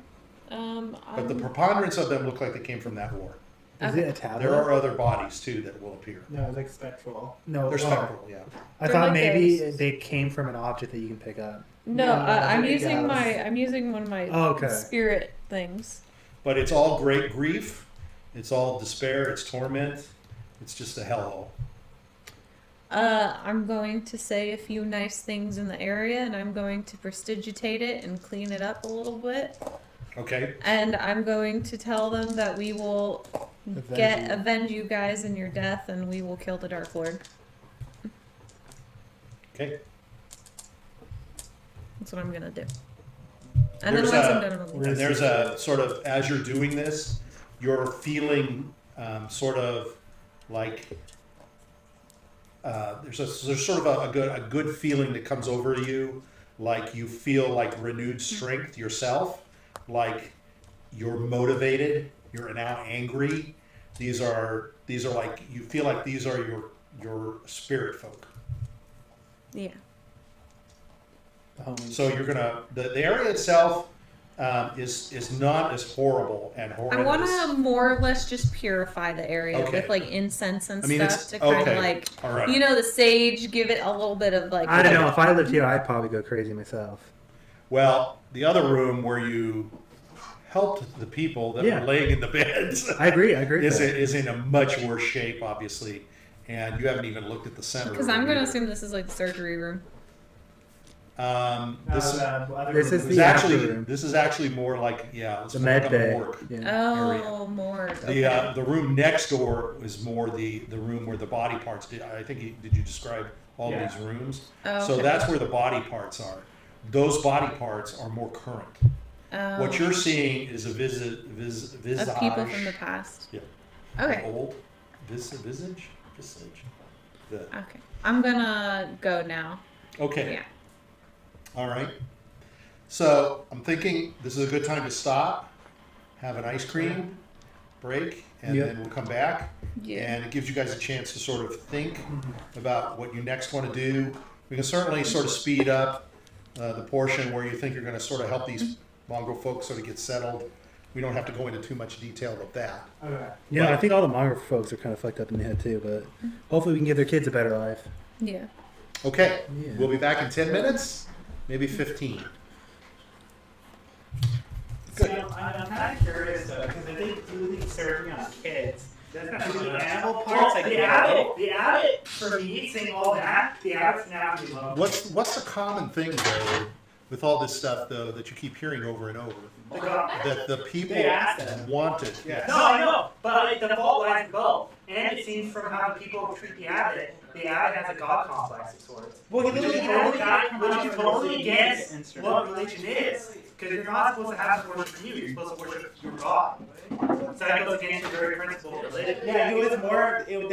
But the preponderance of them look like they came from that war. Is it a tablet? There are other bodies too that will appear. No, it's like spectral. No, They're spectral, yeah. I They're thought like maybe those. they came from an object that you can pick up. No, I'm it using goes. I'm using one of my Okay. spirit things. But it's all great grief. It's all despair. It's torment. It's just a hellhole. I'm going to say a few nice things in the area, and I'm going to prestidigitate it and clean it up a little bit. Okay. And I'm going to tell them that we will avenge you guys in your death, and we will kill the Dark Lord. Okay. That's what I'm gonna do. And There's then once I'm done, And there's a sort of, as you're doing this, you're feeling sort of like there's sort of a good feeling that comes over you, like you feel like renewed strength yourself, like you're motivated, you're now angry. These are like, you feel like these are your spirit folk. yeah. So you're gonna the area itself is not as horrible and horrendous. I want to more or less just purify the area Okay. with like incense and I mean, stuff to kind of like, all right. the sage, give it a little bit of like. I don't know. If I lived here, I'd probably go crazy myself. Well, the other room where you helped the people that Yeah. were laying in the beds I agree. is in a much worse shape, obviously, and you haven't even looked at the center. Because I'm going to assume this is like the surgery room. This This is is the actually after room. this is actually more like let's The call med it a bay. morgue. Yeah. Oh, more. The room next door is more the room where the body parts. I think did you describe all Yeah. these rooms? Oh, So okay. that's where the body parts are. Those body parts are more current. What you're seeing is a visage of people from the past. Yeah. Okay. Old visage. The, Okay. I'm gonna go now. okay. Yeah. All right. So I'm thinking this is a good time to stop, have an ice cream break, and Yep. then we'll come back. Yeah. And it gives you guys a chance to sort of think about what you next want to do. We can certainly sort of speed up the portion where you think you're going to sort of help these mongrel folks sort of get settled. We don't have to go into too much detail of that. Okay. Yeah, But- I think all the mongrel folks are kind of fucked up in the head too, but hopefully we can give their kids a better life. Yeah. Okay, Yeah. we'll be back in 10 minutes, maybe 15. So I'm kind of curious though, because if they do these surgery on kids, doesn't that do animal parts like the abbot, for me, saying all that, the abbot's now be low. What's the common thing though with all this stuff though that you keep hearing over and over? That the people They asked them. wanted. Yes. No, I know, but the fault lies in both. And it seems from how the people treat the abbot has a god complex of sorts. Well, Which is totally against what religion is. Because you're not supposed to have to worship you, you're supposed to worship your God. So that goes against your very principle of religion. Yeah, they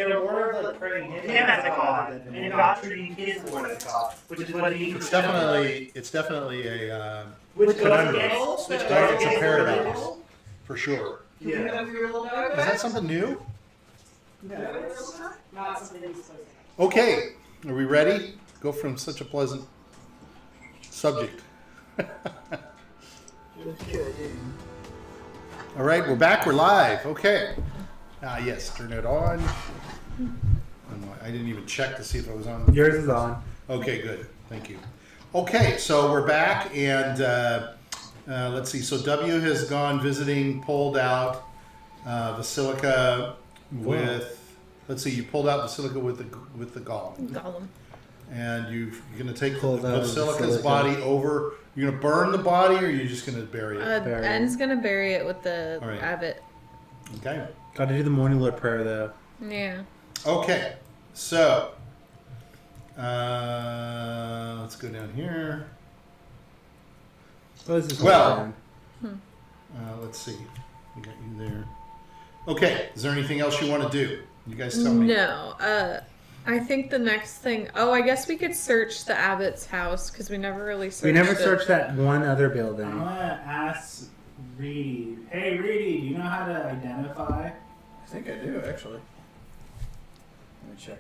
were more of like praying Him as a god, and not treating his Lord as a god, which is what he It's definitely a which goes conundrum. against It's a paradox for sure. Yeah. Is that something new? not something he's supposed to. Okay, are we ready? Go from such a pleasant subject. All right, we're back. We're live. Okay. Yes, turn it on. I didn't even check to see if it was on. Yours is on. Okay, good. Thank you. Okay, so we're back, and let's see. So W has gone visiting, pulled out Basilica with. Let's see. You pulled out Basilica with the golem, Gollum. and you're going to take Pulled out Basilica's Basilica. body over. You're going to burn the body, or you're just going to bury it? Bury it. Anne's gonna bury it with the All right. abbot. Okay. Got to do the morning Lord prayer though. Yeah. Okay. So let's go down here. What is this? Well, Let's see. We got you there. Okay. Is there anything else you want to do? You guys tell me. No. I think the next thing. Oh, I guess we could search the abbot's house because we never really searched. We never it. searched that one other building. I'm gonna ask Reedy. Hey, Reedy, do you know how to identify? I think I do, actually. Let me check.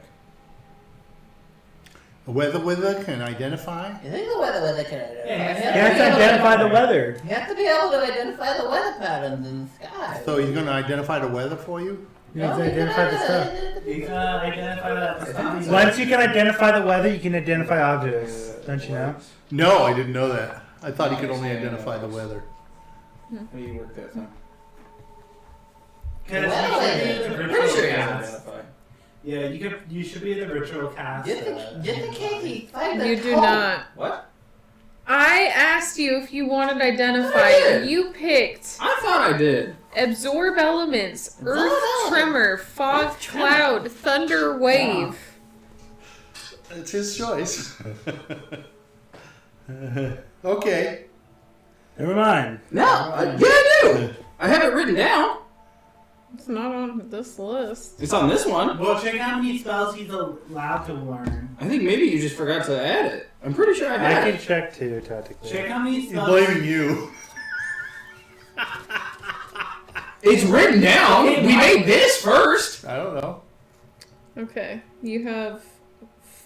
A weather can identify? You think the weather can identify? Yeah, You have to identify the weather. You have to be able to identify the weather patterns in the sky. So he's going to identify the weather for you? You have to identify the stuff. You can identify that. Once you can identify the weather, you can identify objects. Don't you know? No, I didn't know that. I thought he could only identify the weather. How do you work that, huh? Because Well, Pretty sure you can identify. Yeah, you should be the ritual cast. Just in case he finds You a do code. not. What? I asked you if you wanted to identify. I did. You picked I thought I did. absorb elements, Absorb earth elements. tremor, fog Earth tremor. cloud, thunder wave. It's his choice. Okay. Never mind. No, yeah, I do. I have it written down. It's not on this list. It's on this one. Well, check how many spells he's allowed to learn. I think maybe you just forgot to add it. I'm pretty sure I I had can it. check too, tactically. Check how many He's spells. blaming you. It's written down. We made this first. I don't know. Okay, you have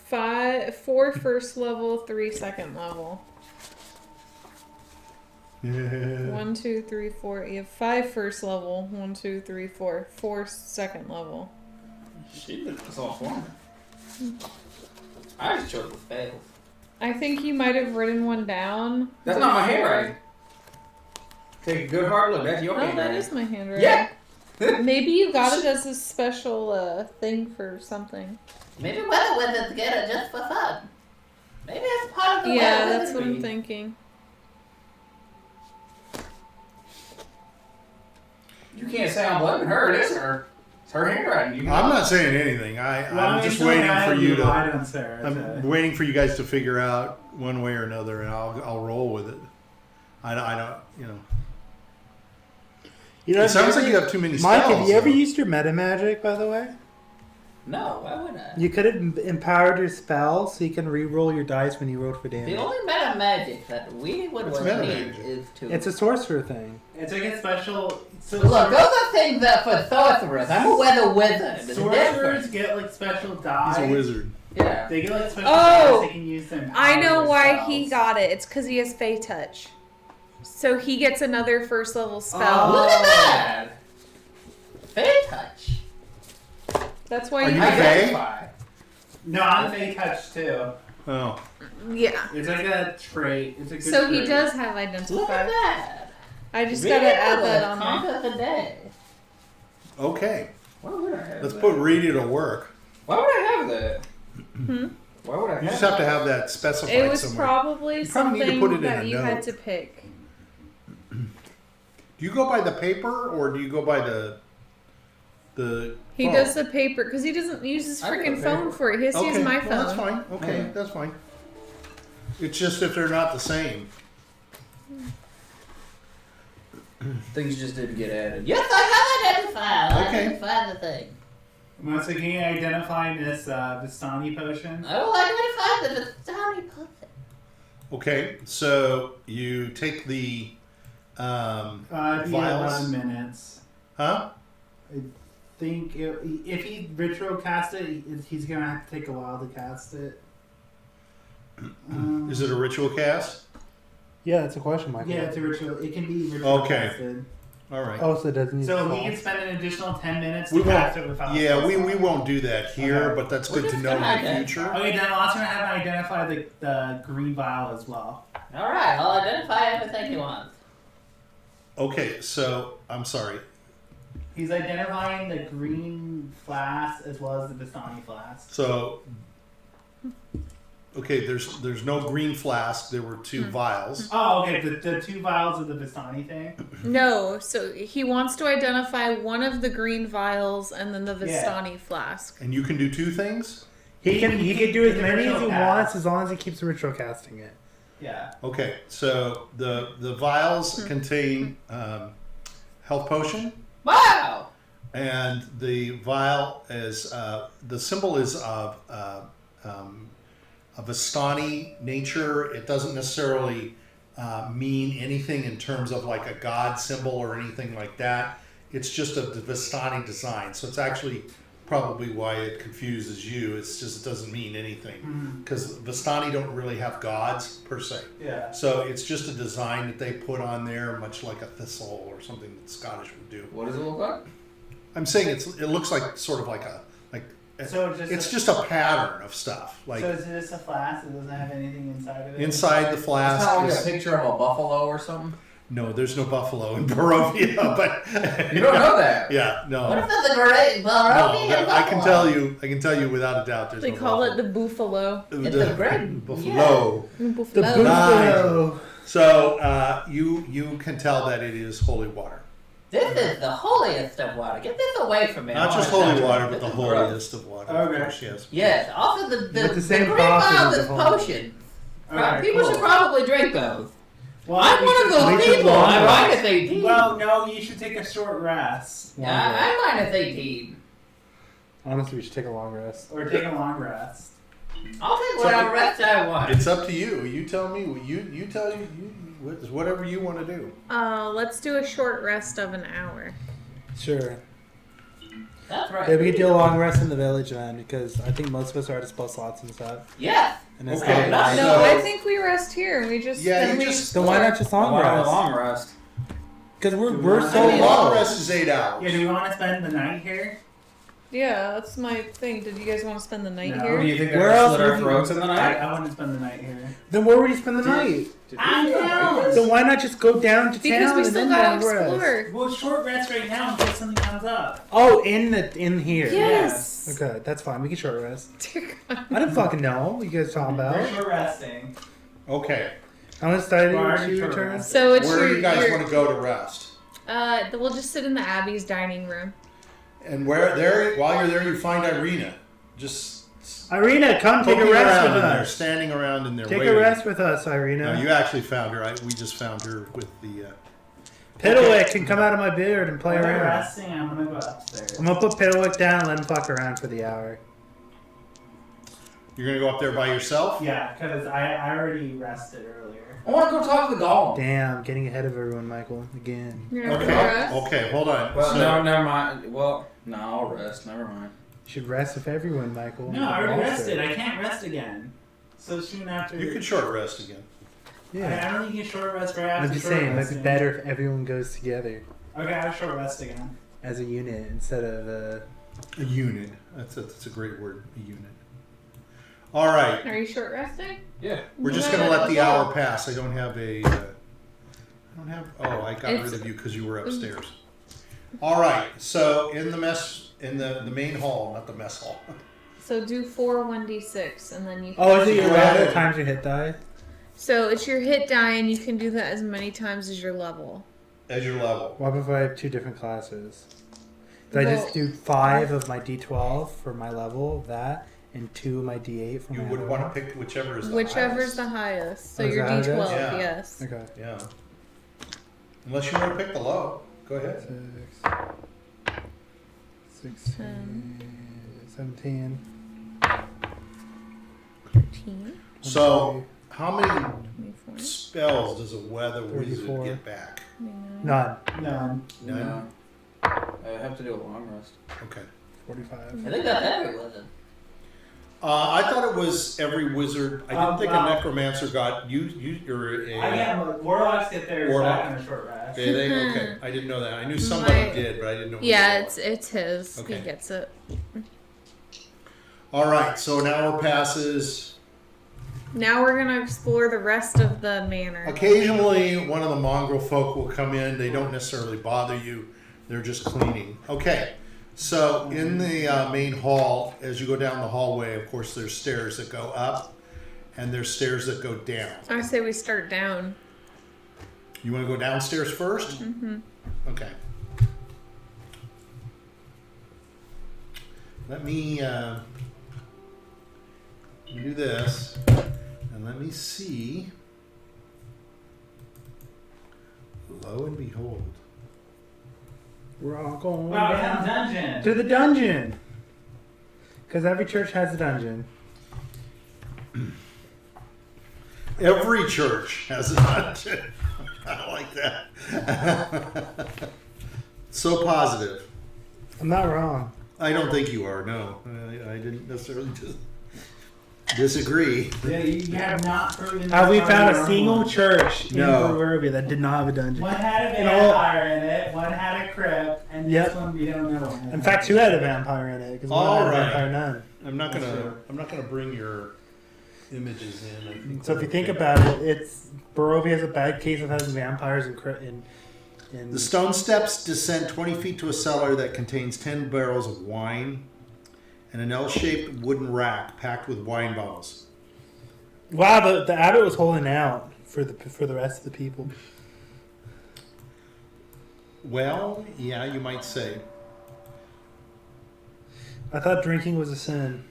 4 first level, 3 second level. 1, 2, 3, 4. You have 5 first level. 1, 2, 3, 4. 4 second level. She did this all for me. I just chose the fail. I think you might have written one down. That's not my handwriting. Take a good hard look. That's your Oh, that handwriting. is my handwriting. Yeah. Maybe you got it as a special thing for something. Maybe weather wizards together just for fun. Maybe it's part of the Yeah, weather that's what wizardry. I'm thinking. You can't say I'm blaming her. It is her. It's her handwriting. I'm not saying anything. I'm just waiting for you to. I'm waiting for you guys to figure out one way or another, and I'll roll with it. I don't. You know, It sounds like you have too many spells. Mike, have you ever though. used your meta magic, by the way? No, why would I? You could have empowered your spell so you can re-roll your dice when you rolled for The damage. only meta magic that we would What's want meta need magic? is to. It's a sorcerer thing. It's like a special. So Look, those are things that for sorcerers. I'm a weather wizard. It's sorcerers different. get like special dice. He's a wizard. Yeah. They get like special Oh! dice. They can use them. I know why he got it. It's because he has Fey Touch. So he gets another first level spell. Look at that. Fey touch. That's why Are you you have Fey? Identify. No, I'm Fey Touch too. Oh. Yeah. It's like a trait. It's a good So he trait. does have Look at identify. that. I just Really gotta add that good. on there. Conquer the day. Okay. Why would I have Let's that? put Reedy to work. Why would I have that? Hmm? Why would I have You just that? have to have that specified It was somewhere. probably You probably need to something put it in that a you note. had to pick. Do you go by the paper or do you go by the He phone? does the paper because he doesn't use his I do freaking the phone paper. for it. He has to use my well, phone. that's fine. Okay, Yeah. that's fine. It's just if they're not the same. Things just didn't get added. Yes, I have identified. I Okay. identified the thing. Once again, identifying this Vistani potion. I will identify the Vistani puppet. Okay, so you take the It'd be vials. 11 minutes. Huh? Think if he ritual cast it, he's gonna have to take a while to cast it. Is it a ritual cast? Yeah, that's a question, Michael. Yeah, it's a ritual. It can be ritual Okay. casted. All right. Oh, so it doesn't need So to he can fall. spend an additional 10 minutes to We won't. cast it without. Yeah, we won't do that here, Okay. but that's We're good to just know in gonna the identify. future. Okay, then I'll also have to identify the green vial as well. Alright, I'll identify everything you want. Okay, so I'm sorry. He's identifying the green flask as well as the Vistani flask. So okay, there's no green flask. There were 2 vials. Oh, okay. The 2 vials of the Vistani thing. No, so he wants to identify one of the green vials and then the Yeah. Vistani flask. And you can do 2 things? He can do as It's a many as ritual he cast. wants as long as he keeps ritual casting it. Yeah. Okay, so the vials contain health potion, Wow! and the vial is the symbol is of Vistani nature. It doesn't necessarily mean anything in terms of like a god symbol or anything like that. It's just a Vistani design, so it's actually probably why it confuses you. It's just it doesn't mean anything because Vistani don't really have gods per se. Yeah. So it's just a design that they put on there, much like a thistle or something that Scottish would do. What does it look like? I'm saying it looks like sort of like So it's just a pattern of stuff. Like so is it just a flask? It doesn't have anything inside of it? inside the It's flask. not like is- a picture of a buffalo or something. no, there's no buffalo in Barovia, but You don't know that. Yeah, no. What if there's a great No, Barovian I can tell you. I can tell you without a doubt. There's They no call it buffalo. the buffalo. It's a great buffalo. Buffalo. Nine. So you can tell that it is holy water. This is the holiest of water. Get this away from me. Not I just wanna holy touch water, it. but the This is gross. holiest of water. Okay. Of course, yes. Yes. Also, the With the same green properties vials of is holy. potion. Okay, People cool. should probably drink those. Well, I'm we one of should- those we should people. long I'm rest. minus 18. Well, no, you should take a short rest. I'm minus 18. Honestly, we should take a long rest. Or take a long rest. I'll take whatever rest I want. It's up to you. You tell me. You tell you whatever you want to do. Let's do a short rest of an hour. Sure. That's right. Yeah, we could do a long rest in the village then, because I think most of us are at spell slots and stuff. Yes. And it's Okay. not No, So- I think we rest here. We just Yeah, then you we just- then why not just long Why not a rest? long rest? Because we're I so So mean, long low. rest is 8 hours. Yeah, do we want to spend the night here? Yeah, that's my thing. Did you guys want to spend the night No. here? What do you think? Where They're else gonna slit our would you- throats in the night? I want to spend the night here. Then where would you spend the night? I know. Then why not just go down to Because town we and still then gotta long rest? explore. Well, short rest right now in case something comes up. Oh, in here. Yes. Okay, that's fine. We can short rest. Dear God. I didn't fucking know what you guys talking We're about. short resting. Okay. How much time Why are did you you short return? rest? So it's Where do you guys your want to go to rest? we'll just sit in the Abbey's dining room. And while you're there, you find Irina. Just Irina, come take a poking rest around with in there, us. standing around in there. Take waiting. a rest with us, Irina. No, you actually found her. We just found her with the. Piddlewick can come out of my beard and play While we're around. resting, I'm gonna go upstairs. I'm gonna put Piddlewick down and let him fuck around for the hour. You're gonna go up there by yourself. Yeah, because I already rested earlier. I want to go talk to the golem. Damn, getting ahead of everyone, Michael. Again. You're gonna Okay. rest? Okay. Hold on. Well, So- no, never mind. Well, no, I'll rest. Never mind. You should rest with everyone, Michael. No, I already Also. rested. I can't rest again. So soon after. You could short rest again. Yeah. I don't think you can short rest right after. I'm just short saying, it might be resting. better if everyone goes together Okay, I'll short rest again. as a unit instead of A unit. That's a great word. A unit. All right. Are you short resting? Yeah. We're just gonna let the hour pass. I don't have a. Oh, I got It's- rid of you because you were upstairs. All right. So in the main hall, not the mess hall. So do 4 1d6 and then you. Oh, is it your Go level ahead. times your hit die? So it's your hit die, and you can do that as many times as your level. As your level. What if I have two different classes? Do I just Well- do 5 of my D12 for my level of that, and 2 of my D8 for You my would other want one? to pick whichever is the Whichever's highest. the highest. So Oh, is your that how it d12, is? Yeah. yes. Okay. Yeah. Unless you want to pick the low. Go ahead. 16, 17. 13, So, how many 24, spells does a weather wizard 34. get back? 29. None. No. None? No. I have to do a long rest. Okay. 45. I think that's every wizard. I thought it was every wizard. I didn't think a Wow. necromancer got you're a. I get warlocks get theirs Warlock. back in a short rest. Did they? Okay. I didn't know that. I knew somebody My- did, but I didn't know. who Yeah, it was. it's his. Okay. He gets it. All right. So an hour passes. Now we're gonna explore the rest of the manor. Occasionally, one of the mongrel folk will come in. They don't necessarily bother you. They're just cleaning. Okay. So in the main hall, as you go down the hallway, of course, there's stairs that go up, and there's stairs that go down. I say we start down. You want to go downstairs first? Mm-hmm. Okay. Let me do this, and let me see Lo and behold. We're all going Wow, down dungeon. to the dungeon. Because every church has a dungeon. Every church has a dungeon. I like that. So positive. I'm not wrong. I don't think you are. No, I didn't necessarily disagree. Yeah, you have not proven. Have we that found on a single your own. church No. in Proverbia that did not have a dungeon? One had a In all- vampire in it, one had a crypt, and Yep. this one we don't know. In fact, two had a vampire in it. Because All one had a right. vampire nun. I'm not That's gonna. true. I'm not gonna bring your images in. I think So if you think okay. about it, it's Barovia has a bad case of having vampires in The stone steps descend 20 feet to a cellar that contains 10 barrels of wine and an L-shaped wooden rack packed with wine bottles. Wow, the abbot was holding out for the rest of the people. Well, yeah, you might say. I thought drinking was a sin.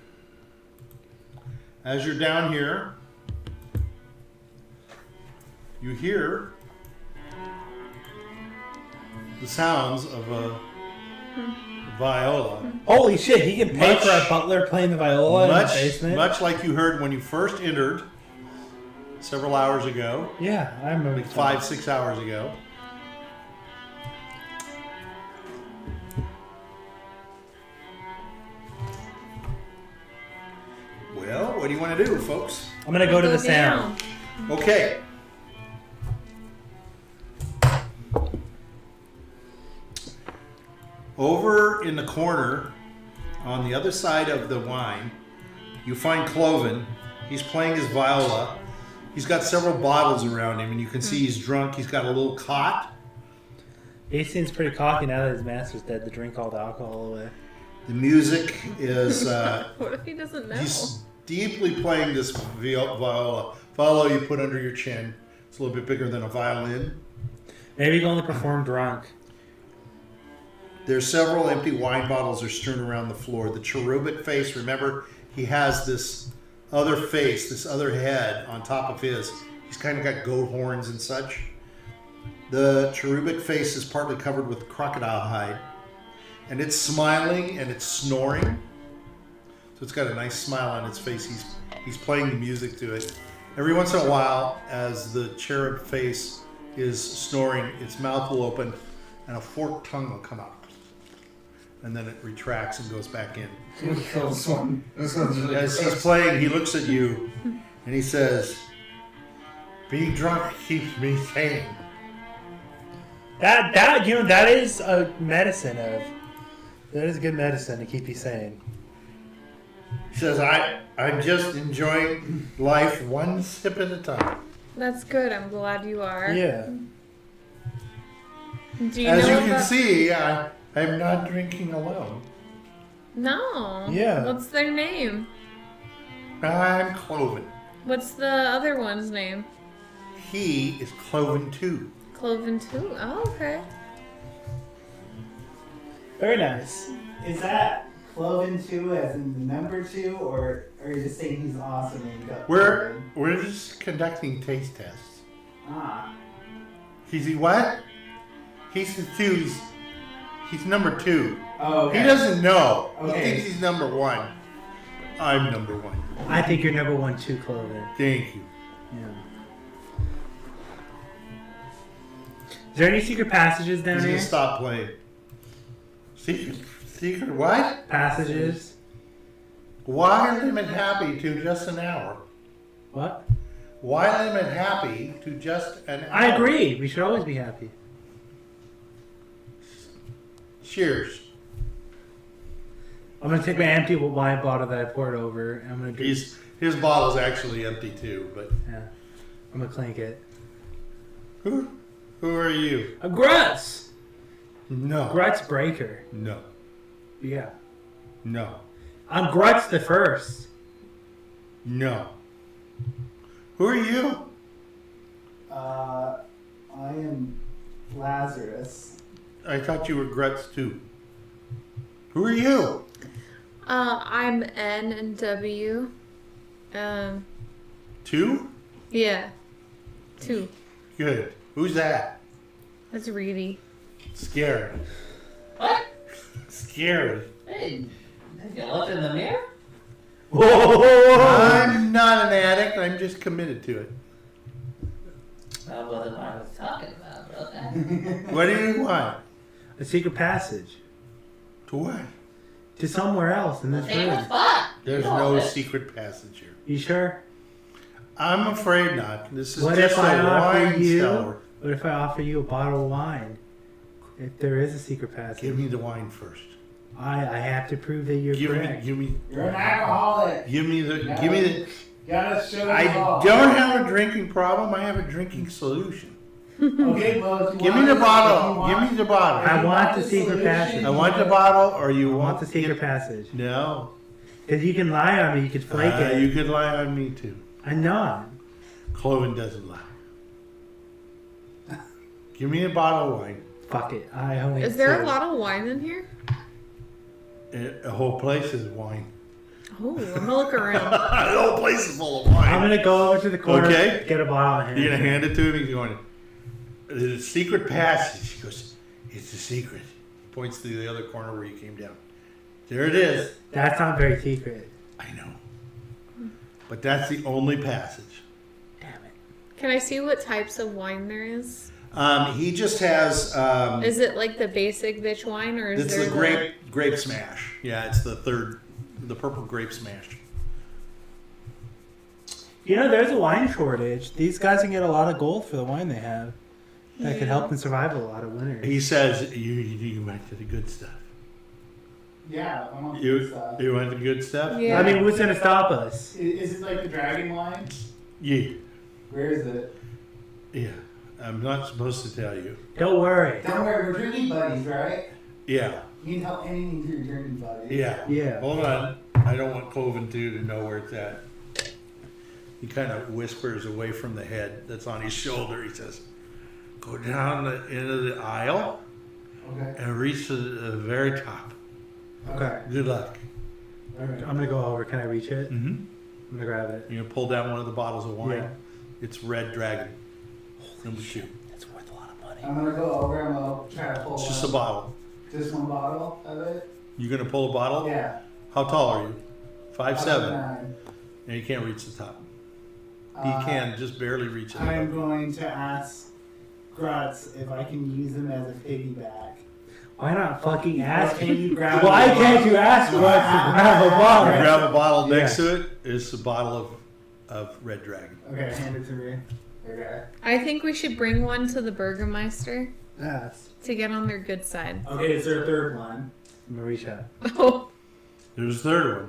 As you're down here, you hear the sounds of a viola. Holy shit, he can pay Much- for a butler playing the viola in the basement? Much like you heard when you first entered several hours ago, Yeah, I remember. like 5-6 hours ago. Well, what do you want to do, folks? I'm gonna go to the sound. down. Okay. Over in the corner, on the other side of the wine, you find Cloven. He's playing his viola. He's got several bottles around him, and you can see he's drunk. He's got a little cot. He seems pretty cocky now that his master's dead to drink all the alcohol away. The music is, What if he doesn't know? he's deeply playing this viola. Viola you put under your chin. It's a little bit bigger than a violin. Maybe he can only perform drunk. There's several empty wine bottles are strewn around the floor. The cherubic face, remember, he has this other face, this other head on top of his. He's kind of got goat horns and such. The cherubic face is partly covered with crocodile hide. And it's smiling and it's snoring. So it's got a nice smile on its face. He's playing the music to it. Every once in a while, as the cherub face is snoring, its mouth will open and a forked tongue will come out. And then it retracts and goes back in. This one's really As gross. he's playing, he looks at you and he says, "Being drunk keeps me sane." That is a medicine of. That is good medicine to keep you sane. He says, I'm just enjoying life one sip at a time. That's good. I'm glad you are. Yeah. Do you As know you can about... see, I'm not drinking alone. No. Yeah. What's their name? I'm Cloven. What's the other one's name? He is Cloven too. Cloven too. Oh, okay. Very nice. Is that Cloven 2 as in the number 2, or are you just saying he's awesome and you got We're just conducting taste tests. Ah. He's what? He's the two. He's number 2. Oh, okay. He doesn't know. He Okay. thinks he's number 1. I'm number 1. I think you're number 1 too, Cloven. Thank you. Yeah. Is there any secret passages down He's here? gonna stop playing. Secret what? Passages? Why limit happy to just an hour? What? Why limit happy to just an hour? I agree. We should always be happy. Cheers. I'm gonna take my empty wine bottle that I poured over, and I'm gonna do. His bottle's actually empty too, but Yeah. I'm gonna clink it. who are you? A Grutz! No. Grutz Breaker. No. Yeah. No. I'm Grutz the First. No. Who are you? I am Lazarus. I thought you were Grutz too. Who are you? I'm N and W. 2? Yeah. 2. Good. Who's that? That's Reedy. Scary. What? Scary. Hey, you looked in the mirror? I'm not an addict. I'm just committed to it. That wasn't what I was talking about, but okay. What do you want? A secret passage To what? to somewhere else in this Secret room. spot. There's You know no it. secret passage here. You sure? I'm afraid not. This is What just if I a offer wine you? cellar. What if I offer you a bottle of wine? If there is a secret passage, Give me the wine first. I have to prove that you're correct. Give me You're an alcoholic. the. Gotta show I it off. don't have a drinking problem. I have a drinking solution. Okay, well, if you Give me want the it, bottle. if you Give want- me the bottle. I want the the secret solution, passage. I want the bottle, or I you want the secret passage. No. Because you can lie on me, you can flake it. You could lie on me too. I'm not. Cloven doesn't lie. Give me a bottle of wine. Fuck it. I only. Is there two. a lot of wine in here? The whole place is wine. Oh, I'm gonna look around. The whole place is full of wine. I'm gonna go over to the corner. Okay. Get a bottle. And You're hand gonna it hand it to him. He's going. There's a secret passage. He goes. It's a secret. He points to the other corner where you came down. There it is. That's not very secret. I know. But that's the only passage. Damn it. Can I see what types of wine there is? He just has. Is it like the basic bitch wine, or is It's there the grape smash. Yeah, it's the purple grape smash. You know, there's a wine shortage. These guys can get a lot of gold for the wine they have. That could help them survive a lot of winters. He says you went to the good stuff. Yeah, I want You this stuff. you went to the good stuff. Yeah. I mean, what's gonna stop us? Is it like the dragon wine? Yeah. Where is it? Yeah. I'm not supposed to tell you. Don't worry. Don't worry, we're drinking buddies, right? Yeah. You can help anything to your drinking buddy. Yeah. Yeah. Hold on. I don't want Cloven 2 to know where it's at. He kind of whispers away from the head that's on his shoulder. He says, go down the end of the aisle Okay. and reach to the very top. Okay. Good luck. All right. I'm gonna go over. Can I reach it? Mm-hmm. I'm gonna grab it. You're going to pull down one of the bottles of wine. Yeah. It's Red Dragon. Number 2. That's worth a lot of money. I'm gonna go over. I'm gonna try to pull It's just a bottle. just one bottle of it. You're going to pull a bottle? Yeah. How tall are you? 5'7". 9. And you can't reach the top. He can just barely reach it. I'm going to ask Grutz if I can use him as a piggyback. Why not fucking ask Can him? you grab Why a can't you ask what to grab a You bottle? grab a bottle next Yeah. to it. It's a bottle of Red Dragon. Okay, hand it to me. Okay. I think we should bring one to the burgomaster Yes. to get on their good side. Okay, is there a third one? I'm gonna reach out. Oh, There's a third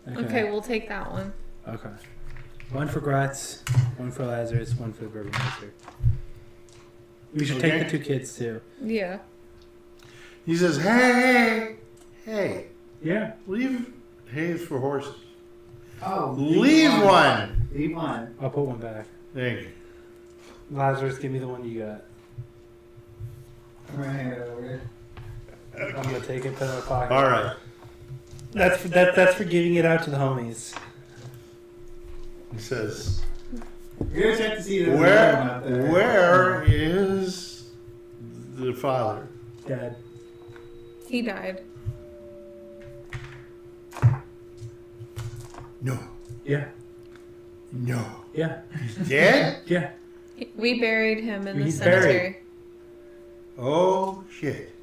one. okay, we'll take that one. Okay. One for Grutz, one for Lazarus, one for the burgomaster. We should take Okay. the 2 kids too. Yeah. He says, hey, Yeah. leave hay for horses. Oh, Leave one. Leave one. I'll put one back. Thank you. Lazarus, give me the one you got. I'm gonna hand it over. I'm gonna take it, put it in my pocket. All right. That's for giving it out to the homies. He says, We're gonna check to see if there's another one out there. where is the father? Dad. He died. No. Yeah. No. Yeah. He's dead? Yeah. We buried him in the He's cemetery. Oh, shit.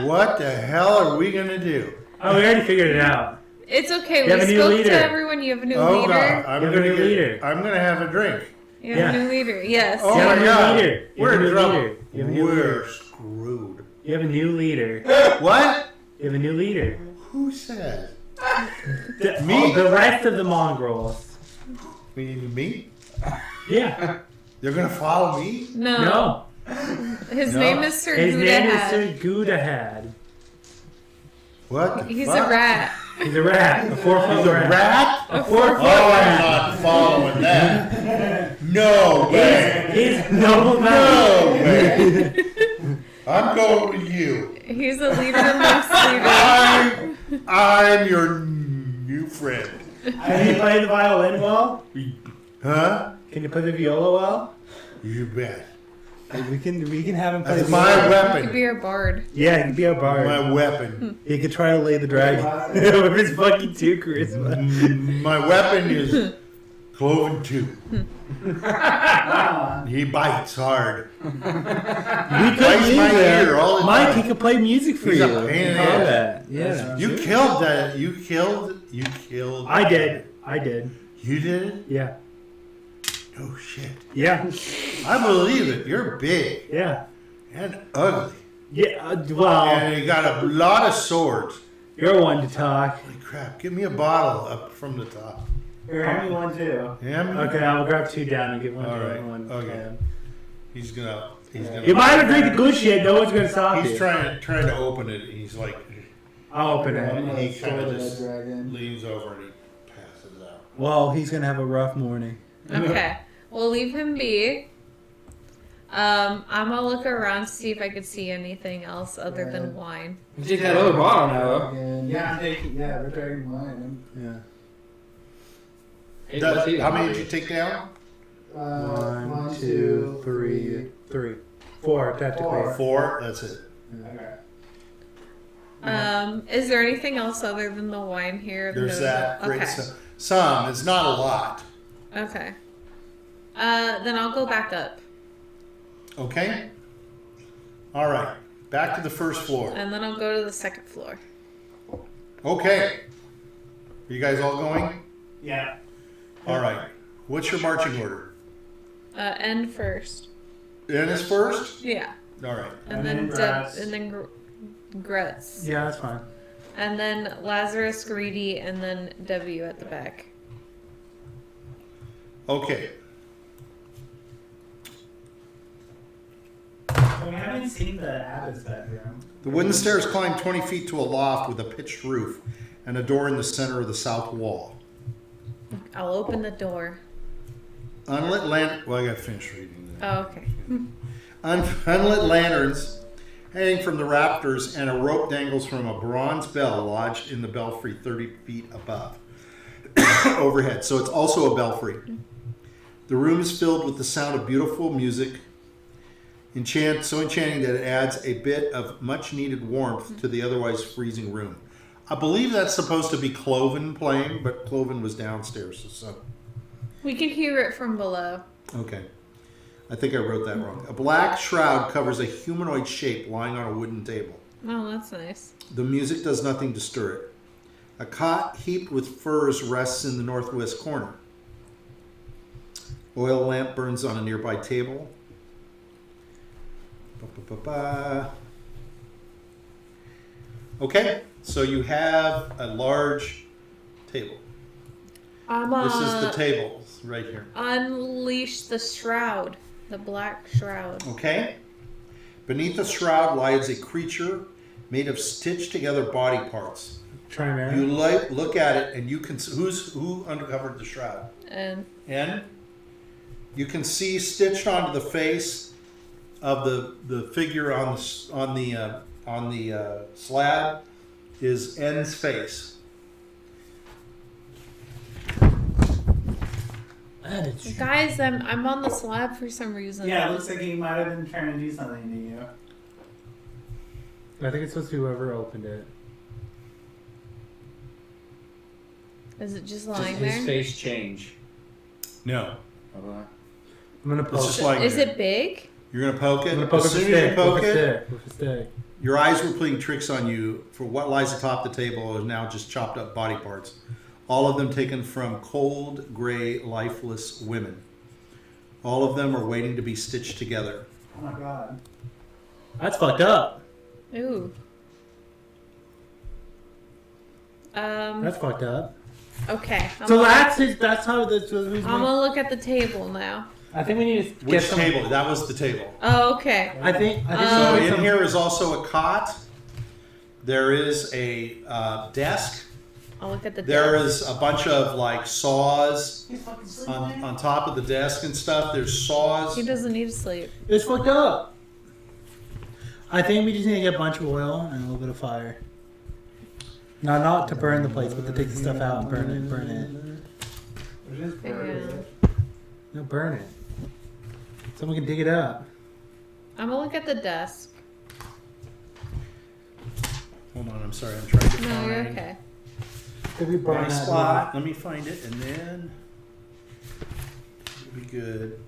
What the hell are we going to do? Oh, we already figured it out. It's okay. You We have a new spoke leader. to everyone. You have a new Oh, leader. God. I'm You have a going new leader. to have a drink. You have Yeah. a new leader. Yes. Oh, You have my a new God. leader. You We're have a in new trouble. leader. You have a new We're leader. screwed. You have a new leader. What? You have a new leader. Who said? Me? The rest of the mongrels. We need me? Yeah. They're going to follow me? No. No. His No. name is Sir His name is Gudahad. Sir Gudahad. What the He's fuck? a rat. He's a rat. A 4-foot He's a rat? A 4-foot Oh, I'm rat. not following that. No way. He's no No way. I'm going with you. He's a leader amongst leaders. I'm your new friend. Can you play the violin well? Huh? Can you play the viola well? You bet. Like, we can have him play. That's my You could weapon. be our bard. Yeah, he can be a bard. My weapon. He could try to lay the dragon with his fucking 2 charisma. My weapon is Cloven 2. He bites hard. We could Bites do my that. ear all the Mike, time. he could play music for He's you. a pain in the Combat. Yeah. You killed that. You killed. I did. You did it? Yeah. Oh shit. Yeah. I believe it. You're big Yeah. and ugly. Yeah. Well, And you got a lot of swords. you're one to talk. Holy crap. Give me a bottle up from the top. Here, hand me one too. Yeah, Okay, I'll grab 2 down and get one. All right. One. Okay. He's gonna. You might have drink the good shit. No one's gonna stop He's you. trying to open it. He's like, I'll open and it. he kind of just leans over and he passes out. Well, he's gonna have a rough morning. Okay. We'll leave him be. I'm gonna look around to see if I could see anything else other than wine. You take that other bottle now, though. Yeah, I'm taking. Yeah, we're taking mine. Yeah. How many did you take down? 1, 2, 3, 3, 4 technically. 4. That's it. Okay. Is there anything else other than the wine here? There's No- that. Great Okay. some. It's not a lot. Okay. Then I'll go back up. Okay. All right. Back to the first floor. And then I'll go to the second floor. Okay. Are you guys all going? Yeah. All right. What's your marching order? End first. N is first? Yeah. All right. And then then Grutz. and then Grutz. Yeah, that's fine. And then Lazarus, Greedy, and then W at the back. Okay. So we haven't seen the abbot's bedroom. The wooden stairs climb 20 feet to a loft with a pitched roof and a door in the center of the south wall. I'll open the door. Unlit well, I got to finish reading that. Oh, okay. Unlit lanterns hang from the rafters, and a rope dangles from a bronze bell lodged in the belfry 30 feet above, overhead. So it's also a belfry. The room is filled with the sound of beautiful music, so enchanting that it adds a bit of much-needed warmth to the otherwise freezing room. I believe that's supposed to be Cloven playing, but Cloven was downstairs. So We can hear it from below. okay. I think I wrote that wrong. A black shroud covers a humanoid shape lying on a wooden table. Oh, that's nice. The music does nothing to stir it. A cot heaped with furs rests in the northwest corner. Oil lamp burns on a nearby table. Okay, so you have a large table. This is the table right here. Unleash the shroud. The black shroud. Okay. Beneath the shroud lies a creature made of stitched together body parts. Try You look at it, and you can who uncovered the shroud. And You can see stitched onto the face of the figure on the slab is N's face. guys, I'm on the slab for some reason. Yeah, it looks like he might have been trying to do something to you. I think it's supposed to be whoever opened it. Is it just Does lying his there? face change? No. I'm gonna poke It's just it. like Is it big? you're gonna poke it. I'm gonna poke As it with soon a as you stick. poke With a it, stick. With a stick. your eyes were playing tricks on you. For what lies atop the table is now just chopped up body parts. All of them taken from cold, gray, lifeless women. All of them are waiting to be stitched together. Oh my god. That's fucked up. Ooh. That's fucked up. Okay. So that's how this was. I'm gonna look at the table now. I think we need to get Which some. table? That was the table. Oh, okay. I think So we need in some- here is also a cot. There is a desk. I'll look at the There desk. is a bunch of like saws He's fucking sleeping. on top of the desk and stuff. There's saws. He doesn't need to sleep. It's fucked up. I think we just need to get a bunch of oil and a little bit of fire. Not to burn the place, but to take the stuff out and burn it. Which is Yeah. No, burn it. Someone can dig it up. I'm gonna look at the desk. Hold on, I'm sorry. I'm trying to No, find you're okay. my spot. Let me find it, and then it'll be good.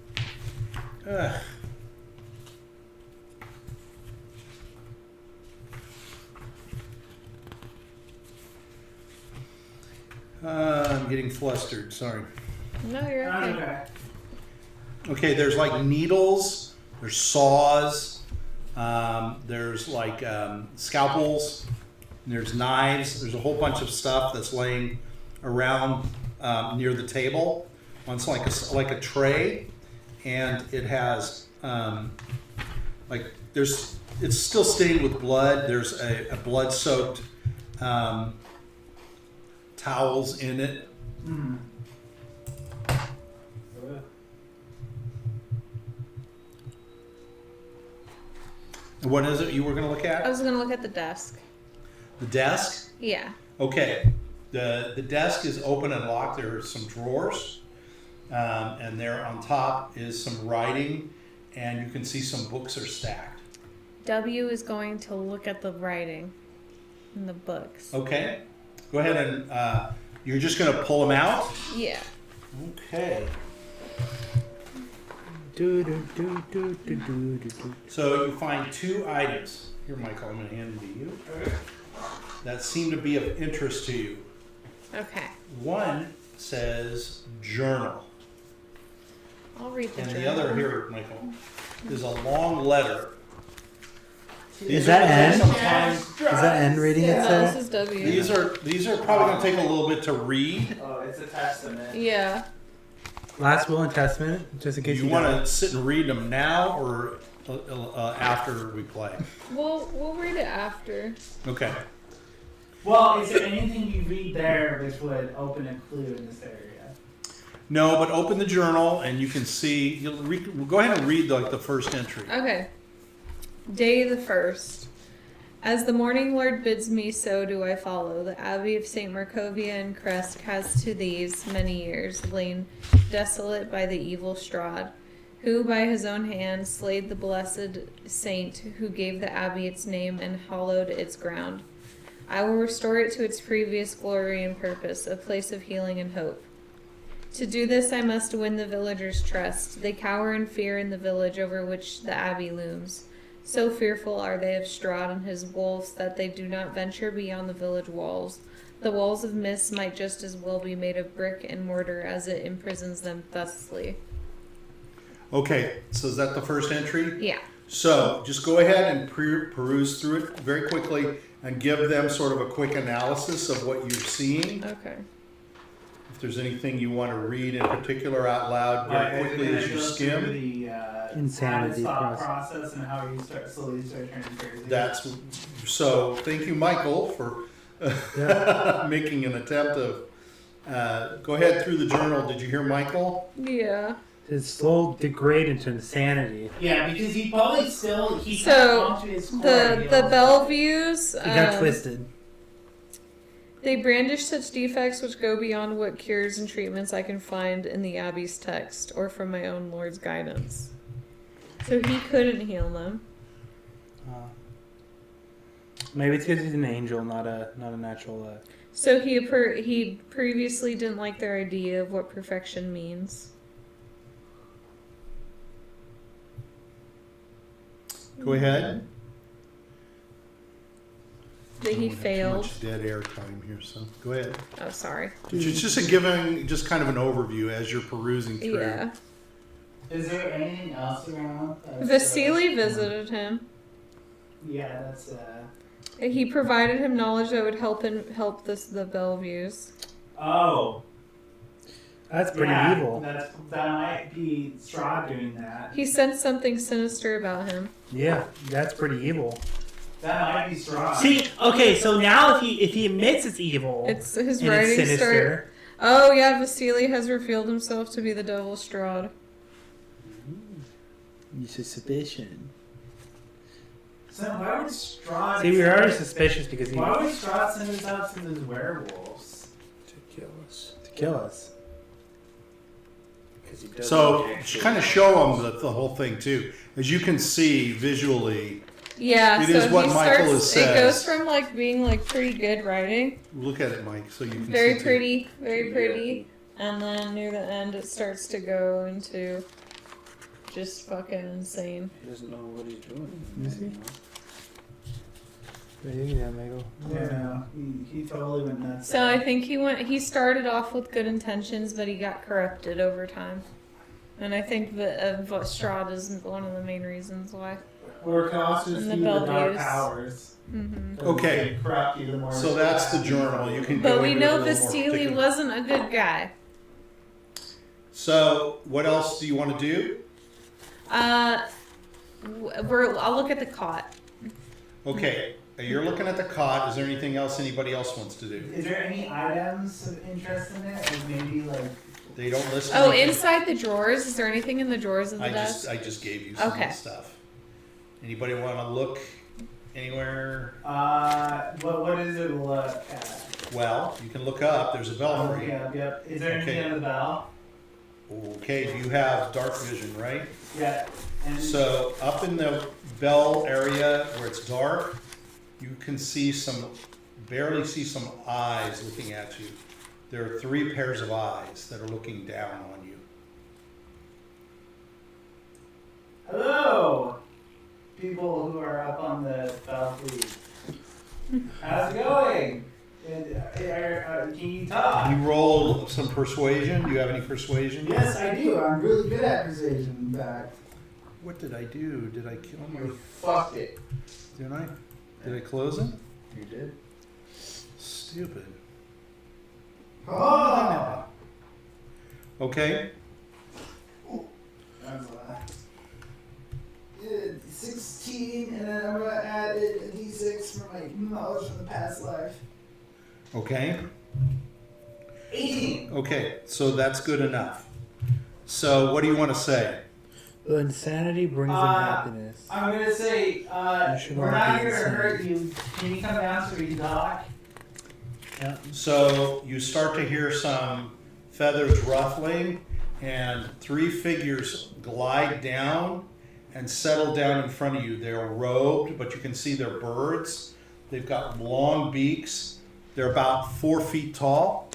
I'm getting flustered. Sorry. No, you're okay. Okay. Okay, there's like needles, there's saws, there's like scalpels, there's knives, there's a whole bunch of stuff that's laying around near the table. It's like a tray, and it has it's still stained with blood. There's a blood-soaked towels in it. Mm. What is it you were going to look I at? was gonna look at the desk. The desk? Yeah. Okay. The desk is open and locked. There are some drawers, and there on top is some writing, and you can see some books are stacked. W is going to look at the writing in the books. Okay. Go ahead and you're just going to pull them out? Yeah. Okay. So you find two items. Here, Michael, I'm going to hand them to you. That seem to be of interest to you. Okay. One says journal. I'll read the And journal. the other here, Michael, is a long letter. Is that N? Sometimes Is that N reading it No, say? this is W. these are probably going to take a little bit to read. Oh, it's a testament. Yeah. Last will and testament, just in case You want to sit and read them now or after we play? We'll read it after. Okay. Well, is there anything you read there which would open a clue in this area? No, but open the journal and you can see. Go ahead and read the first entry. Okay. Day the 1st. As the morning lord bids me, so do I follow. The abbey of St. Markovia in Krezk has to these many years lain desolate by the evil Strahd, who by his own hand slayed the blessed saint who gave the abbey its name and hallowed its ground. I will restore it to its previous glory and purpose, a place of healing and hope. To do this I must win the villagers' trust. They cower in fear in the village over which the abbey looms. So fearful are they of Strahd and his wolves that they do not venture beyond the village walls. The walls of mist might just as well be made of brick and mortar as it imprisons them thusly. Okay, so is that the first entry? Yeah. So just go ahead and peruse through it very quickly and give them sort of a quick analysis of what you're seeing. Okay. If there's anything you want to read in particular out loud very quickly as you skim. The Insanity thought process and how you slowly start turning crazy. That's so. Thank you, Michael, for making an attempt of. Go ahead through the journal. Did you hear Michael? Yeah. It's slow degrade into insanity. Yeah, because he probably still So the Bellevues He got twisted. they brandish such defects which go beyond what cures and treatments I can find in the Abbey's text or from my own Lord's guidance. So he couldn't heal them. Maybe it's because he's an angel, not a natural. So he previously didn't like their idea of what perfection means. Go ahead. That he I don't have too failed. much dead air time here, so go ahead. Oh, sorry. It's just a giving, just kind of an overview as you're perusing through. Yeah. Is there anything else around? Vasily visited him. Yeah, that's He provided him knowledge that would help the Bellevues. Oh. That's pretty yeah, evil. That might be Strahd doing that. He sensed something sinister about him. Yeah, that's pretty evil. That might be Strahd. See, okay, so now if he admits it's evil, It's his and writing it's sinister. Oh yeah, Vasily has revealed himself to be the devil Strahd. You suspicion. So why would Strahd? See, we were already suspicious because he Why would Strahd send us out to those werewolves? to kill us. To kill us. he does. So kind of show them the whole thing too. As you can see visually, Yeah, it so is what he Michael starts, has it goes said. from like being like pretty good writing, Look at it, Mike, so you can very see. pretty, very pretty, and then near the end it starts to go into just fucking insane. He doesn't know what he's doing. You see? Yeah, he totally went nuts. So I think he started off with good intentions, but he got corrupted over time. And I think that Strahd is one of the main reasons why. Or can also And see the the dark Belgians. powers. Hmm. Okay. They corrupt you the more So that's the journal. You can But go we into it a know little more Vestili particular. wasn't a good guy. So what else do you want to do? I'll look at the cot. Okay, you're looking at the cot. Is there anything else anybody else wants to do? Is there any items of interest in it? Or maybe like They don't list. Oh, anything. inside the drawers. Is there anything in the drawers of the I desk? just gave you some of Okay. the stuff. Anybody want to look anywhere? what is it look at? Well, you can look up. There's a belfry. Yep. Is there anything Okay. on the bell? Okay, you have dark vision, right? Yeah. And So up in the bell area where it's dark, you can barely see some eyes looking at you. There are 3 pairs of eyes that are looking down on you. hello, people who are up on the balcony. How's it going? Can you talk? You roll some persuasion. Do you have any persuasion? Yes, I do. I'm really good at persuasion, in fact. What did I do? Did I kill my... You fucked it. Did I? Did I close it? You did. Stupid. Oh! Okay. That's 16, and then I'm gonna add a d6 for my knowledge from the past life. Okay. 18. Okay. So that's good enough. So what do you want to say? Insanity brings in happiness. I'm gonna say, You should we're all not be here to insane. hurt you. Can you come down so we can talk? So you start to hear some feathers ruffling, and 3 figures glide down and settle down in front of you. They're robed, but you can see they're birds. They've got long beaks. They're about 4 feet tall.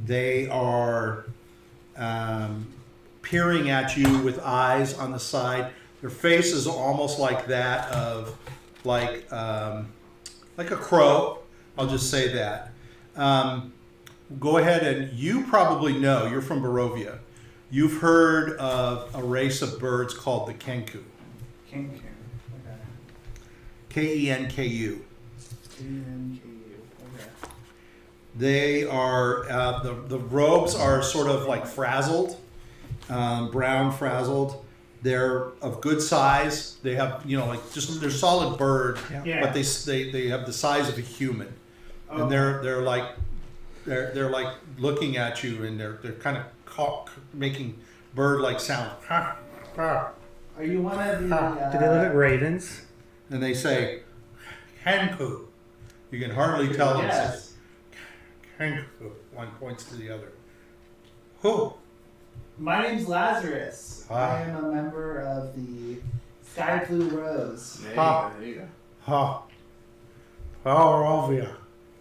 They are peering at you with eyes on the side. Their face is almost like that of like a crow. I'll just say that. Go ahead, and you probably know, you're from Barovia. You've heard of a race of birds called the Kenku. Kenku. Okay. Kenku. Kenku. Okay. They are, the robes are sort of like frazzled, brown frazzled. They're of good size. They have, they're solid bird, Yeah. but they have the size of a human. Oh. And they're like looking at you, and they're kind of making bird-like sound. Are you one of the? Do they look like ravens? And they say, Kenku. You can hardly tell them. Yes. Kenku. One points to the other. Who? My name's Lazarus. Ah. I am a member of the Sky Blue Rose. There you go. Ha. Barovia.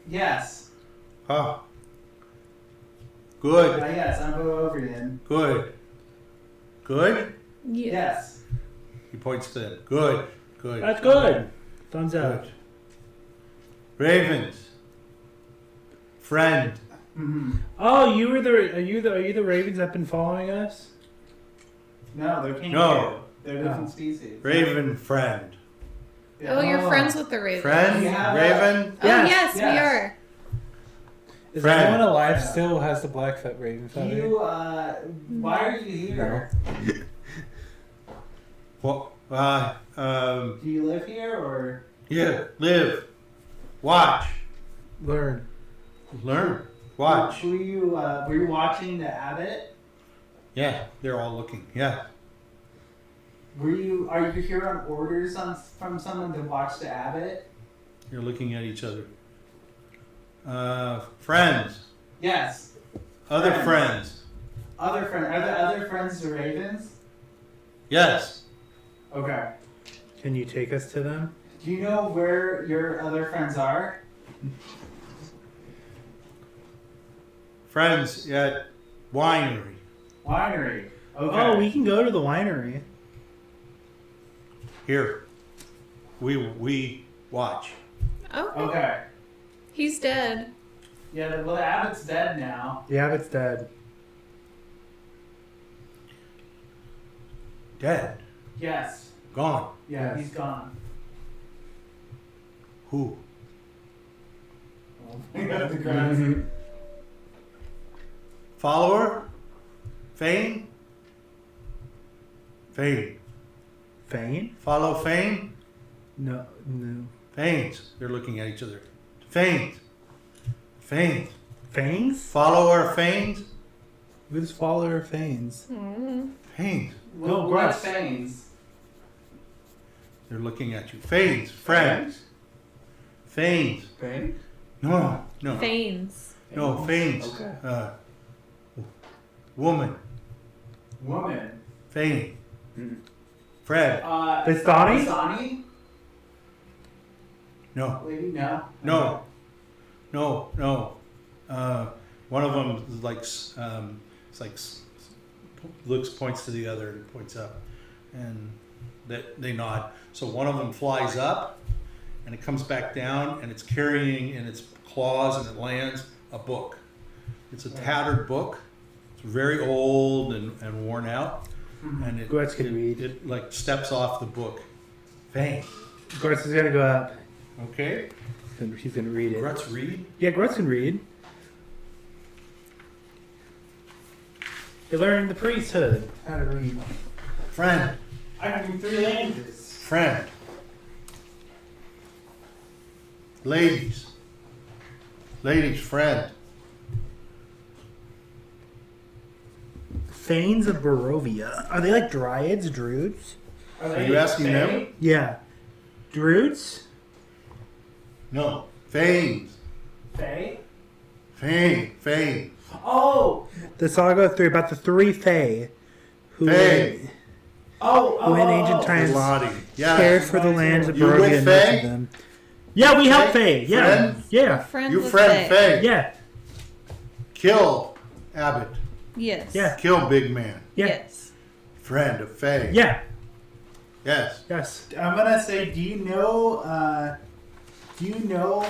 Yes. Ha. Good. Yes, I'm Barovian. Good. Good? Yeah. Yes. He points to them. Good. Good. That's good. Thumbs up. Good. Ravens. Friend. Mm-hmm. Oh, are you the ravens that have been following us? No, they're kangaroo. No. They're different species. Raven friend. Yeah. Oh, you're friends with the Ravens. Friend? Yeah. Raven? Oh, yes, we Yes. are. Is Friend. anyone alive still has the black raven feather? You, why are you here? Well, Do you live here or? yeah, live. Watch. Learn. Learn. Watch. Were you watching the abbot? Yeah, they're all looking. Yeah. Are you here on orders from someone to watch the abbot? You're looking at each other. Friends. Yes. Other Friends. friends. other friend. Are the other friends the ravens? Yes. Okay. Can you take us to them? Do you know where your other friends are? Friends at winery. Winery. Okay. Oh, we can go to the winery. Here. We watch. Okay. Okay. He's dead. Yeah, well, the abbot's dead now. The abbot's dead. Dead. Yes. Gone. Yeah, Yes. he's gone. Who? We got the Grutz. Follower? Fane? Fane. Fane? Follow Fane? No. Fanes. They're looking at each other. Fanes. Fanes. Fangs? Follower Fanes? Who's follower Fanes? Fanes. No, What's Grutz. Fanes? They're looking at you. Fanes. Friends. Fanes. Fane? No. Fanes. No, Fanes. Okay. Woman. Woman. Fane. Mm. Fred. Vistani? Vistani? No. Lady? No. No. One of them is like points to the other and points up, and they nod. So one of them flies up, and it comes back down, and it's carrying in its claws, and it lands a book. It's a tattered book. It's very old and worn out, and it Grutz can read. It like steps off the book. Fang. Grutz is gonna go up. Okay. He's gonna read it. Grutz read. Yeah, Grutz can read. They learned the priesthood how to read. Friend. I can read 3 languages. Friend. Ladies. Ladies, friend. Fanes of Barovia. Are they like dryads, druids? Are you asking them? Yeah. Druids? No. Fanes. Fae? Fane. Oh! The saga about the 3 Fae who Fae. who in ancient times Lottie. cared Yeah. for the lands of You Barovia with and Fae? nurtured them. Yeah, we help Fae. Yeah. Friend? Yeah. Friends You with friend Fae. Faye. Yeah. Kill Abbott. Yes. Yeah. Kill Big Man. Yeah. Yes. Friend of Faye. Yeah. Yes. Yes. I'm gonna say, do you know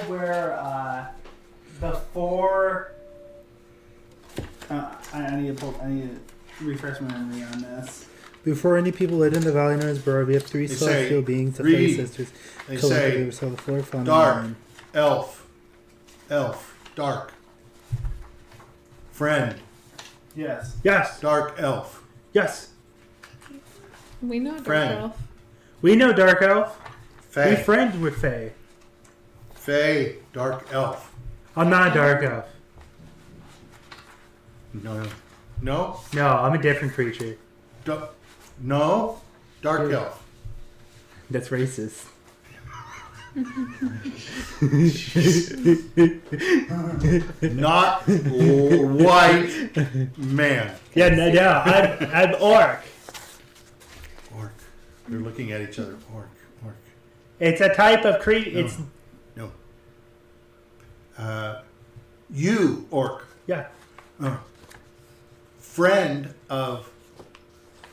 where the 4? I need to refresh my memory on this. Before any people lived in the valley known as Barovia, 3 They celestial say, beings, the read. Fae sisters, They collectively say saw the floor fauna. dark. Elf. Dark. Friend. Yes. Yes. Dark elf. Yes. We know Dark Friend. Elf. We know Dark Elf. We Fae. friends with Fae. Fae. Dark elf. I'm not a Dark Elf. No. No. No, I'm a different creature. No. Dark Yeah. elf. That's racist. Not white man. Yeah, no, I'm orc. Orc. They're looking at each other. Orc. It's a type of creature. It's No. You, orc. yeah. Friend of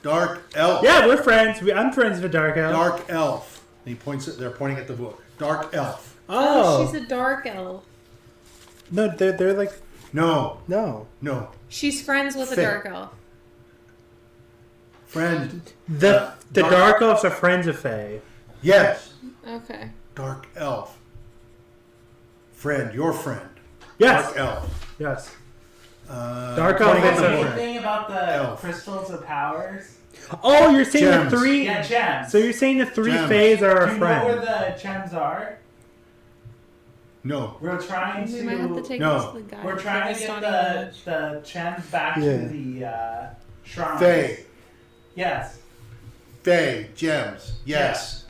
Dark Elf. Yeah, we're friends. I'm friends with Dark Elf. Dark Elf. And he points at, they're pointing at the book. Dark Elf. Oh, she's a Dark Elf. No, they're like No. no. She's friends with a Fae. Dark Elf. Friend. The Dark Elves are friends of Fae. Yes. Okay. Dark Elf. Friend. Your friend. Yes. Dark Elf. Yes. Dark Elf pointing is at a the book. friend. Anything about the Elf. crystals of powers? Oh, you're saying Gems. the 3. Yeah, gems. So you're saying the 3 Gems. Faes are do our you know where friends. the gems are? No. We're trying We might have to to. take No. this to the guy. We're trying to get the gems back Yeah. to the shrine. Fae. Yes. Fae. Gems. Yes.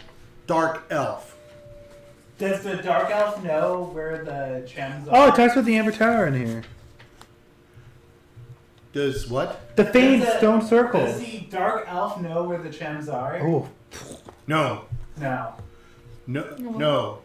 Dark Elf. Does the dark elf know where the gems Oh, are? it talks about the Amber Tower in here. Does what? The famed Does the- stone Does circles. the dark elf know where the gems are? Oh, No. No. No.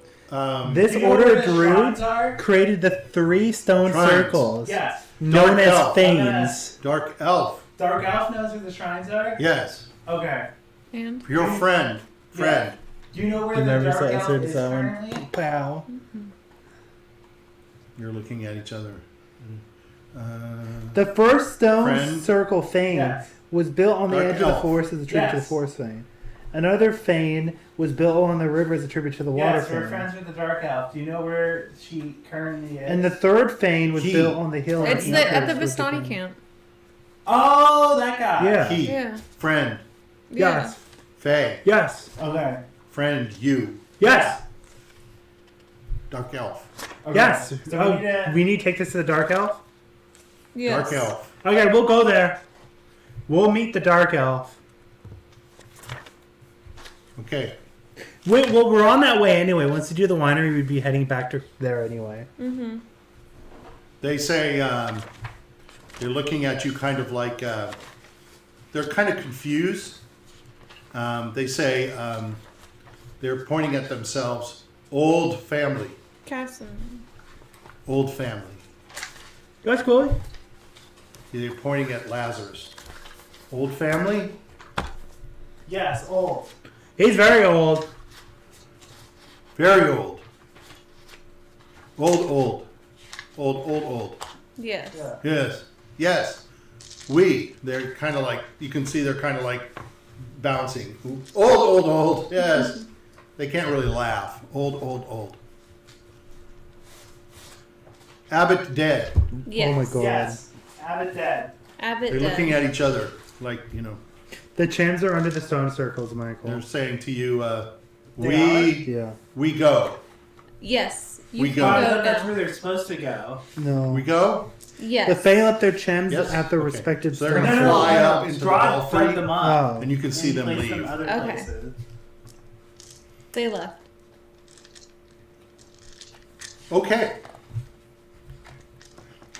this Do you know order where of the druids shrines are? created the 3 stone Shrines. circles, Yes. known Dark as elf. fanes. Dark elf. Dark elf knows where the shrines are? Yes. Okay. And Your friend. Friend. Do you know where You the never dark elf answered is that one. currently? Pow. You're looking at each other. The first stone Friend. circle fane Yes. was built on the Dark edge of the elf. forest as a tribute to the Yes. forest fane. Another fane was built along the river as a tribute to the water Yes, we're fane. friends with the dark elf. Do you know where she currently is? And the third fane was He. built on the hill. it's in at the East Vistani Africa. camp. Oh, that guy. Yeah. He. Yeah. Friend. Yes. Faye. Yes. Okay. Friend. You. Yes. Dark elf. Okay. Yes. So Oh, we need to... we need to take this to the dark elf. Yes. Dark elf. Okay, we'll go there. We'll meet the dark elf. Okay. Well, we're on that way anyway. Once we do the winery, we'd be heading back to there anyway. Mm-hmm. They say they're looking at you kind of like they're kind of confused. They say they're pointing at themselves. Old family. Castle. Old family. That's cool. They're pointing at Lazarus. Old family? Yes, old. He's very old. Very old. Old. Old. Yes. Yeah. Yes. Yes. They're kind of like, you can see they're kind of like bouncing. Old. Yes. They can't really laugh. Old. Abbott dead. Yes. Oh my god. Yes. Abbott dead. Abbott They're dead. looking at each other like, The gems are under the stone circles, Michael. they're saying to you, Yeah. we go. Yes. You We can go. I go thought that's where now. they're supposed to go. No. We go? Yes. The Fae left their gems Yes. at their Okay. respective So they're stone gonna circles. fly up into the Strahd fled belfry, them up. Oh. and you can see them Placed leave. other Okay. places. They left. Okay.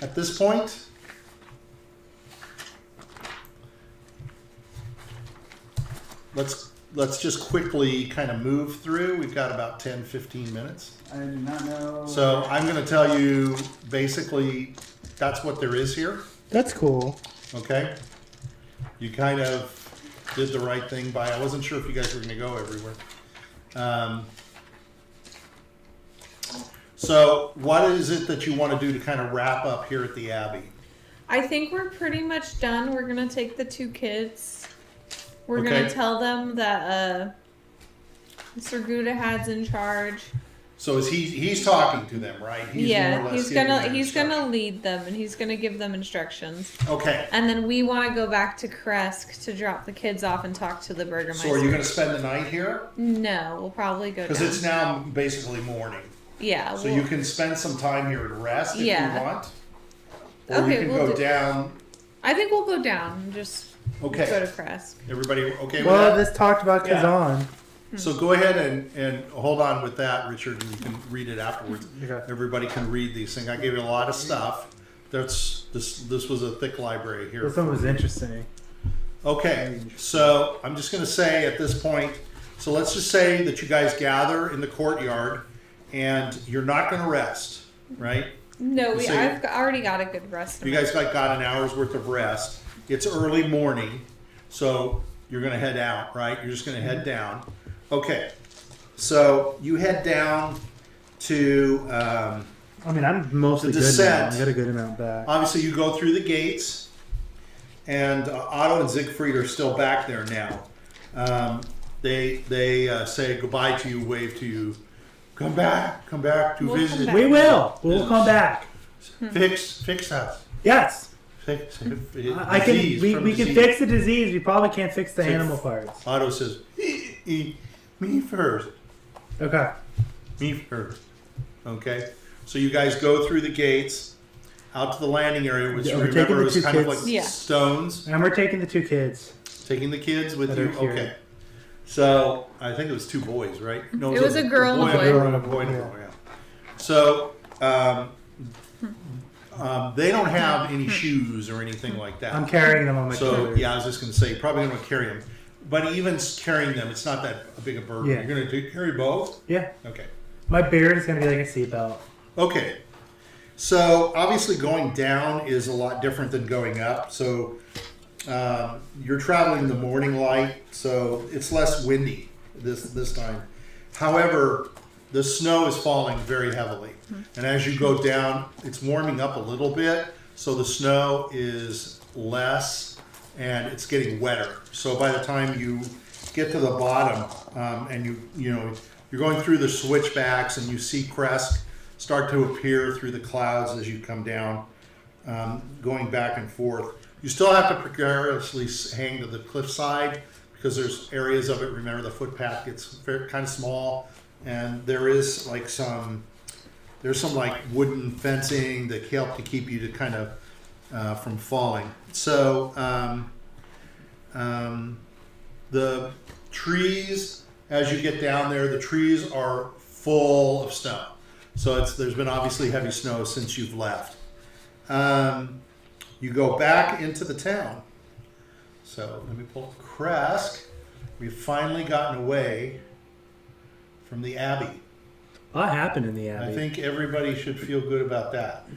At this point, let's just quickly kind of move through. We've got about 10-15 minutes. I do not know. So I'm going to tell you basically that's what there is here. That's cool. Okay. You kind of did the right thing by, I wasn't sure if you guys were going to go everywhere. So what is it that you want to do to kind of wrap up here at the Abbey? I think we're pretty much done. We're gonna take the 2 kids. We're Okay. gonna tell them that Mr. Gudahad's in charge. So is he's talking to them, right? He's more or Yeah, less he's giving gonna them he's gonna instruction. lead them and he's gonna give them instructions. Okay. And then we want to go back to Krezk to drop the kids off and talk to the burgomaster. So are you going to spend the night here? No, we'll probably go Because down. it's now basically morning. Yeah. So you can spend some time here and rest if Yeah. you want. Or Okay, you can we'll go do- down. I think we'll go down and just Okay. go to Krezk. Everybody okay with Well, that? this talked about Yeah. Kazan. So go ahead and hold on with that, Richard, and you can read it afterwards. Okay. Everybody can read these things. I gave you a lot of stuff. This was a thick library here. This one was interesting. Okay, so I'm just going to say at this point, so let's just say that you guys gather in the courtyard and you're not going to rest, right? No, So I've already got a good rest. You guys got an hour's worth of rest. It's early morning, so you're going to head out, right? You're just going to head down. Okay, so you head down to, I mean, I'm mostly The good now. descent. I got a good amount back. obviously you go through the gates, and Otto and Siegfried are still back there now. They say goodbye to you, wave to you. Come back to We'll come visit. back. We will. We'll come back. Fix us. Yes. Fix I can. disease We from can disease. fix the disease. We probably can't fix the Fix- animal parts. Otto says, me first. Okay. Me first. Okay. So you guys go through the gates out to the landing area, which Yeah, you we're taking remember the was two kind of kids. like Yeah. stones. And we're taking the 2 kids. Taking the kids with That you. are here. Okay. So I think it was 2 boys, right? No, It was a girl and a boy. A boy and a girl, yeah. So They don't have any shoes or anything like that. I'm carrying them on my So shoulders. yeah, I was just going to say, you're probably going to carry them. But even carrying them, it's not that big a burden. Yeah. You're going to carry both? Yeah. Okay. My beard is going to be like a seatbelt. Okay. So obviously going down is a lot different than going up. So you're traveling in the morning light, so it's less windy this time. However, the snow is falling very heavily. And as you go down, it's warming up a little bit, so the snow is less and it's getting wetter. So by the time you get to the bottom and you're going through the switchbacks and you see Krezk start to appear through the clouds as you come down, going back and forth. You still have to precariously hang to the cliffside because there's areas of it. Remember, the footpath gets kind of small, and there is like some wooden fencing that help to keep you to kind of from falling. So the trees, as you get down there, the trees are full of snow. So there's been obviously heavy snow since you've left. You go back into the town. So let me pull up Krezk. We've finally gotten away from the Abbey. A lot happened in the Abbey. I think everybody should feel good about that.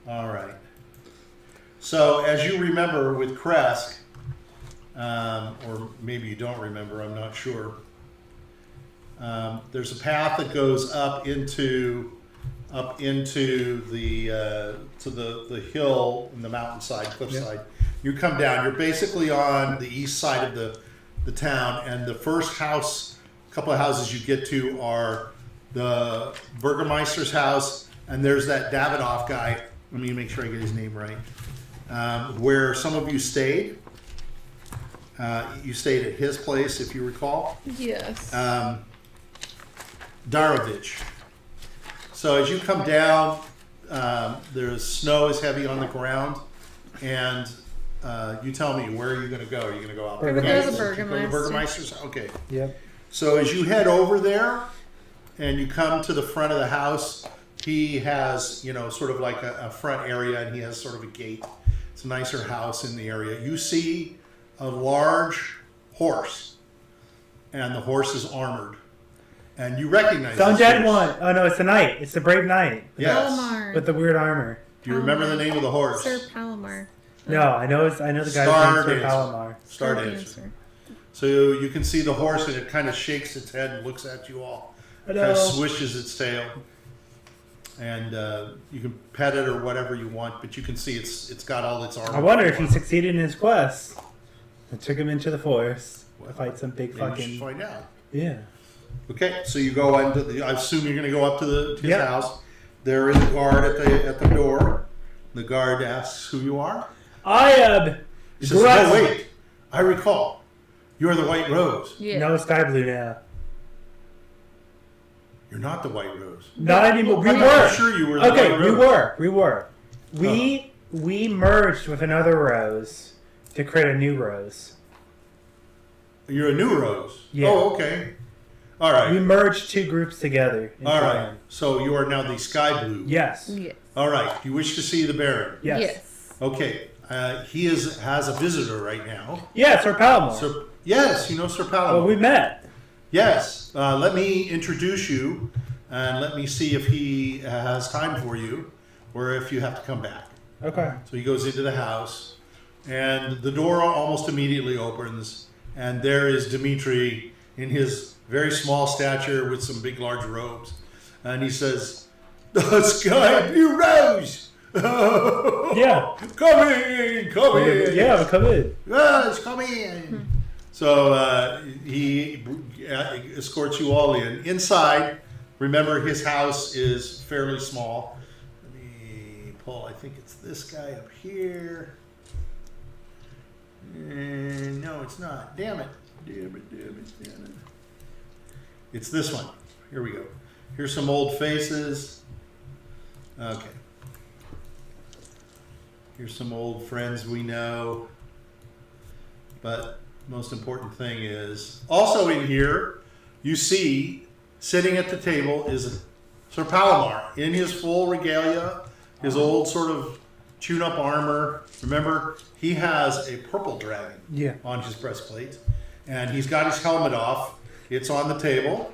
All right. So as you remember with Krezk, or maybe you don't remember, I'm not sure. There's a path that goes up into the hill in the mountainside, cliffside. Yeah. You come down. You're basically on the east side of the town, and the first couple of houses you get to are the burgomaster's house, and there's that Davidoff guy. Let me make sure I get his name right. Where some of you stayed. You stayed at his place, if you recall. Yes. Darovich. So as you come down, there's snow is heavy on the ground, and you tell me, where are you going to go? Are you going to go out? We're going to go to the Burgomaster. The Burgomaster's? Okay. Yep. So as you head over there, and you come to the front of the house, he has, sort of like a front area, and he has sort of a gate. It's a nicer house in the area. You see a large horse, and the horse is armored. And you recognize the undead horse. one. Oh no, it's the knight. It's the brave knight. Yes. Palomar. With the weird armor. Do you remember the name of the horse? Sir Palomar. No, I know the guy's name Sir Palomar. Stardancer. So you can see the horse, and it kind of shakes its head and looks at you all. Hello. Kind of swishes its tail. And you can pet it or whatever you want, but you can see it's got all its armor. I wonder if he succeeded in his quest. I took him into the forest to fight some big Maybe fucking. we should find out. Yeah. Okay, so you go into I assume you're going to go up to his house. There is a guard at the door. The guard asks who you are. I am. He says, "No, wait. I recall. You are the White Rose." Yeah. No, sky blue now. You're not the White Rose. Not anymore. We I'm were. sure you were. The Okay, White we Rose. were. We merged with another rose to create a new rose. You're a new rose. Yeah. Oh, okay. All right. We merged two groups together. All right. So you are now the Sky Blue. Yes. Yes. All right. You wish to see the Baron. Yes. Yes. Okay. He has a visitor right now. Yeah, Sir Palomar. Yes, you know Sir Paladin. Well, we met. Yes. Let me introduce you, and let me see if he has time for you, or if you have to come back. Okay. So he goes into the house, and the door almost immediately opens, and there is Dimitri in his very small stature with some big, large robes, and he says, "The Sky Blue Rose." Yeah. Come in. Yeah, come in. Yes, come in. So he escorts you all in. Inside, remember his house is fairly small. Let me pull, I think it's this guy up here. No, it's not. Damn it. It's this one. Here we go. Here's some old faces. Okay. Here's some old friends we know. But most important thing is, also in here, you see, sitting at the table is Sir Palomar, in his full regalia, his old sort of tune-up armor. Remember, he has a purple dragon on his breastplate, and he's got his helmet off. It's on the table,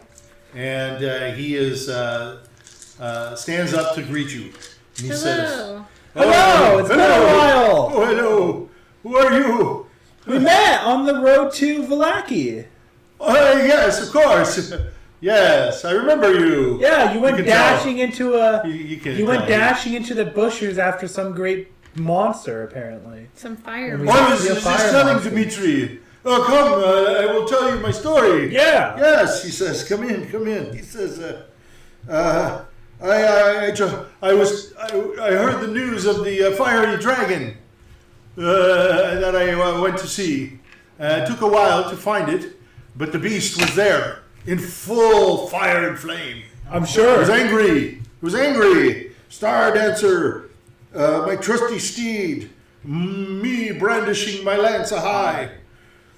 and he is stands up to greet you. And he says, Hello, it's been a while. Oh, hello. Who are you? We met on the road to Vallaki. Yes, of course. Yes, I remember you. Yeah, you went can dashing into a. You went dashing into the bushes after some great monster, apparently. Some fire. I was just telling Dmitri. Oh, come, I will tell you my story. Yeah. Yes, he says, come in. He says, I heard the news of the fiery dragon that I went to see. It took a while to find it, but the beast was there in full fire and flame. I'm sure. It was angry. Star Dancer, my trusty steed, me brandishing my lance high.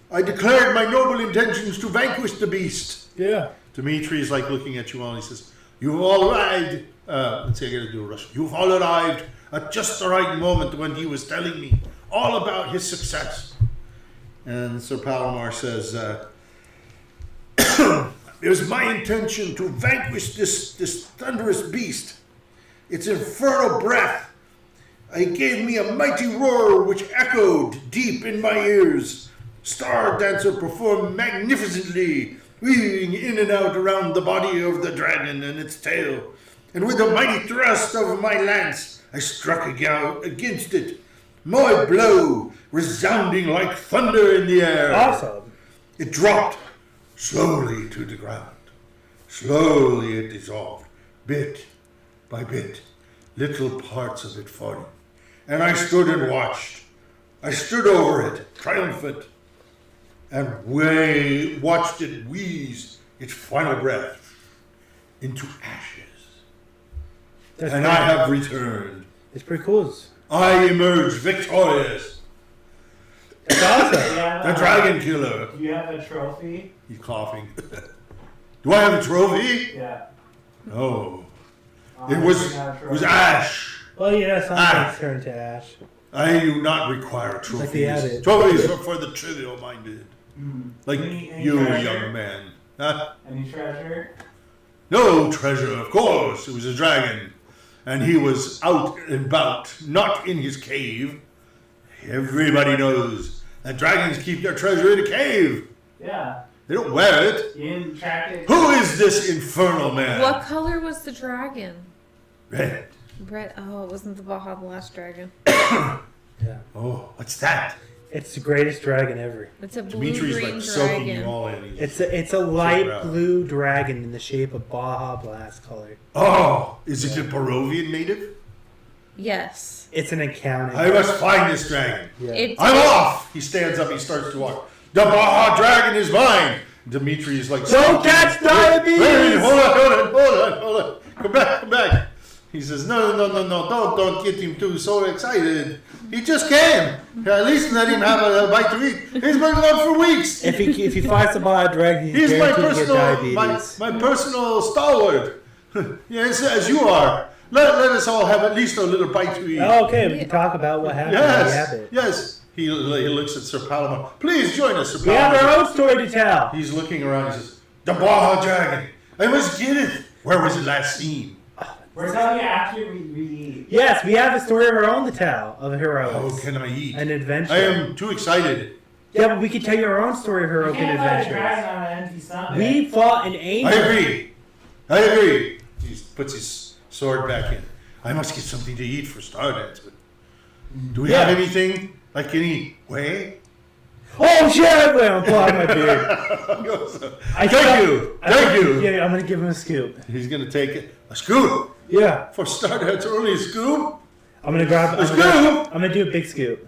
I declared my noble intentions to vanquish the beast. Yeah. Dmitri is like looking at you all and he says, you've all arrived. Let's see, I gotta do a rush. You've all arrived at just the right moment when he was telling me all about his success. And Sir Palomar says, it was my intention to vanquish this thunderous beast. Its infernal breath. It gave me a mighty roar which echoed deep in my ears. Star Dancer performed magnificently, weaving in and out around the body of the dragon and its tail. And with a mighty thrust of my lance, I struck against it. My blow resounding like thunder in the air. Awesome. It dropped slowly to the ground. Slowly it dissolved, bit by bit, little parts of it falling. And I stood and watched. I stood over it, triumphant, and watched it wheeze its final breath into ashes. And I have returned. It's pretty cool. I emerged victorious. It's awesome. The dragon killer. Do you have a trophy? He's coughing. Do I have a trophy? Yeah. No. It was ash. Well, some things turn to ash. I do not require trophies. Like the added. Trophies are for the trivial-minded. Like Any you, treasure? young man. Huh? Any treasure? No treasure, of course. It was a dragon. And he was out and about, not in his cave. Everybody knows that dragons keep their treasure in a cave. Yeah. They don't wear it. You didn't track it? Who is this infernal man? What color was the dragon? Red. Red. Oh, it wasn't the Baja Blast dragon. Yeah. Oh, what's that? It's the greatest dragon ever. It's a Dimitri's blue-green like soaking you dragon. all in. It's a light blue dragon in the shape of Baja Blast color. Oh, is it a Barovian native? Yes. It's an accounting. I must find this dragon. Yeah. It's I'm off! He stands up, he starts to walk. The Baja dragon is mine! Dimitri is like... Don't catch diabetes! Wait, hold on. Come back. He says, no, don't get him too so excited. He just came. At least let him have a bite to eat. He's been gone for weeks. If he fights a Baja dragon, He's my guaranteed to get personal, diabetes. my personal stalwart. Yes, as you are. Let us all have at least a little bite to eat. Oh, okay, we can talk about what happened. Yes. He looks at Sir Palomar. Please join us, Sir We have Palomar. our own story to tell. He's looking around. He says, the Baja dragon. I must get it. Where was it last seen? We're telling you after we eat. Yes, we have a story of our own to tell of heroics. How can I eat? An adventure. I am too excited. Yeah, but we can tell you our own story of heroic You can't fight a adventures. dragon on an empty stomach. We fought an angel. I agree. He puts his sword back in. I must get something to eat for Stardance. But do we have anything? Like any way? Oh shit! Wait, I'm pulling out my beard. Thank you. Yeah, I'm gonna give him a scoop. He's gonna take it. A scoop Yeah, for Stardance. Only a scoop. I'm gonna grab. A scoop. I'm gonna do a big scoop.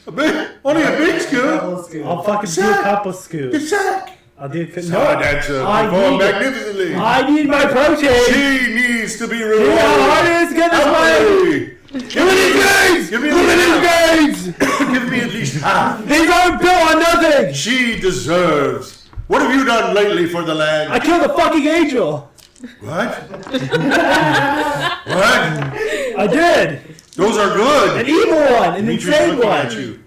Only a big scoop. I'll fucking do a couple scoops. Sack. I'll do. Stardance I performed need- magnificently. I need my protein. She needs to be Yeah, rewarded. I need to get this money. Give me these gains! Give me these gains! Give me at least half. These aren't built on nothing. She deserves. What have you done lately for the land? I killed a fucking angel. What? What? I did. Those are good. An evil one, an Dimitri's insane looking one. at you.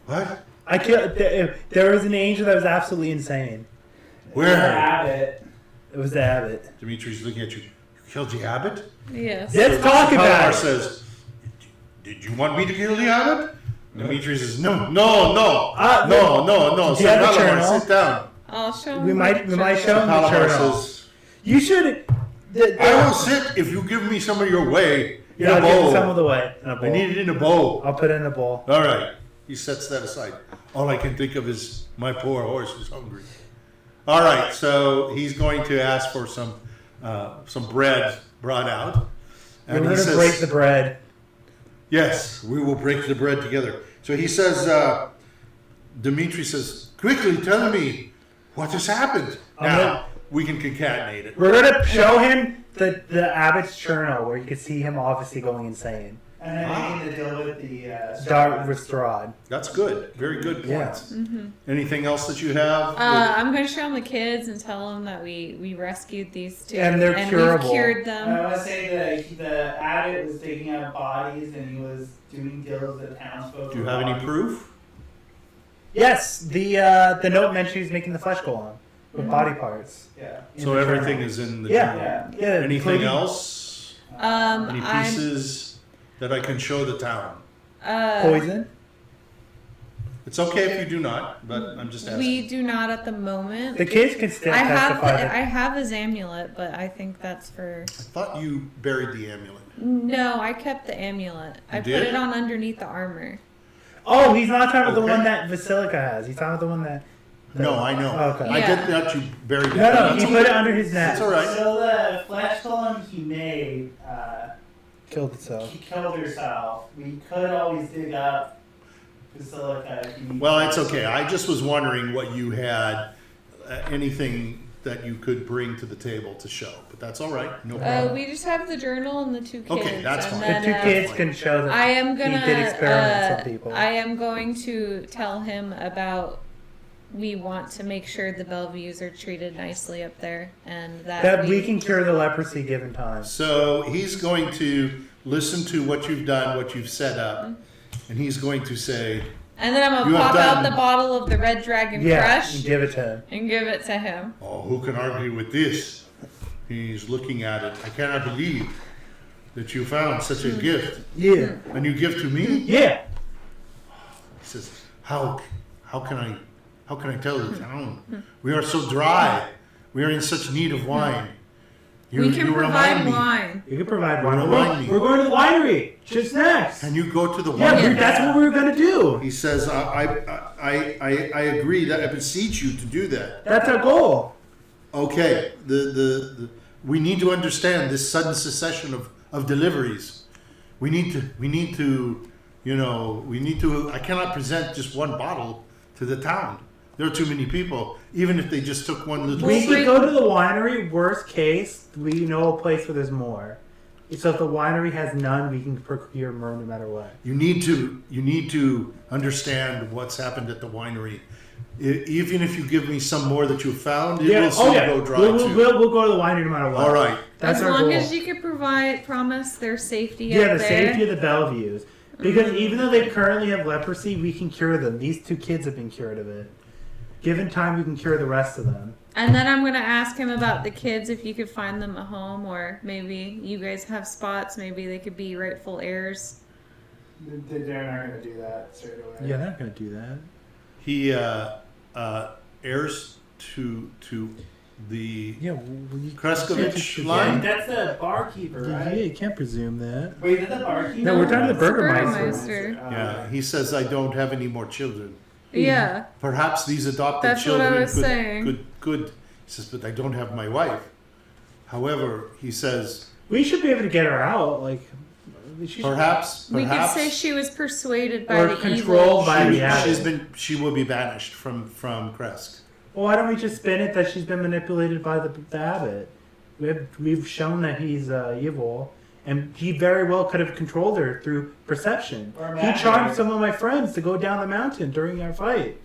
What? I killed. There was an angel that was absolutely insane. Where? Abbott. It was the abbot. Dimitri's looking at you. You killed the abbot? Yes. Let's talk about Paladin it. says, "Did you want me to kill the abbot?" Dimitri says, "No, no, no, Uh, no, no, no." do you have the Paladin, journal? sit down. I'll show him. We might show him the Paladin journal. says, You should. "I will sit if you give me some of your way in Yeah, a I'll give bowl. some of the way. In a I bowl. need it in a bowl." I'll put it in a bowl. All right. He sets that aside. All I can think of is my poor horse is hungry. All right. So he's going to ask for some bread brought out. We're And he going to says, break the bread. "Yes, we will break the bread together." So he says, Dimitri says, "Quickly tell me what has happened." Now we can concatenate it. We're going to show him the abbot's journal where you can see him obviously going insane. And then I need to deal with the Dark with Strahd. That's good. Very good Yeah. points. Anything else that you have? I'm going to show him the kids and tell them that we rescued these two. And they're curable. we've cured I them. want to say that the abbot was taking out bodies and he was doing deals with the townsfolk. Do you have any proof? Yes, the note mentioned he's making the flesh golem with body parts. Yeah. So everything is in the Yeah. journal. Yeah. Anything including- else? Any I'm pieces that I can show the town? Poison? It's okay if you do not, but I'm just asking. we do not at the moment. The kids can still I have testify that. I have his amulet, but I think that's for. I thought you buried the amulet. No, I kept the amulet. I You put did? it on underneath the armor. Oh, he's not talking about the Okay. one that Basilica has. He's talking about the one that. No, I know. Okay. I Yeah. did not. You buried it. No, That's he okay. put it under his neck. That's all right. So the flesh golem he made, Killed itself. she killed herself. We could always dig up Basilica if you need Well, to. it's okay. I just was wondering what you had, anything that you could bring to the table to show. But that's all right. No problem. We just have the journal and the two kids. Okay, that's and fine. The then, two kids can show that I am gonna. he did experiments on people. I am going to tell him about. We want to make sure the Bellevues are treated nicely up there, and that we can cure the leprosy given time. So he's going to listen to what you've done, what you've set up, and he's going to say, And then I'm You gonna have pop out done- the bottle of the Red Dragon Yeah, Crush and give it to him. and give it to him. "Oh, who can argue with this?" He's looking at it. "I cannot believe that you found such a gift. Yeah. And you give to me?" Yeah. He says, How can I tell the town? We are so dry. We are in such need of wine. We can provide remind me. wine. You can provide wine. Remind me. We're going to the winery. Just next. Can you go to the Yeah, wine? that's what we were going to do. He says, I agree that I beseech you to do that. That's our goal. Okay, we need to understand this sudden cessation of deliveries. We need to, I cannot present just one bottle to the town. There are too many people. Even if they just took one little We sip. could go to the winery. Worst case, we know a place where there's more. So if the winery has none, we can procure more no matter what. You need to understand what's happened at the winery. Even if you give me some more that you found, it will soon go dry We'll too. go to the winery no matter what. All right. That's As our long goal. as you could promise their safety Yeah, up the there. safety of the Bellevues. Because even though they currently have leprosy, we can cure them. These two kids have been cured of it. Given time, we can cure the rest of them. And then I'm going to ask him about the kids, if you could find them a home, or maybe you guys have spots. Maybe they could be rightful heirs. They're not going to do that straight away. Yeah, they're not going to do that. He heirs to the Yeah, Kreskovich line. That's the barkeeper, right? you can't presume that. Wait, is that the barkeeper? No, we're talking to the It's the burgomaster. burgomaster. Yeah, he says I don't have any more children. Yeah. Perhaps these adopted That's what children I was saying. could. He says, but I don't have my wife. However, he says We should be able to get her out. Like, perhaps We could say she was persuaded by Or the controlled evil. by the abbot. she will be banished from Krezk. Well, why don't we just spin it that she's been manipulated by the abbot? We've shown that he's evil, and he very well could have controlled her through perception. Or He magic. charmed some of my friends to go down the mountain during our fight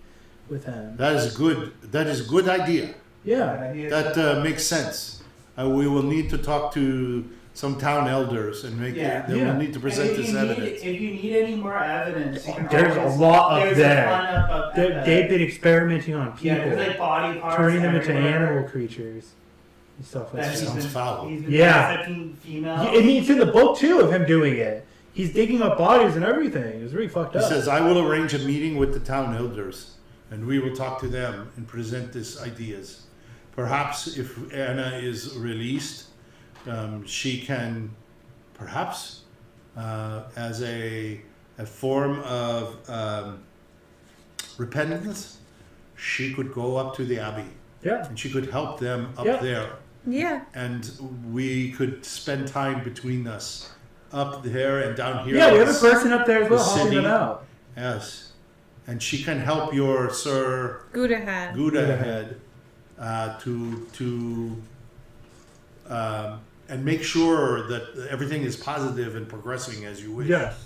with him. That is good. That is a good idea. Yeah. he is That makes sense. we will need to talk to some town elders and make Yeah. they will need to present this evidence. If you need any more evidence, you can There's a always- lot up there's there. A ton up there. They've been experimenting on people, Yeah, there's like body parts. turning them into everywhere. animal creatures and stuff like That that. he's Sounds been- foul. He's been Yeah. dissecting females. I mean, it's in the book too of him doing it. He's digging up bodies and everything. It was really fucked He up. says, "I will arrange a meeting with the town elders, and we will talk to them and present these ideas. Perhaps if Anna is released, she can, perhaps, as a form of repentance, she could go up to the abbey Yeah. and she could help them up Yeah. there, Yeah. and we could spend time between us." Up there and down here. Yeah, we have a is- person up there as well the helping them city. out. Yes, and she can help your Sir Gouda hat. Gouda head and make sure that everything is positive and progressing as you wish. Yes.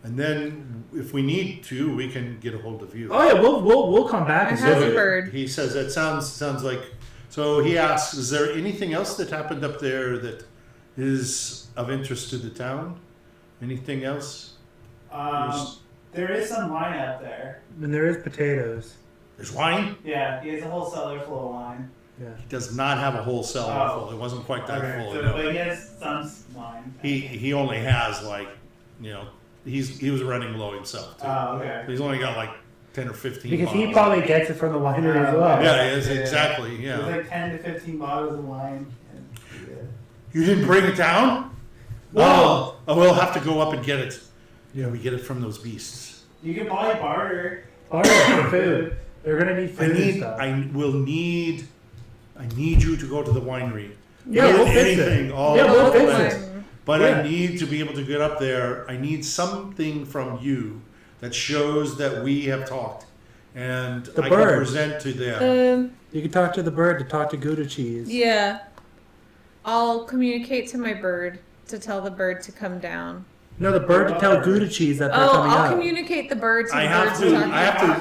And then, if we need to, we can get a hold of you. Oh yeah, we'll come back I and have do a it. bird. He says that sounds like. So he asks, "Is there anything else that happened up there that is of interest to the town? Anything else?" There is some wine out there. And there is potatoes. There's wine. Yeah, he has a whole cellar full of wine. Yeah. He does not have a whole cellar Oh. full. It wasn't quite that Okay, full. so, no. but he has some wine. He only has like, he was running low himself too. Oh, okay. He's only got like 10 or 15 Because he bottles. probably gets it from the winery as well. Yeah, it is, Yeah. exactly. There's Yeah. like 10 to 15 bottles of wine. And, You didn't bring it down? Whoa. Oh, we'll have to go up and get it. Yeah, we get it from those beasts. you can probably barter. Barter for food. They're gonna need food and stuff. I need you to go to the winery. Yeah, Not we'll fix anything, it. all Yeah, we'll of fix it. it. But Yeah. I need to be able to get up there. I need something from you that shows that we have talked. And The I bird. can present to them. You can talk to the bird to talk to Gouda cheese. Yeah. I'll communicate to my bird to tell the bird to come down. No, the bird to tell Gouda cheese that they're Oh, coming I'll out. communicate the bird to I the have bird to. to talk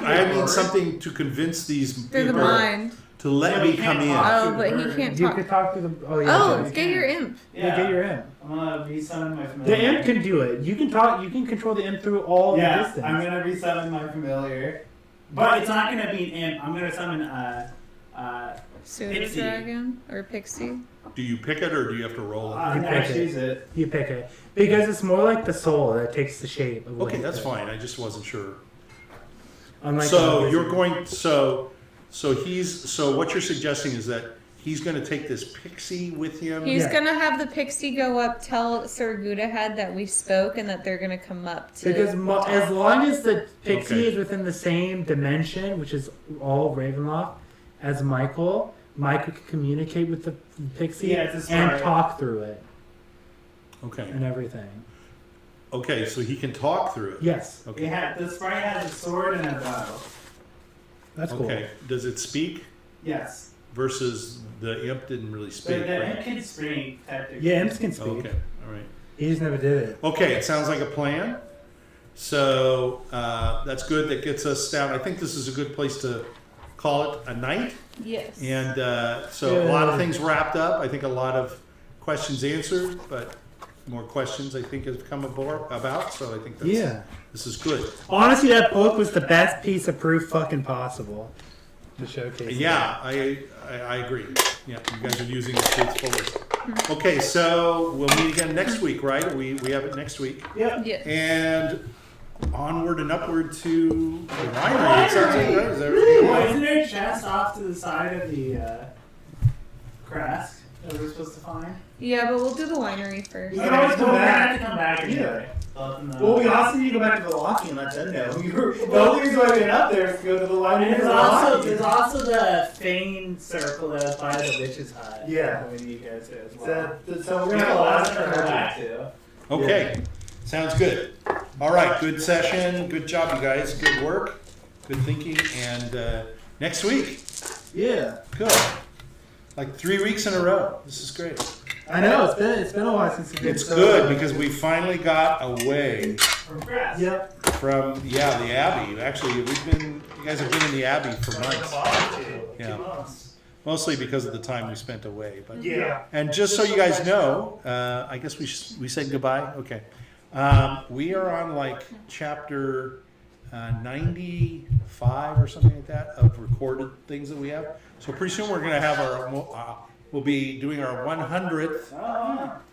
I need something to convince these through the people mind. to let Yeah, me we come can't in. talk. Oh, but he can't You talk. can talk to the. Oh yeah. Oh, okay. get your imp. Yeah, get your imp. I'm gonna resummon my The familiar. imp can do it. You can talk. You can control the imp through all the Yeah, distance. I'm gonna resummon my familiar. But it's not gonna be an imp. I'm gonna summon Pseudo Pixie. dragon or pixie. Do you pick it or do you have to roll it? You I pick it. choose it. You pick it because it's more like the soul that takes the shape. Of what Okay, you that's pick. fine. I just wasn't sure. Unlike So the you're wizard. going. So what you're suggesting is that he's going to take this pixie with him. He's Yeah. gonna have the pixie go up, tell Sir Gouda head that we spoke and that they're gonna come up to. Because as long as the pixie Okay. is within the same dimension, which is all Ravenloft, as Michael can communicate with the pixie Yeah, it's a and smart- talk through it Okay. and everything. Okay, so he can talk through it. Yes, Okay. The sprite has a sword and a bow. that's cool. Okay. Does it speak? Yes. Versus the imp didn't really So speak. the right? imp can speak, technically. Yeah, imps can speak. Okay. All right. He just never did it. Okay, it sounds like a plan. So that's good. That gets us down. I think this is a good place to call it a night. Yes. And so a lot of things wrapped up. I think a lot of questions answered, but more questions I think have come about. So I think this is good. Honestly, that book was the best piece of proof fucking possible to showcase. Yeah, I agree. Yeah, you guys are using the truth fully. Okay, so we'll meet again next week, right? We have it next week. Yep. Yes. And onward and upward to the winery. It sounds like, right? Is everything Why right? isn't there a chest off to the side of the Krezk that we're supposed to find? Yeah, but we'll do the winery first. We can can always always go go back. back to come back Yeah. anyway. Let them know. Well, we also need to go back to the locking and let them know. The only reason why we went up there is to go to the line. And There's also the Fane circle that was by the witch's hut. Yeah. We need to go to as well. So We're gonna last to go back to. Okay, sounds good. All right, good session. Good job, you guys. Good work. Good thinking. And next week, Yeah. good. Like 3 weeks in a row. This is great. I know it's been a while since we did. It's good because we finally got away From Krezk. Yep. from the Abbey. Actually, you guys have been in the Abbey for months. Yeah. mostly because of the time we spent away. But Yeah. and just so you guys know, I guess we said goodbye. Okay, we are on like chapter 95 or something like that of recorded things that we have. So pretty soon we're gonna have our we'll be doing our 100th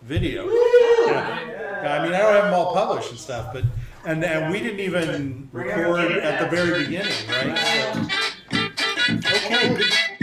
video. Yeah, I mean I don't have them all published and stuff, but and we didn't even record at the very beginning, right? So, okay.